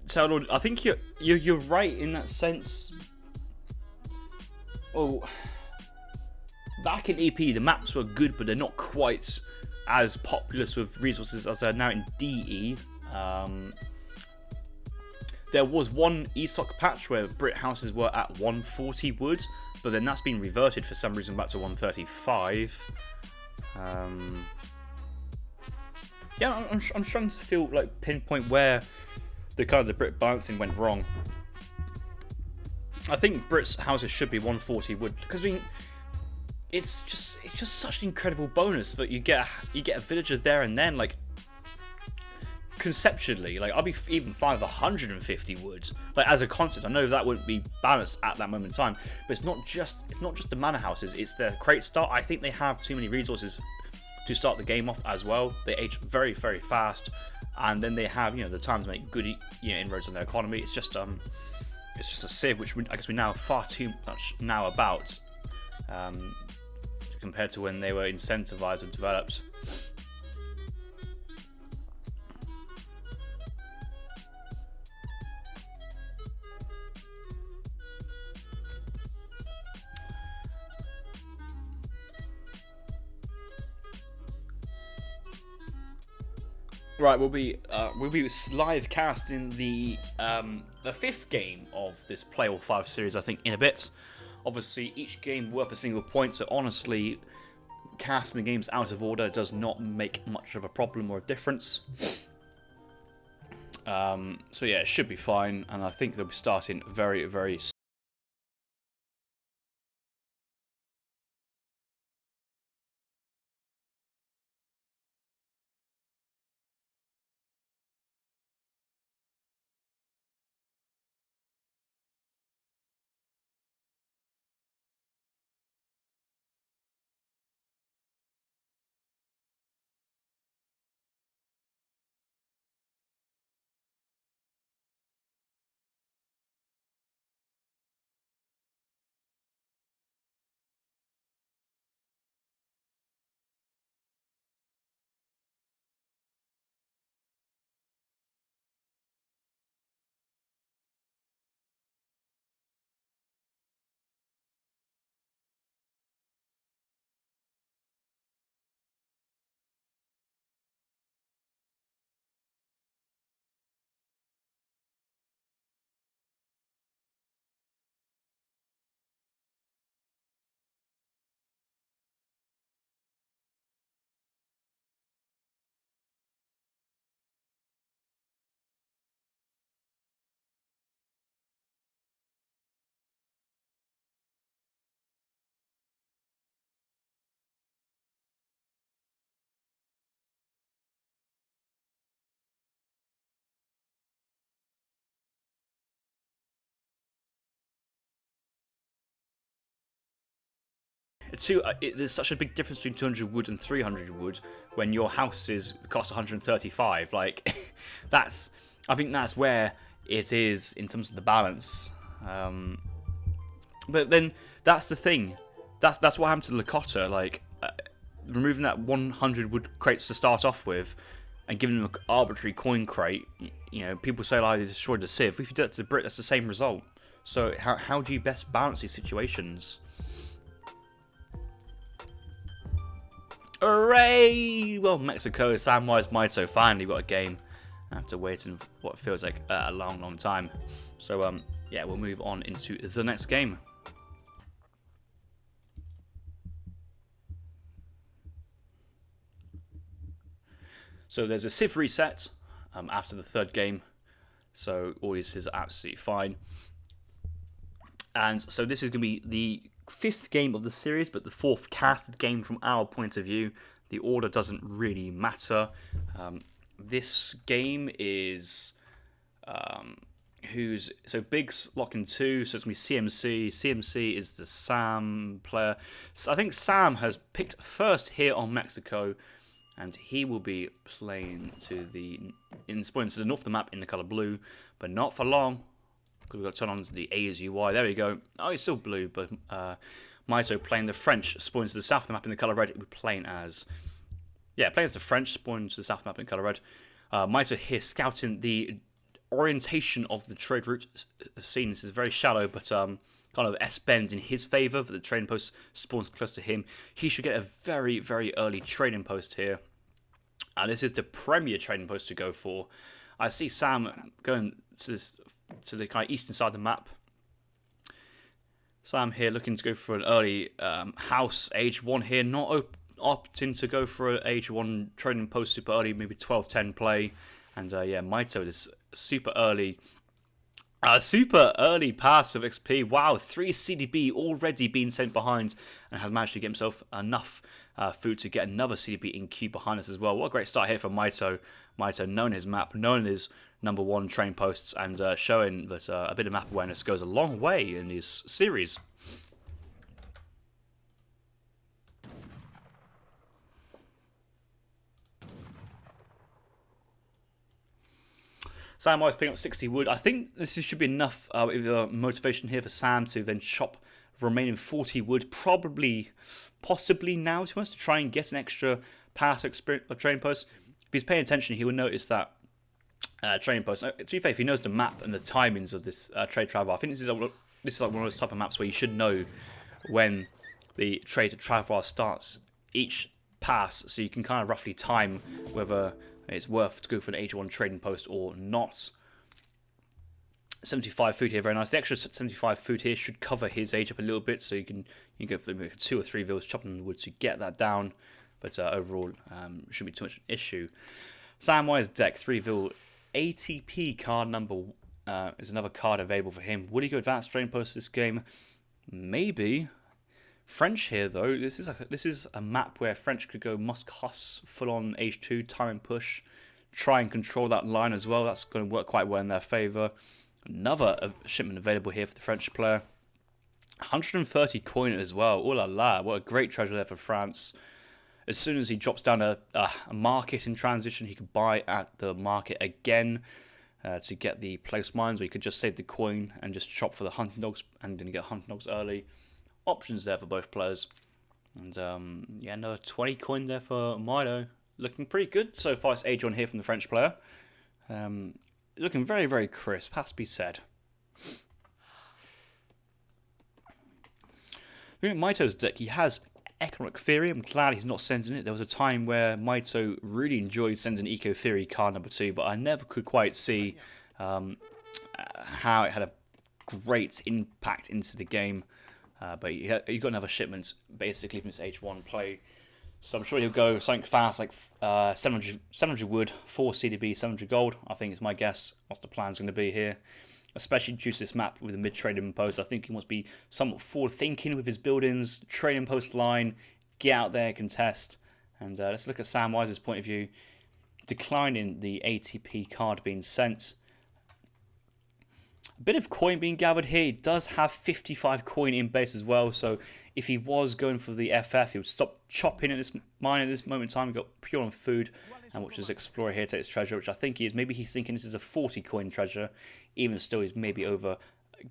So I think you're right in that sense. Oh, back in EP, the maps were good, but they're not quite as populous with resources as they are now in DE. There was one ESOC patch where Brit houses were at 140 wood, but then that's been reverted for some reason back to 135. Yeah, I'm trying to feel like pinpoint where the Brit balancing went wrong. I think Brits houses should be 140 wood because I mean it's just such an incredible bonus that you get a villager there and then. Like, conceptually, like, I'll be even fine with 150 wood. Like, as a concept, I know that wouldn't be balanced at that moment in time, but it's not just the manor houses, it's their crate start. I think they have too many resources to start the game off as well. They age very fast, and then they have the time to make good inroads on their economy. It's just a civ which I guess we know far too much now about compared to when they were incentivized and developed. Right, we'll be live casting the 5th game of this Play All 5 series, I think, in a bit. Obviously, each game worth a single point, so honestly, casting the games out of order does not make much of a problem or a difference. So yeah, it should be fine, and I think they'll be starting very, very soon. There's such a big difference between 200 wood and 300 wood when your houses cost 135. Like, I think that's where it is in terms of the balance. But then that's the thing. That's what happened to Lakota. Like, removing that 100 wood crates to start off with, and giving them an arbitrary coin crate. You know, people say like they destroyed the Civ. If you do that to the Brit, that's the same result. So how do you best balance these situations? Hooray! Well, Mexico, Samwise12 finally got a game after waiting what feels like a long, long time. So, yeah, we'll move on into the next game. So there's a Civ reset after the third game, so all this is absolutely fine. And so this is going to be the fifth game of the series, but the fourth casted game from our point of view. The order doesn't really matter. This game is BIGS locking 2, so it's going to be CMC. CMC is the Sam player. So I think Sam has picked first here on Mexico, and he will be playing to the north of the map in the colour blue, but not for long. Because we've got to turn on to the A as UI. There we go. Oh, it's still blue, but Mito playing the French, spawning to the south of the map in the colour red. It will be playing as... Yeah, playing as the French, spawning to the south of the map in colour red. Mito here scouting the orientation of the trade route scene. This is very shallow, but kind of S-bend in his favour. The trading post spawns close to him. He should get a very, very early trading post here. And this is the premier trading post to go for. I see Sam going to the kind of eastern side of the map. Sam here looking to go for an early house age 1 here, not opting to go for an age 1 trading post super early, maybe 12-10 play. And yeah, Mito is super early pass of XP. Wow, 3 CDB already being sent behind, and has managed to get himself enough food to get another CDB in queue behind us as well. What a great start here for Mito. Mito knowing his map, knowing his number 1 train posts, and showing that a bit of map awareness goes a long way in this series. Samwise picking up 60 wood. I think this should be enough motivation here for Sam to then chop remaining 40 wood, possibly now, to try and get an extra pass of train post. If he's paying attention, he will notice that train post. To be fair, if he knows the map and the timings of this trade travel, I think this is like one of those type of maps where you should know when the trade travel starts each pass, so you can kind of roughly time whether it's worth to go for an H1 trading post or not. 75 food here, very nice. The extra 75 food here should cover his age up a little bit, so you can go for 2 or 3 villas chopping the wood to get that down. But overall, shouldn't be too much an issue. Samwise deck 3 vil ATP card number is another card available for him. Would he go advanced trading post this game? Maybe. French here though. This is a map where French could go Musk Huss full on H2 time and push, try and control that line as well. That's going to work quite well in their favour. Another shipment available here for the French player. 130 coin as well. Oh la la! What a great treasure there for France. As soon as he drops down a market in transition, he could buy at the market again to get the place mines, or he could just save the coin and just shop for the hunting dogs and then get hunting dogs early. Options there for both players. And yeah, another 20 coin there for Mito. Looking pretty good so far. It's age on here from the French player. Looking very, very crisp, has to be said. Looking at Mito's deck, he has Economic Theory. I'm glad he's not sending it. There was a time where Mito really enjoyed sending Eco Theory card number 2, but I never could quite see how it had a great impact into the game. But he got another shipment basically from his H1 play. So I'm sure he'll go something fast like 700 wood, 4 CDB, 700 gold. I think is my guess what the plan's going to be here. Especially due to this map with the mid-trading post. I think he wants to be somewhat forward-thinking with his buildings, trading post line, get out there, contest. And let's look at Samwise's point of view. Declining the ATP card being sent. A bit of coin being gathered here. He does have 55 coin in base as well. So if he was going for the FF, he would stop chopping at this mine at this moment in time. We've got pure on food. And watch this explorer here take his treasure, which I think he is. Maybe he's thinking this is a 40 coin treasure. Even still, he's maybe over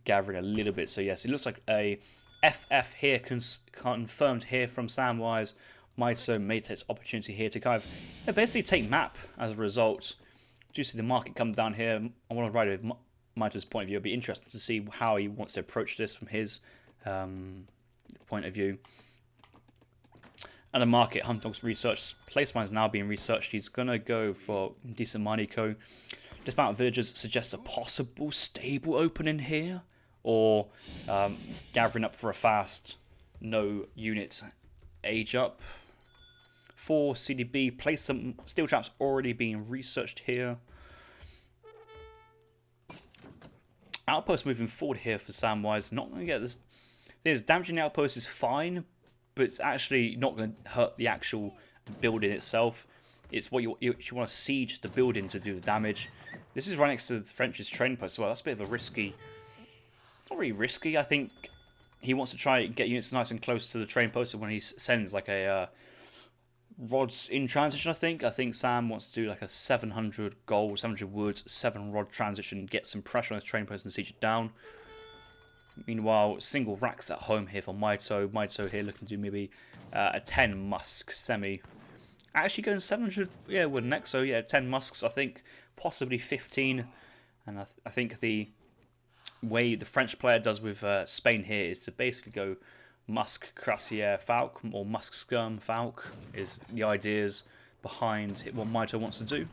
gathering a little bit. So yes, it looks like a FF here confirmed here from Samwise. Mito may take this opportunity here to kind of basically take map as a result. Do you see the market come down here? I want to write it Mito's point of view. It'll be interesting to see how he wants to approach this from his point of view. And the market, Hunt Dogs research, placement is now being researched. He's going to go for decent money co. Dismount villagers suggests a possible stable opening here. Or gathering up for a fast, no units age up. 4 CDB, place some steel traps already being researched here. Outpost moving forward here for Samwise. Not going to get this. There's damaging the outpost is fine, but it's actually not going to hurt the actual building itself. It's what you want to siege the building to do the damage. This is right next to the French's train post as well. That's a bit of a risky. It's not really risky. I think he wants to try and get units nice and close to the train post when he sends like a rods in transition. I think Sam wants to do like a 700 gold, 700 wood, 7 rod transition, get some pressure on his train post and siege it down. Meanwhile, single racks at home here for Mito. Mito here looking to do maybe a 10 musk semi. Actually going 700, yeah, wood next. So yeah, 10 musks, I think, possibly 15. And I think the way the French player does with Spain here is to basically go musk crassier falc or musk skirm falc is the ideas behind what Mito wants to do.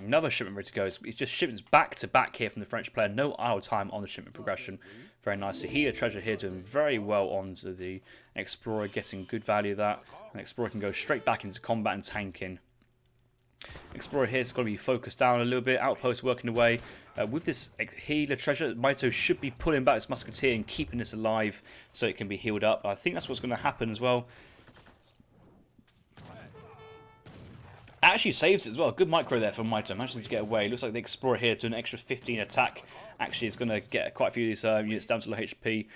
Another shipment ready to go. It's just shipments back to back here from the French player. No idle time on the shipment progression. Very nice to hear. Treasure here doing very well onto the Explorer, getting good value of that. And Explorer can go straight back into combat and tanking. Explorer here is going to be focused down a little bit. Outpost working away. With this healer treasure, Mito should be pulling back his musketeer and keeping this alive so it can be healed up. I think that's what's going to happen as well. Actually saves it as well. Good micro there from Mito. Manages to get away. Looks like the Explorer here doing an extra 15 attack. Actually, is going to get quite a few of these units down to low HP.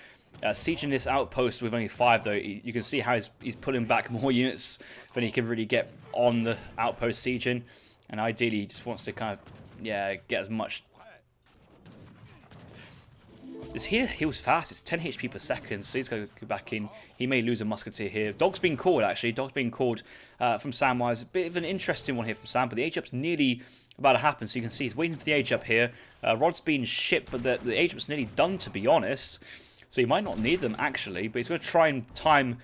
Sieging this outpost with only 5 though, you can see how he's pulling back more units than he can really get on the outpost sieging. And ideally, he just wants to kind of, yeah, get as much. This here heals fast. It's 10 HP per second, so he's going to go back in. He may lose a musketeer here. Dog's being called, actually. Dog's being called from Samwise. A bit of an interesting one here from Sam, but the age-up's nearly about to happen. So you can see he's waiting for the age-up here. Rod's being shipped, but the age-up's nearly done, to be honest. So he might not need them, actually, but he's going to try and time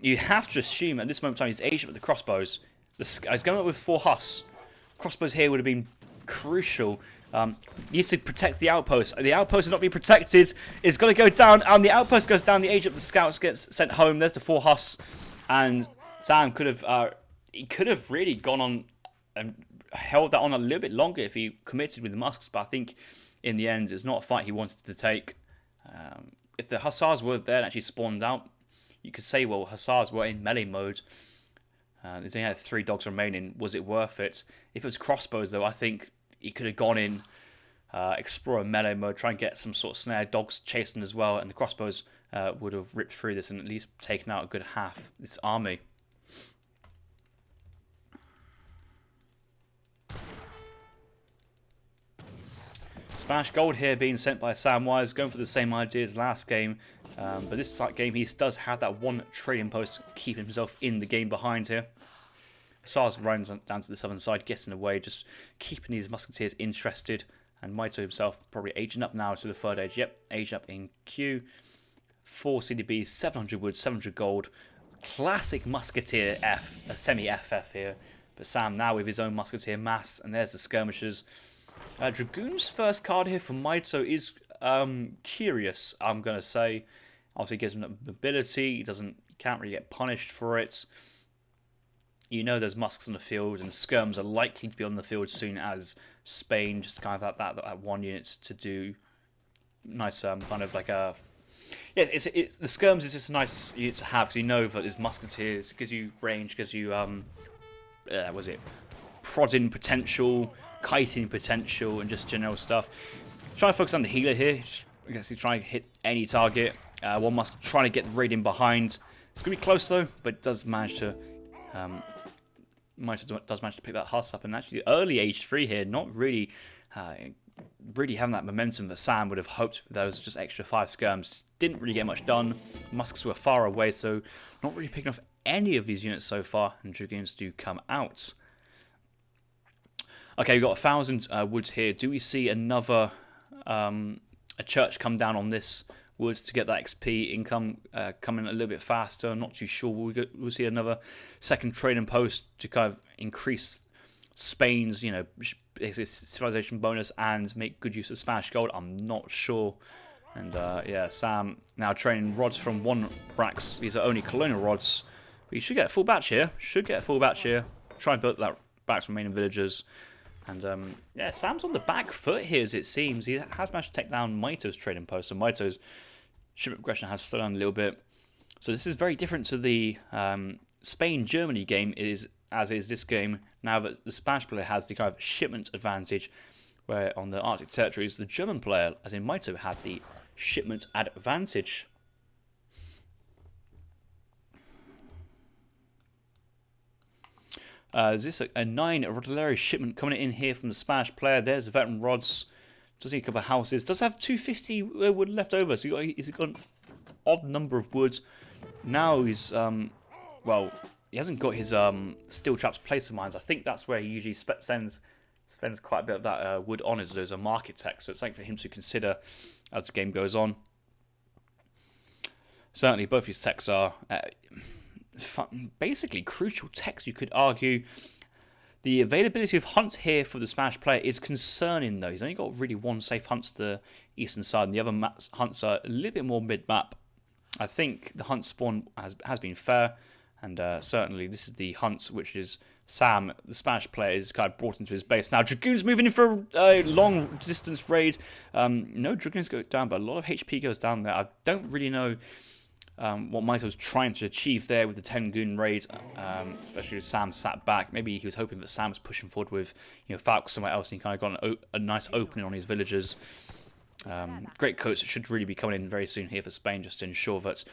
You have to assume at this moment in time he's aged up with the crossbows. He's going up with 4 huss. Crossbows here would have been crucial. He needs to protect the outpost. The outpost is not being protected. It's going to go down, and the outpost goes down. The age up the scouts gets sent home. There's the 4 huss, and Sam could have really gone on and held that on a little bit longer if he committed with the musks. But I think in the end, it's not a fight he wanted to take. If the hussars were there and actually spawned out, you could say, well, hussars were in melee mode. There's only had 3 dogs remaining. Was it worth it? If it was crossbows, though, I think he could have gone in, explore melee mode, try and get some sort of snare. Dogs chasing as well, and the crossbows would have ripped through this and at least taken out a good half this army. Smash Gold here being sent by Samwise, going for the same idea as last game. But this game he does have that 1 trading post keeping himself in the game behind here. Hussars runs down to the southern side, gets in the way, just keeping these musketeers interested. And Mito himself probably aging up now to the 3rd age. Yep, age up in Q. 4 CDB, 700 wood, 700 gold. Classic musketeer F, a semi-FF here. But Sam now with his own musketeer mass, and there's the skirmishers. Dragoon's first card here for Mito is curious, I'm going to say. Obviously gives him mobility, he can't really get punished for it. You know there's musks on the field, and skirms are likely to be on the field soon as Spain, just kind of that 1 unit to do nice kind of like a... Yeah, the skirms is just a nice unit to have, because you know that there's musketeers, it gives you range, gives you, prodding potential, kiting potential, and just general stuff. Trying to focus on the healer here. I guess he's trying to hit any target. One musk trying to get the raid in behind. It's going to be close though, but it does manage to pick that huss up. And actually, early age 3 here, not really having that momentum that Sam would have hoped. There was just extra 5 skirms. Didn't really get much done. Musks were far away, so not really picking off any of these units so far. And Dragoons do come out. Okay, we've got 1,000 woods here. Do we see another a church come down on this woods to get that XP income coming a little bit faster? I'm not too sure. We'll see another second trading post to kind of increase Spain's, civilization bonus and make good use of Spanish gold. I'm not sure. And yeah, Sam now training rods from 1 racks. These are only colonial rods. But you should get a full batch here. Try and build that back to remaining villagers. And yeah, Sam's on the back foot here, as it seems. He has managed to take down Mito's trading post, so Mito's shipment progression has slowed down a little bit. So this is very different to the Spain-Germany game, as is this game, now that the Spanish player has the kind of shipment advantage, where on the Arctic territories, the German player, as in Mito, had the shipment advantage. Is this a 9 Rodolero shipment coming in here from the Spanish player? There's the veteran rods. Does need a couple of houses. Does have 250 wood left over. So he's got an odd number of woods. Now he's well, he hasn't got his steel traps placer mines. I think that's where he usually spends quite a bit of that wood on. Is there's a market tech, so it's something for him to consider as the game goes on. Certainly, both his techs are. Basically crucial techs, you could argue. The availability of hunts here for the Spanish player is concerning though. He's only got really 1 safe hunt to the eastern side, and the other hunts are a little bit more mid-map. I think the hunt spawn has been fair, and certainly this is the hunt which is Sam, the Spanish player, is kind of brought into his base. Now Dragoon's moving in for a long distance raid. No Dragoons go down, but a lot of HP goes down there. I don't really know what Mito's trying to achieve there with the 10 goon raid, especially with Sam sat back. Maybe he was hoping that Sam was pushing forward with Falcon somewhere else, and he kind of got a nice opening on his villagers. Great coats should really be coming in very soon here for Spain, just to ensure that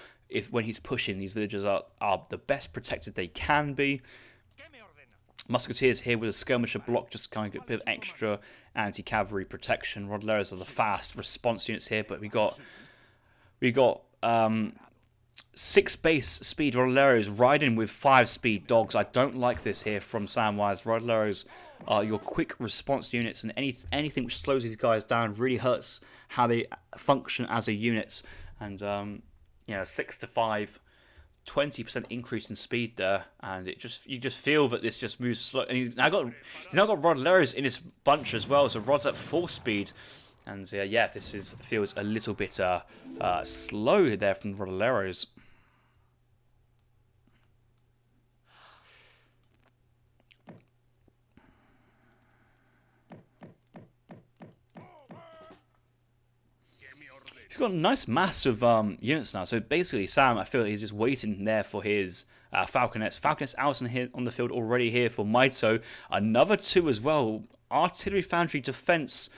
when he's pushing, these villagers are the best protected they can be. Musketeers here with a skirmisher block, just kind of get a bit of extra anti-cavalry protection. Rodoleros are the fast response units here, but we got 6 base speed Rodoleros riding with 5 speed dogs. I don't like this here from Samwise. Rodoleros are your quick response units, and anything which slows these guys down really hurts how they function as a unit. And 6 to 5 20% increase in speed there, and you just feel that this just moves slow. And he's now got Rodleros in his bunch as well, so Rod's at 4 speed, and yeah, this feels a little bit slow there from Rodleros. He's got a nice mass of units now. So basically, Sam, I feel like he's just waiting there for his Falconets. Falconets out on the field already here for Mito. Another 2 as well. Artillery, Foundry, Defense.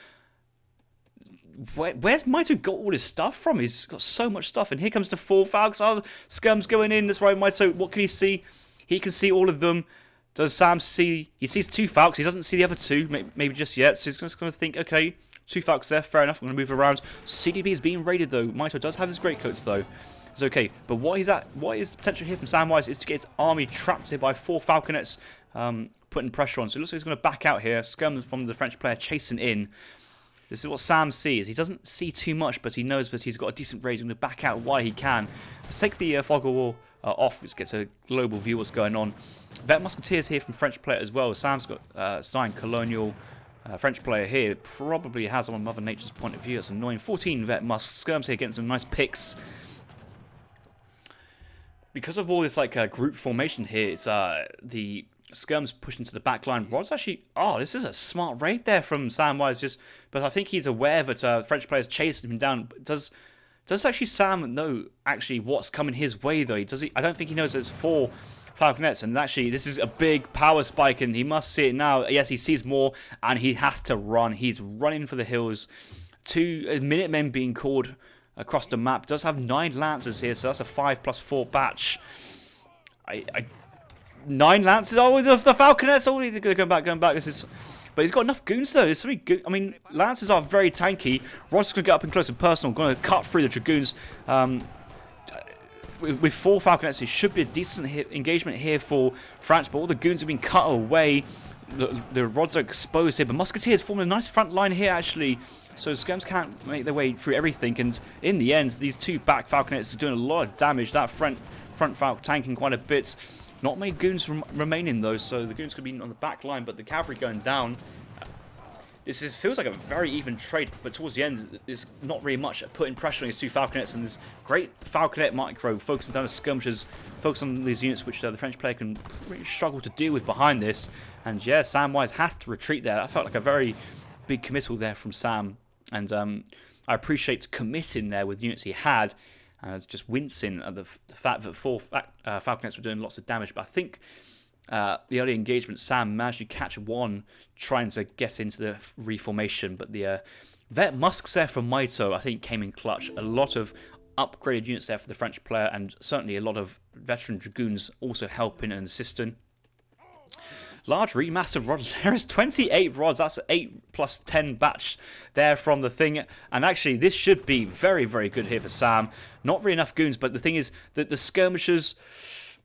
Where's Mito got all his stuff from? He's got so much stuff. And here comes the 4 Falcons. Oh, Scum's going in. That's right, Mito. What can he see? He can see all of them. Does Sam see? He sees 2 Falcons. He doesn't see the other 2, maybe just yet. So he's just going to think, okay, 2 Falcons there, fair enough. I'm going to move around. CDB is being raided though. Mito does have his greatcoats though. It's okay. But what is the potential here from Samwise is to get his army trapped here by 4 Falconets, putting pressure on. So it looks like he's going to back out here. Scum from the French player chasing in. This is what Sam sees. He doesn't see too much, but he knows that he's got a decent raid. He's going to back out while he can. Let's take the fog of war off, which gets a global view of what's going on. Vet Musketeers here from French player as well. Sam's got Stein Colonial. French player here probably has on Mother Nature's point of view. That's annoying. 14 Vet Musk. Skirms here getting some nice picks. Because of all this group formation here, it's the Skirms pushing to the back line. Rod's actually... Oh, this is a smart raid there from Samwise. But I think he's aware that French players chasing him down. Does actually Sam know actually what's coming his way though? I don't think he knows there's 4 Falconets, and actually this is a big power spike, and he must see it now. Yes, he sees more, and he has to run. He's running for the hills. 2 Minutemen being called across the map. Does have 9 Lancers here, so that's a 5+4 batch. 9 Lancers. Oh, the Falconets. Oh, they're going back. This is... But he's got enough goons though. There's something good. I mean, Lancers are very tanky. Ross is going to get up and close and personal. Going to cut through the Dragoons. With 4 Falconets, it should be a decent engagement here for France, but all the goons have been cut away. The rods are exposed here, but Musketeers forming a nice front line here, actually. So Skirms can't make their way through everything, and in the end, these 2 back Falconets are doing a lot of damage. That front Falcon tanking quite a bit. Not many goons remaining, though, so the goons could be on the back line, but the cavalry going down. This feels like a very even trade, but towards the end, there's not really much putting pressure on these 2 Falconets, and this great Falconet micro focusing down the skirmishers, focusing on these units which the French player can really struggle to deal with behind this. And yeah, Samwise has to retreat there. That felt like a very big committal there from Sam, and I appreciate committing there with units he had, just wincing at the fact that 4 Falconets were doing lots of damage, but I think... the early engagement, Sam managed to catch 1 trying to get into the reformation, but the Vet Musks there from Mito, I think, came in clutch. A lot of upgraded units there for the French player, and certainly a lot of veteran Dragoons also helping and assisting. Large remass of Rod. There is 28 rods. That's 8+10 batch there from the thing. And actually, this should be very, very good here for Sam. Not really enough goons, but the thing is that the skirmishers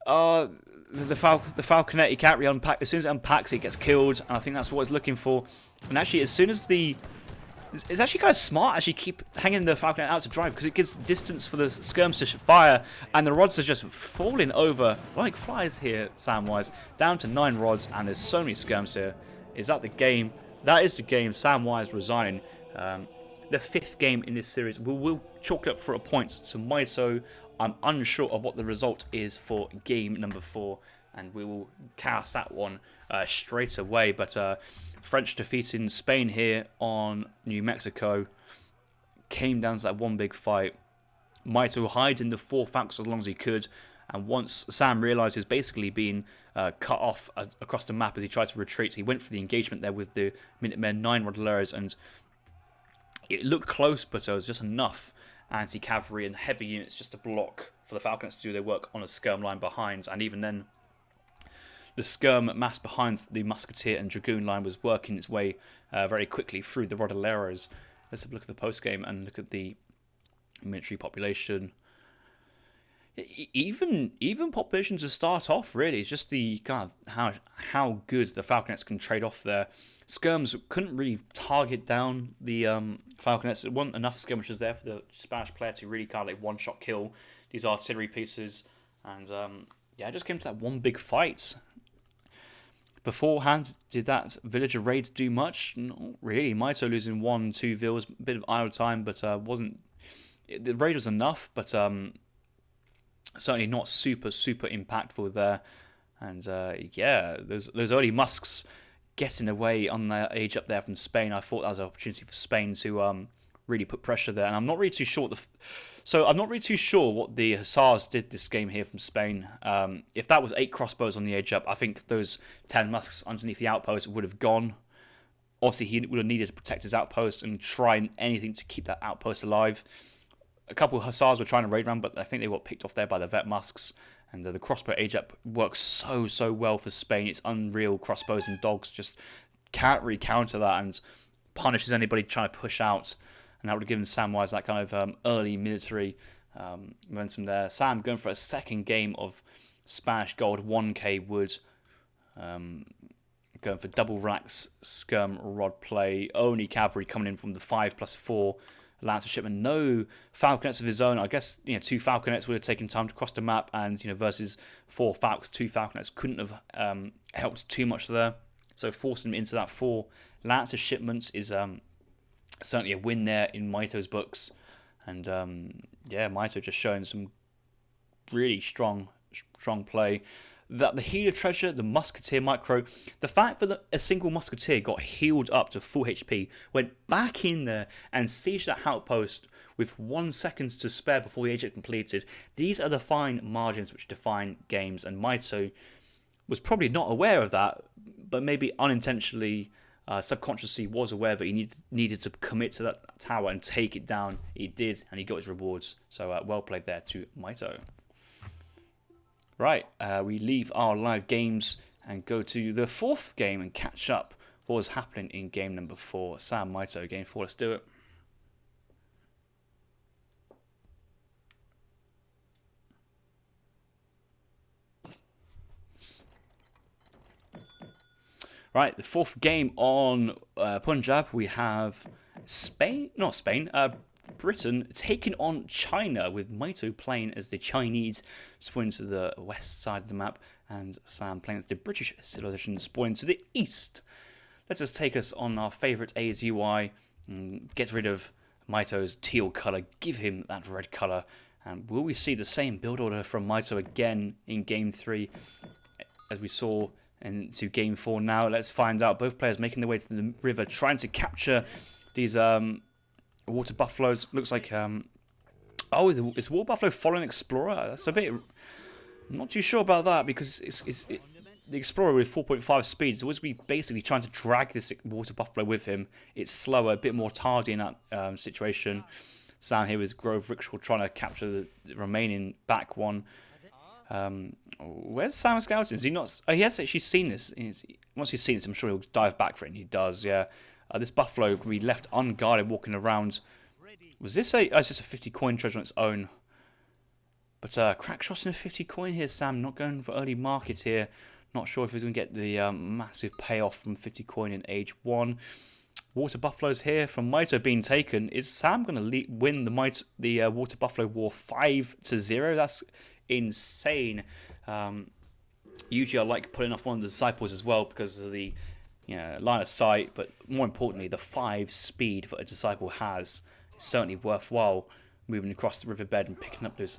are... The Falconet, he can't re-unpack. As soon as it unpacks, it gets killed, and I think that's what it's looking for. And actually, as soon as it's actually kind of smart, actually keep hanging the Falconet out to dry, because it gives distance for the skirms to fire, and the rods are just falling over like flies here, Samwise. Down to 9 rods, and there's so many skirms here. Is that the game? That is the game. Samwise resigning. The 5th game in this series. We'll chalk it up for a point to Mito. I'm unsure of what the result is for game number 4, and we will cast that one straight away. But French defeating Spain here on New Mexico. Came down to that one big fight. Mito hiding the 4 Falcons as long as he could, and once Sam realised he was basically being cut off across the map as he tried to retreat, he went for the engagement there with the Minutemen, 9 Rodilleros, and it looked close, but it was just enough anti-cavalry and heavy units just to block for the Falconets to do their work on a skirm line behind. And even then, the skirm mass behind the Musketeer and Dragoon line was working its way very quickly through the Rodilleros. Let's have a look at the post-game and look at the military population. Even population to start off, really. It's just the kind of how good the Falconets can trade off there. Skirms couldn't really target down the Falconets. There weren't enough skirmishers there for the Spanish player to really kind of like one-shot kill these artillery pieces. And yeah, I just came to that one big fight. Beforehand, did that villager raid do much? Not really. Mito losing 1-2 vills, a bit of idle time, but wasn't. The raid was enough, but certainly not super impactful there. And yeah, those early musks getting away on their age up there from Spain. I thought that was an opportunity for Spain to really put pressure there. And I'm not really too sure I'm not really too sure what the hussars did this game here from Spain. If that was 8 crossbows on the age up, I think those 10 musks underneath the outpost would have gone. Obviously, he would have needed to protect his outpost and try anything to keep that outpost alive. A couple of hussars were trying to raid around, but I think they got picked off there by the vet musks. And the crossbow age up works so well for Spain. It's unreal. Crossbows and dogs just can't really counter that and punishes anybody trying to push out. And that would have given Samwise that kind of early military momentum there. Sam going for a second game of Spanish Gold 1k wood. Going for double racks, skirm, rod play. Only cavalry coming in from the 5+4 Lancer shipment. No falconets of his own. I guess 2 falconets would have taken time to cross the map, and versus 4 falcons, 2 falconets couldn't have helped too much there. So forcing him into that 4 Lancer shipments is certainly a win there in Mito's books. And yeah, Mito just showing some really strong play. That the healer treasure, the musketeer micro, the fact that a single musketeer got healed up to full HP, went back in there and sieged that outpost with 1 second to spare before the age had completed. These are the fine margins which define games, and Mito was probably not aware of that, but maybe unintentionally, subconsciously was aware that he needed to commit to that tower and take it down. He did, and he got his rewards. So well played there to Mito. Right, we leave our live games and go to the 4th game and catch up what was happening in game number 4. Sam, Mito, game 4, let's do it. Right, the 4th game on Punjab, we have Britain taking on China, with Mito playing as the Chinese, spawning to the west side of the map, and Sam playing as the British civilization, spawning to the east. Let us take us on our favourite ASUI and get rid of Mito's teal colour, give him that red colour. And will we see the same build order from Mito again in game 3 as we saw into game 4 now? Let's find out. Both players making their way to the river, trying to capture these water buffaloes. Looks like is water buffalo following explorer? That's a bit. I'm not too sure about that, because the explorer with 4.5 speed is always be basically trying to drag this water buffalo with him. It's slower, a bit more tardy in that situation. Sam here with Grove Rickshaw trying to capture the remaining back one. Where's Sam scouting? Is he not? Oh, he has actually seen this. Once he's seen this, I'm sure he'll dive back for it, and he does, yeah. This buffalo can be left unguarded walking around. Was this it's just a 50 coin treasure on its own. But crack shots in a 50 coin here, Sam. Not going for early market here. Not sure if he's going to get the massive payoff from 50 coin in age 1. Water buffaloes here from Mito being taken. Is Sam going to win the water buffalo war 5-0? That's insane. Usually I like pulling off one of the disciples as well because of the line of sight, but more importantly, the 5 speed that a disciple has is certainly worthwhile, moving across the riverbed and picking up those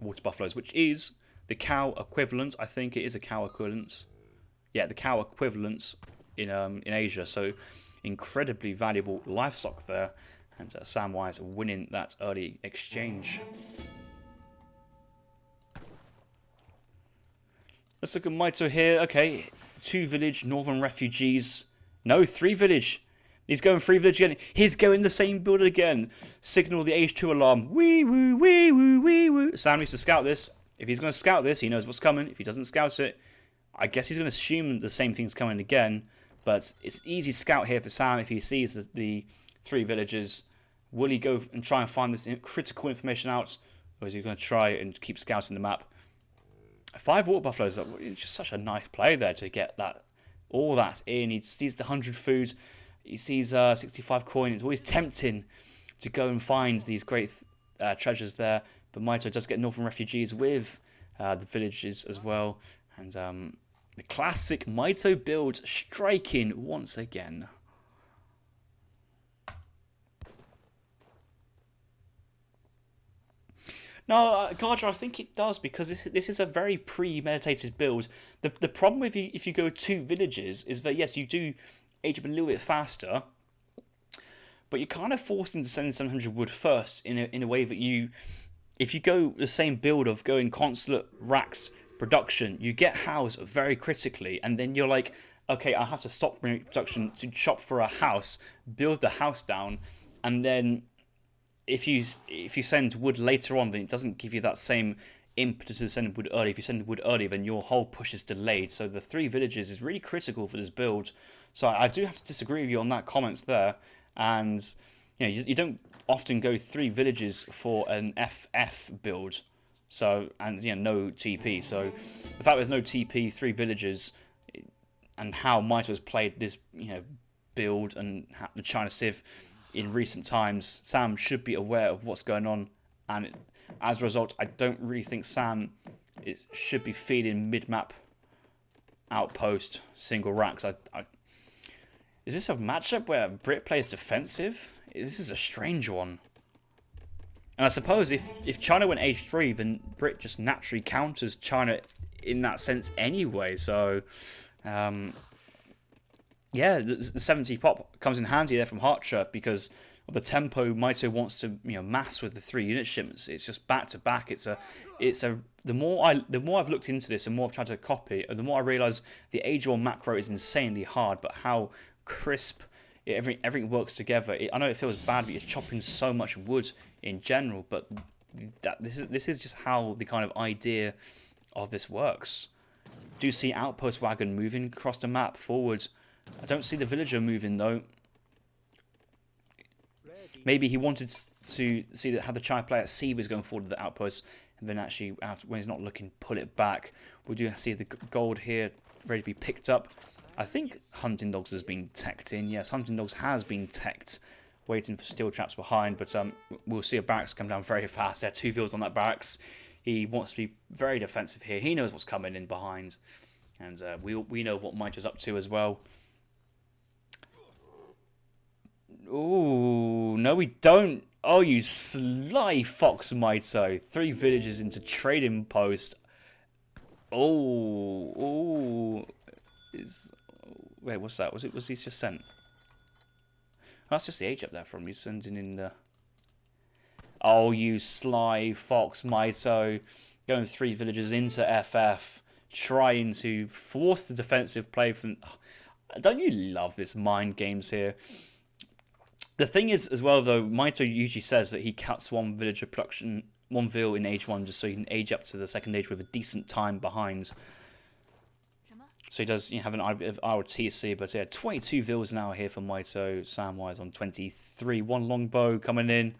water buffaloes, which is the cow equivalent. I think it is a cow equivalent. Yeah, the cow equivalent in Asia. So incredibly valuable livestock there, and Samwise winning that early exchange. Let's look at Mito here. Okay, 2 village northern refugees. No, 3 village. He's going 3 village again. He's going the same build again. Signal the H2 alarm. Wee woo, wee woo, wee woo. Sam needs to scout this. If he's going to scout this, he knows what's coming. If he doesn't scout it, I guess he's going to assume the same thing's coming again. But it's easy scout here for Sam if he sees the 3 villages. Will he go and try and find this critical information out? Or is he going to try and keep scouting the map? 5 water buffaloes. It's just such a nice play there to get all that in. He sees the 100 food. He sees 65 coin. It's always tempting to go and find these great treasures there. But Mito does get northern refugees with the villages as well, and the classic Mito build striking once again. No, Garger, I think it does, because this is a very premeditated build. The problem with if you go 2 villages is that, yes, you do age up a little bit faster, but you're kind of forced into sending 700 wood first in a way that if you go the same build of going consulate, racks, production, you get house very critically, and then you're like, okay, I have to stop production to shop for a house, build the house down, and then if you send wood later on, then it doesn't give you that same impetus to send wood early. If you send wood early, then your whole push is delayed. So the 3 villages is really critical for this build. So I do have to disagree with you on that comments there. And you don't often go 3 villages for an FF build. So no TP. So the fact there's no TP, 3 villages, and how Mito has played this build and the China Civ in recent times, Sam should be aware of what's going on, and as a result, I don't really think Sam should be feeding mid-map outpost single racks. Is this a matchup where Brit plays defensive? This is a strange one. And I suppose if China went H3, then Brit just naturally counters China in that sense anyway. So, yeah, the 70 pop comes in handy there from Archer because of the tempo Mito wants to mass with the 3 unit shipments. It's just back to back. The more I've looked into this, the more I've tried to copy, the more I realise the Age 1 macro is insanely hard, but how crisp everything works together. I know it feels bad, but you're chopping so much wood in general, but this is just how the kind of idea of this works. Do you see outpost wagon moving across the map forward? I don't see the villager moving though. Maybe he wanted to see how the China player at C was going forward to the outpost, and then actually, when he's not looking, pull it back. We do see the gold here ready to be picked up. I think Hunting Dogs has been teched in. Yes, Hunting Dogs has been teched, waiting for steel traps behind. But we'll see a barracks come down very fast. There are 2 fields on that barracks. He wants to be very defensive here. He knows what's coming in behind, and we know what Mito's up to as well. Ooh, no we don't. Oh, you sly fox, Mito. 3 villages into trading post. Oh. Wait, what's that? Was he just sent? Oh, that's just the age up there from you sending in the... Oh, you sly fox, Mito. Going 3 villages into FF. Trying to force the defensive play from... Don't you love this mind games here? The thing is, as well, though, Mito usually says that he cuts 1 villager production, 1 vil in age 1, just so he can age up to the second age with a decent time behind. So he does have an ROTC, but yeah, 22 vils now here for Mito. Samwise on 23. 1 longbow coming in.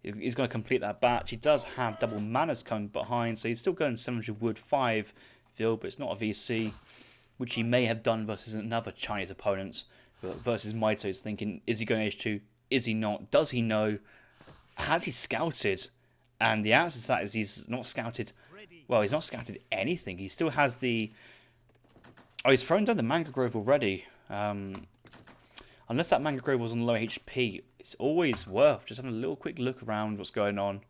He's going to complete that batch. He does have double manners coming behind, so he's still going 700 wood, 5 vil, but it's not a VC, which he may have done versus another Chinese opponent. But versus Mito is thinking, is he going H2? Is he not? Does he know? Has he scouted? And the answer to that is he's not scouted. Well, he's not scouted anything. He still has the... Oh, he's thrown down the Manga Grove already. Unless that Manga Grove was on low HP, it's always worth just having a little quick look around what's going on.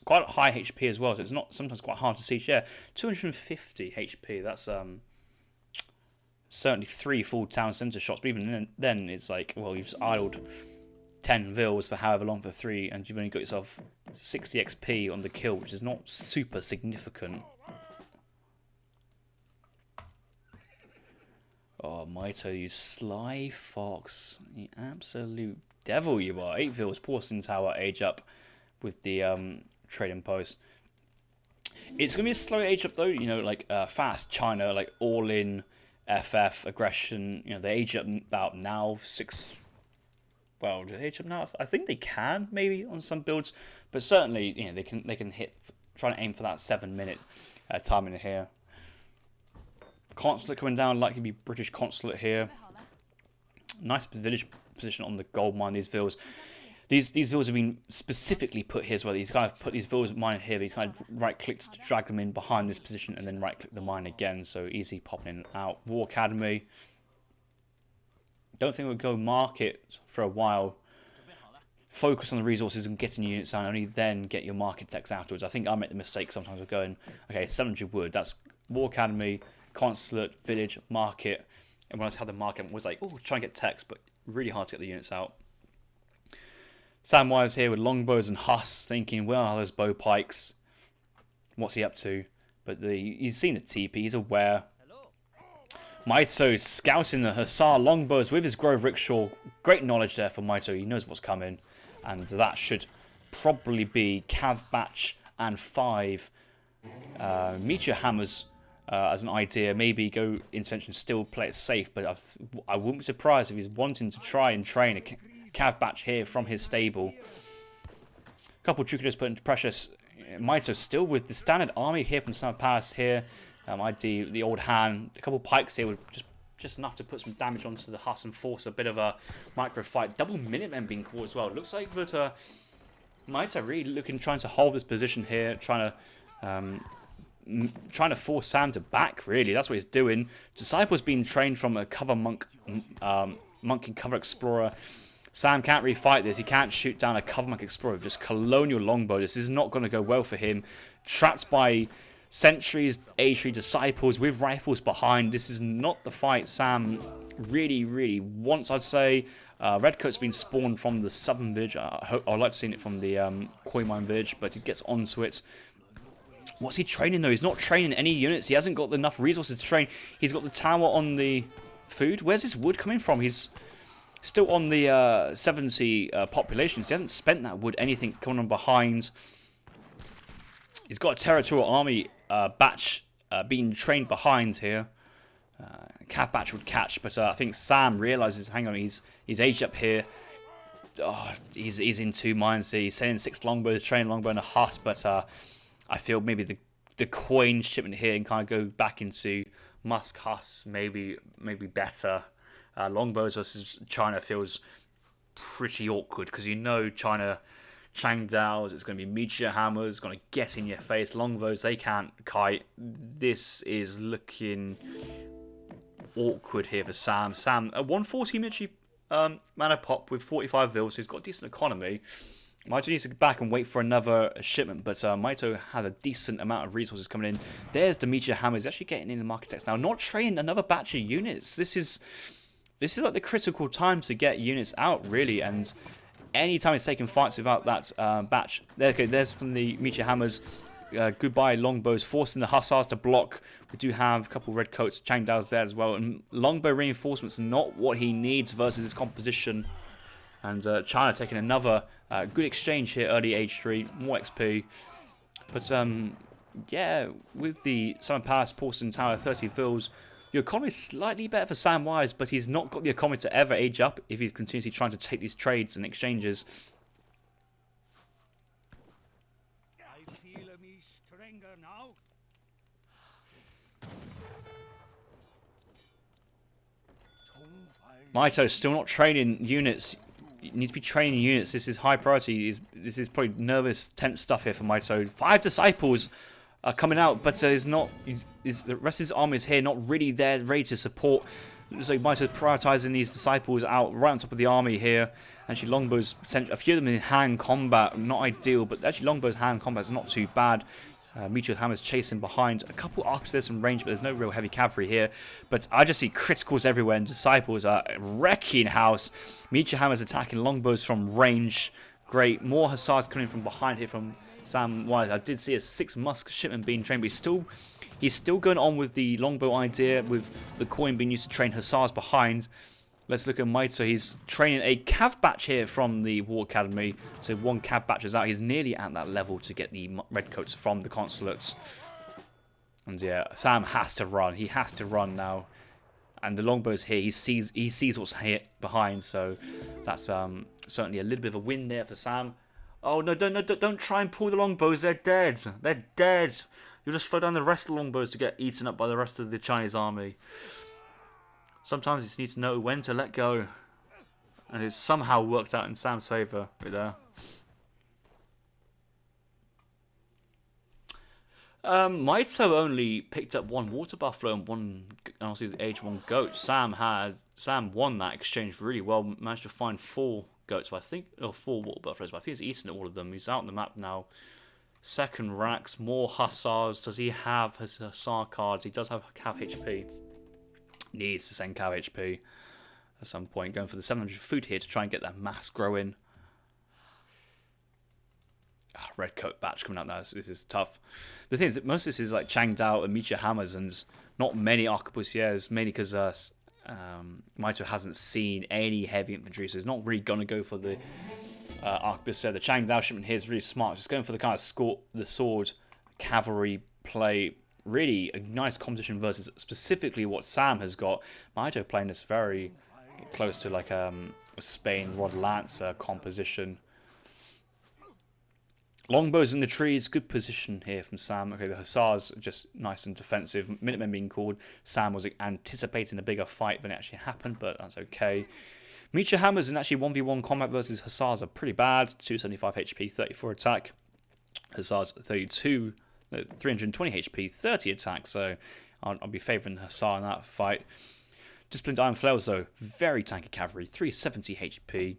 Quite high HP as well, so it's not sometimes quite hard to see. Yeah, 250 HP. That's certainly 3 full town centre shots, but even then it's like, well, you've idled 10 vils for however long for 3, and you've only got yourself 60 XP on the kill, which is not super significant. Oh, Mito, you sly fox. You absolute devil you are. 8 vils, Porcelain Tower, age up with the trading post. It's going to be a slow age up though, like fast China, like all in FF, aggression, they age up about now, 6... Well, do they age up now? I think they can, maybe, on some builds. But certainly, they can hit, try to aim for that 7-minute timing here. Consulate coming down, likely to be British consulate here. Nice village position on the gold mine, these vills. These villas have been specifically put here as well. He's kind of put these villas mine here. He's kind of right-clicked to drag them in behind this position and then right-click the mine again. So easy popping in and out. War Academy. Don't think we'll go market for a while. Focus on the resources and getting units out. Only then get your market techs afterwards. I think I make the mistake sometimes of going, okay, 700 wood. That's War Academy, Consulate, Village, Market. And when I had the market, I was like, oh, try and get techs, but really hard to get the units out. Samwise here with longbows and huss, thinking, well, there's bow pikes. What's he up to? But he's seen the TP, he's aware. Mito scouting the hussar longbows with his Grove Rickshaw. Great knowledge there for Mito, he knows what's coming. And that should probably be Cav Batch and 5 Meteor Hammers as an idea. Maybe go Intervention, still play it safe, but I wouldn't be surprised if he's wanting to try and train a Cav Batch here from his stable. A couple of Trucadors put into pressure. Mito still with the standard army here from Pampas here. ID the old hand. A couple of pikes here would just enough to put some damage onto the huss and force a bit of a micro fight. Double Minutemen being caught as well. It looks like that Mito really trying to hold this position here, trying to force Sam to back. Really, that's what he's doing. Disciple's being trained from a cover monk, monk and cover explorer. Sam can't really fight this. He can't shoot down a cover monk explorer with just colonial longbow. This is not going to go well for him. Trapped by sentries, A3 disciples with rifles behind. This is not the fight Sam really wants, I'd say. Redcoat's been spawned from the southern village. I'd like to see it from the Koi Mine village, but he gets onto it. What's he training though? He's not training any units. He hasn't got enough resources to train. He's got the tower on the food. Where's his wood coming from? He's still on the 70 populations. He hasn't spent that wood anything coming on behind. He's got a territorial army batch being trained behind here. Cav Batch would catch, but I think Sam realizes, hang on, he's aged up here. Oh, he's in 2 mines here. He's sending 6 longbows, train longbow and a huss, but I feel maybe the coin shipment here and kind of go back into Musk huss, maybe better. Longbows versus China feels pretty awkward because you know China Changdaos, it's going to be Meteor Hammers, going to get in your face. Longbows, they can't kite. This is looking awkward here for Sam. Sam, a 140 military mana pop with 45 vills, so he's got decent economy. Mito needs to go back and wait for another shipment, but Mito had a decent amount of resources coming in. There's the Meteor Hammers actually getting in the Architects now, not training another batch of units. This is like the critical time to get units out, really, and anytime it's taking fights without that batch. There's from the Meteor Hammers. Goodbye longbows, forcing the hussars to block. We do have a couple of redcoats, Changdaos there as well, and longbow reinforcements not what he needs versus his composition. And China taking another good exchange here, early age 3, more XP. But yeah, with the Southern Palace, Porcelain Tower, 30 vills, your economy is slightly better for Samwise, but he's not got the economy to ever age up if he's continuously trying to take these trades and exchanges. I feel me stronger now. Mito's still not training units. You need to be training units. This is high priority. This is probably nervous, tense stuff here for Mito. 5 disciples are coming out, but the rest of his army is here, not really there, ready to support. So Mito's prioritizing these disciples out right on top of the army here. Actually, longbows, a few of them in hand combat, not ideal, but actually longbows hand combat is not too bad. Meteor Hammers chasing behind. A couple arcs, there's some range, but there's no real heavy cavalry here. But I just see criticals everywhere, and disciples are wrecking house. Meteor Hammers attacking longbows from range. Great. More hussars coming from behind here from Samwise. I did see a 6 musk shipment being trained, but he's still going on with the longbow idea, with the coin being used to train hussars behind. Let's look at Mito. He's training a Cav Batch here from the War Academy. So 1 Cav Batch is out. He's nearly at that level to get the redcoats from the consulates. And yeah, Sam has to run. He has to run now. And the longbow's here. He sees what's here behind. So that's certainly a little bit of a win there for Sam. Oh no! Don't try and pull the longbows. They're dead. They're dead. You'll just slow down the rest of the longbows to get eaten up by the rest of the Chinese army. Sometimes you just need to know when to let go. And it's somehow worked out in Sam's favour right there. Mito only picked up one water buffalo and one, honestly, the age 1 goat. Sam won that exchange really well. Managed to find 4 goats, but I think, or 4 water buffaloes. But I think he's eaten all of them. He's out on the map now. Second racks, more hussars. Does he have his hussar cards? He does have cav HP. Needs to send cav HP at some point. Going for the 700 food here to try and get that mass growing. Red coat batch coming out now. So this is tough. The thing is that most of this is like Changdao and Micha hammers and not many arquebusiers, mainly because Mito hasn't seen any heavy infantry, so he's not really going to go for the arquebusier. The Changdao shipment here is really smart, just going for the kind of the sword cavalry play. Really a nice competition versus specifically what Sam has got. Mito playing this very close to like a Spain Rod Lancer composition. Longbows in the trees, good position here from Sam. Okay, the Hussars are just nice and defensive. Minutemen being called. Sam was anticipating a bigger fight than it actually happened, but that's okay. Micha hammers in actually 1v1 combat versus Hussars are pretty bad. 275 HP, 34 attack. Hussars 320 HP, 30 attack, so I'll be favouring the Hussar in that fight. Disciplined Iron Flails though, very tanky cavalry, 370 HP.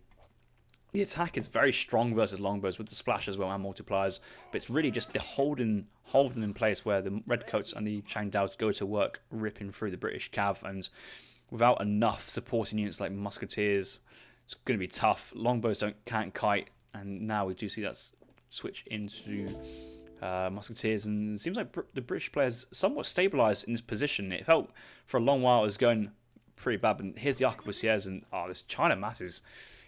The attack is very strong versus longbows with the splash as well and multipliers, but it's really just the holding in place where the redcoats and the Changdaos go to work, ripping through the British cav, and without enough supporting units like musketeers, it's going to be tough. Longbows can't kite, and now we do see that switch into musketeers, and it seems like the British players somewhat stabilised in this position. It felt for a long while it was going pretty bad, but here's the arquebusiers, and this China mass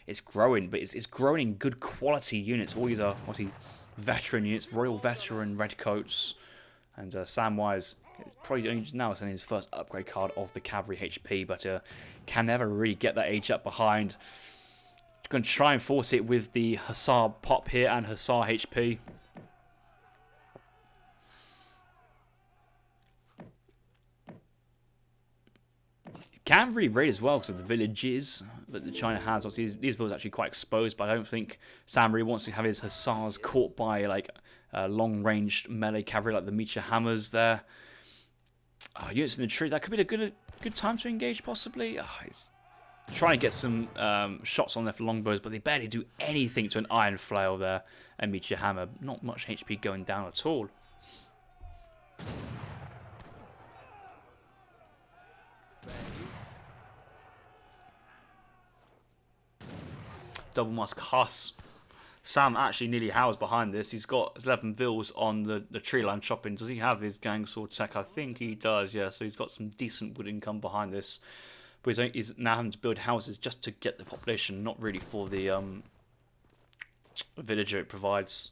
it's growing, but it's growing in good quality units. All these are obviously veteran units, Royal Veteran, Redcoats, and Samwise is probably only now sending his first upgrade card of the cavalry HP, but can never really get that age up behind. Going to try and force it with the Hussar pop here and Hussar HP. Can really raid as well because of the villages that the China has. Obviously, these villages are actually quite exposed, but I don't think Sam really wants to have his Hussars caught by like long-ranged melee cavalry like the Micha hammers there. Units in the tree, that could be a good time to engage possibly. He's trying to get some shots on there for longbows, but they barely do anything to an iron flail there and Micha hammer. Not much HP going down at all. Double Musk Huss. Sam actually nearly howls behind this. He's got 11 vills on the tree line chopping. Does he have his gang sword tech? I think he does, yeah. So he's got some decent wood income behind this. But he's now having to build houses just to get the population, not really for the villager it provides.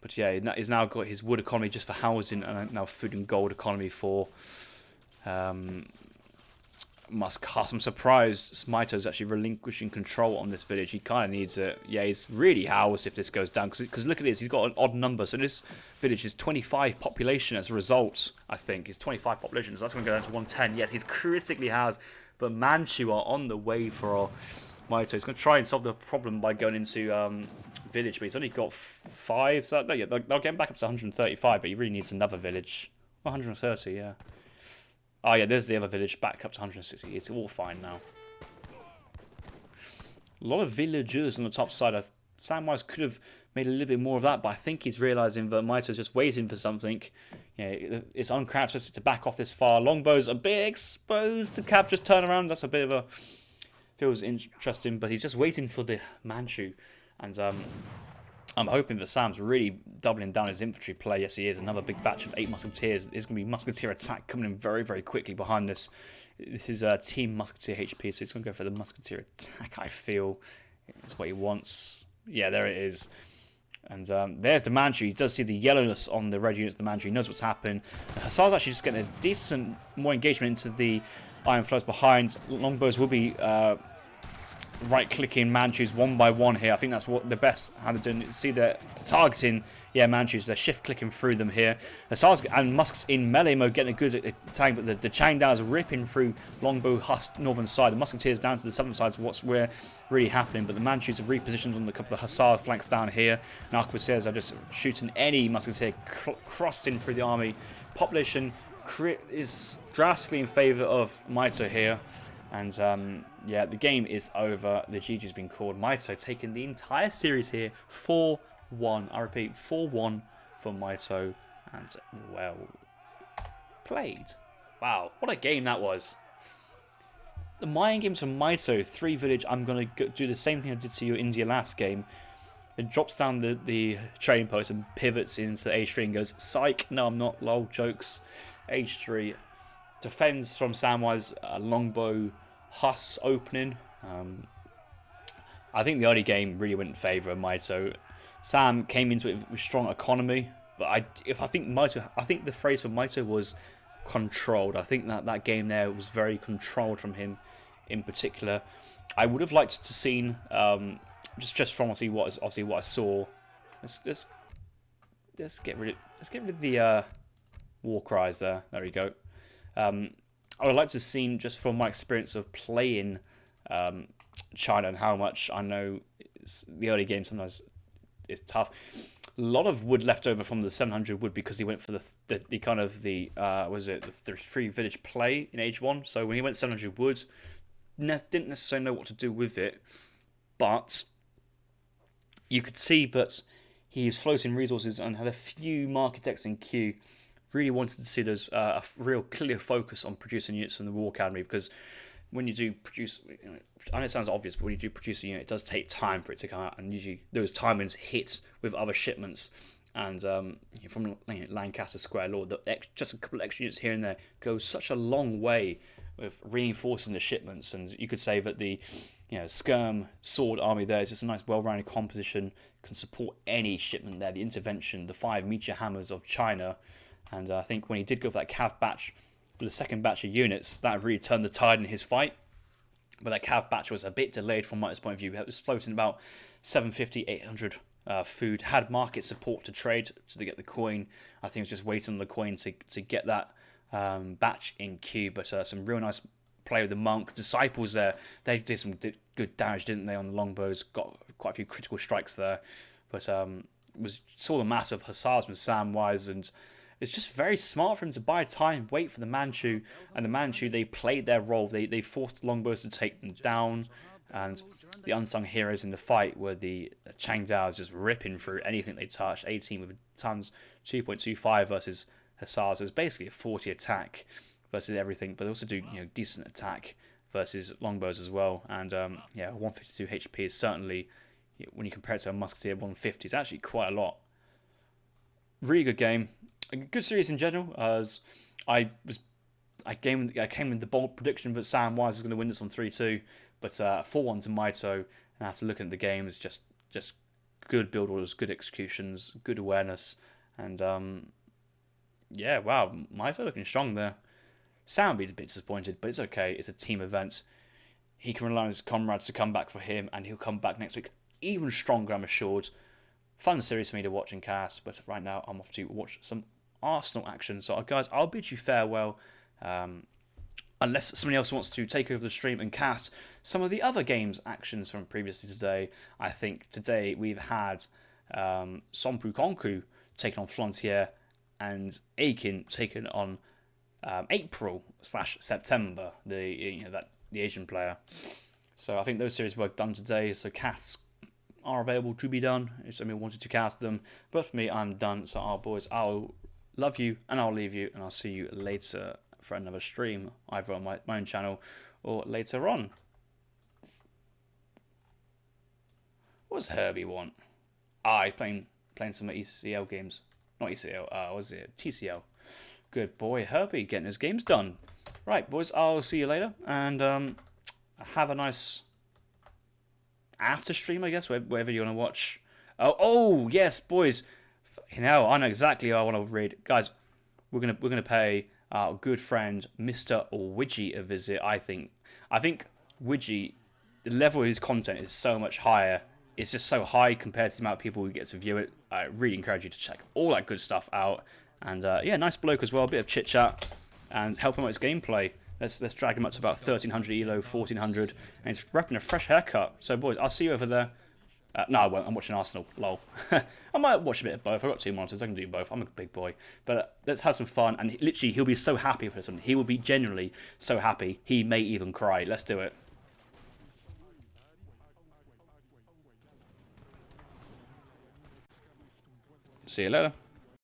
But yeah, he's now got his wood economy just for housing, and now food and gold economy for Musk Huss. I'm surprised Mito's actually relinquishing control on this village. He kind of needs it. Yeah, he's really housed if this goes down. Because look at this, he's got an odd number. So this village is 25 population as a result, I think. It's 25 population, so that's going to go down to 110. Yes, he's critically housed. But Manchu are on the way for Mito. He's going to try and solve the problem by going into village. But he's only got 5. So yeah, they'll get him back up to 135. But he really needs another village. 130, yeah. Oh yeah, there's the other village, back up to 160. It's all fine now. A lot of villagers on the top side. Samwise could have made a little bit more of that, but I think he's realising that Mito's just waiting for something. It's uncharacteristic to back off this far. Longbows a bit exposed. The cab just turn around. That's a bit of a... feels interesting, but he's just waiting for the Manchu. And I'm hoping that Sam's really doubling down his infantry play. Yes, he is. Another big batch of 8 musketeers. There's going to be musketeer attack coming in very, very quickly behind this. This is Team Musketeer HP, so he's going to go for the musketeer attack, I feel. That's what he wants. Yeah, there it is. And there's the Manchu. He does see the yellowness on the red units of the Manchu. He knows what's happened. Hussar's actually just getting a decent more engagement into the iron flows behind. Longbows will be... right-clicking Manchus one by one here. I think that's what the best how they're doing. See, they're targeting yeah, Manchus, they're shift clicking through them here. Hussars and Musks in melee mode getting a good attack, but the Changdao's ripping through Longbow Huss northern side. The Musketeers down to the southern side is what's really happening, but the Manchus are repositioned on the couple of Hussar flanks down here. And Arquebusiers are just shooting any Musketeer crossing through the army. Population is drastically in favour of Mito here. And yeah, the game is over. The GG's been called. Mito taking the entire series here 4-1. I repeat, 4-1 for Mito. And well played. Wow, what a game that was. The Mayan games from Mito, 3 village. I'm going to do the same thing I did to your India last game. It drops down the trading post and pivots into H3 and goes, psych, no I'm not, lol, jokes. H3 defends from Samwise longbow Huss opening. I think the early game really went in favour of Mito. Sam came into it with strong economy, but I think the phrase for Mito was controlled. I think that game there was very controlled from him in particular. I would have liked to seen just from obviously what I saw. Let's get rid of the war cries there. There we go. I would like to have seen, just from my experience of playing China and how much I know the early game sometimes is tough. A lot of wood left over from the 700 wood because he went for the kind of the 3 village play in H1. So when he went 700 wood, didn't necessarily know what to do with it, but you could see that he's floating resources and had a few architects in queue. Really wanted to see there's a real clear focus on producing units from the War Academy, because when you do produce, I know it sounds obvious, but when you do produce a unit, it does take time for it to come out, and usually those timings hit with other shipments. And from Lancaster Square Lord, just a couple of extra units here and there goes such a long way with reinforcing the shipments. And you could say that the Skirm Sword army there is just a nice, well-rounded composition, can support any shipment there. The intervention, the 5 meteor hammers of China. And I think when he did go for that Cav batch, for the second batch of units, that really turned the tide in his fight. But that Cav batch was a bit delayed from my point of view. It was floating about 750, 800 food. Had market support to trade to get the coin. I think it was just waiting on the coin to get that batch in queue. But some real nice play with the monk. Disciples there, they did some good damage, didn't they, on the longbows. Got quite a few critical strikes there. But saw the massive hussars with Samwise, and it's just very smart for him to buy time, wait for the Manchu, and the Manchu, they played their role. They forced longbows to take them down, and the unsung heroes in the fight were the Changdaos just ripping through anything they touched. 18 with times 2.25 versus hussars. It was basically a 40 attack versus everything, but they also do decent attack versus longbows as well. And 152 HP is certainly, when you compare it to a musketeer 150, is actually quite a lot. Really good game. A good series in general. As I came with the bold prediction that Samwise was going to win this on 3-2, but 4-1 to Mito. And after looking at the game, it's just good build orders, good executions, good awareness, and yeah, wow, Mito looking strong there. Sam would be a bit disappointed, but it's okay. It's a team event. He can rely on his comrades to come back for him, and he'll come back next week even stronger, I'm assured. Fun series for me to watch and cast, but right now I'm off to watch some Arsenal action. So guys, I'll bid you farewell, unless somebody else wants to take over the stream and cast some of the other games actions from previously today. I think today we've had Sompu Konku taking on Frontier and Aiken taking on April/September, the Asian player. So I think those series were done today. So casts are available to be done if somebody wanted to cast them, but for me, I'm done. So boys, I'll love you and I'll leave you, and I'll see you later for another stream, either on my own channel or later on. What does Herbie want? He's playing some ECL games. Not ECL, what was it? TCL. Good boy, Herbie, getting his games done. Right, boys, I'll see you later, and have a nice after stream, I guess, wherever you want to watch. Oh yes, boys. I know exactly who I want to read, guys. We're gonna pay our good friend Mr. Widgie a visit. I think Widgie, the level of his content is so much higher it's just so high compared to the amount of people who get to view it. I really encourage you to check all that good stuff out. And yeah, nice bloke as well, a bit of chit chat and help him out his gameplay. Let's drag him up to about 1300 elo, 1400, and he's repping a fresh haircut. So boys, I'll see you over there. No, I won't. I'm watching Arsenal. Lol. I might watch a bit of both. I've got 2 monitors. I can do both. I'm a big boy. But let's have some fun. And literally, he'll be so happy for this one. He will be genuinely so happy. He may even cry. Let's do it. See you later.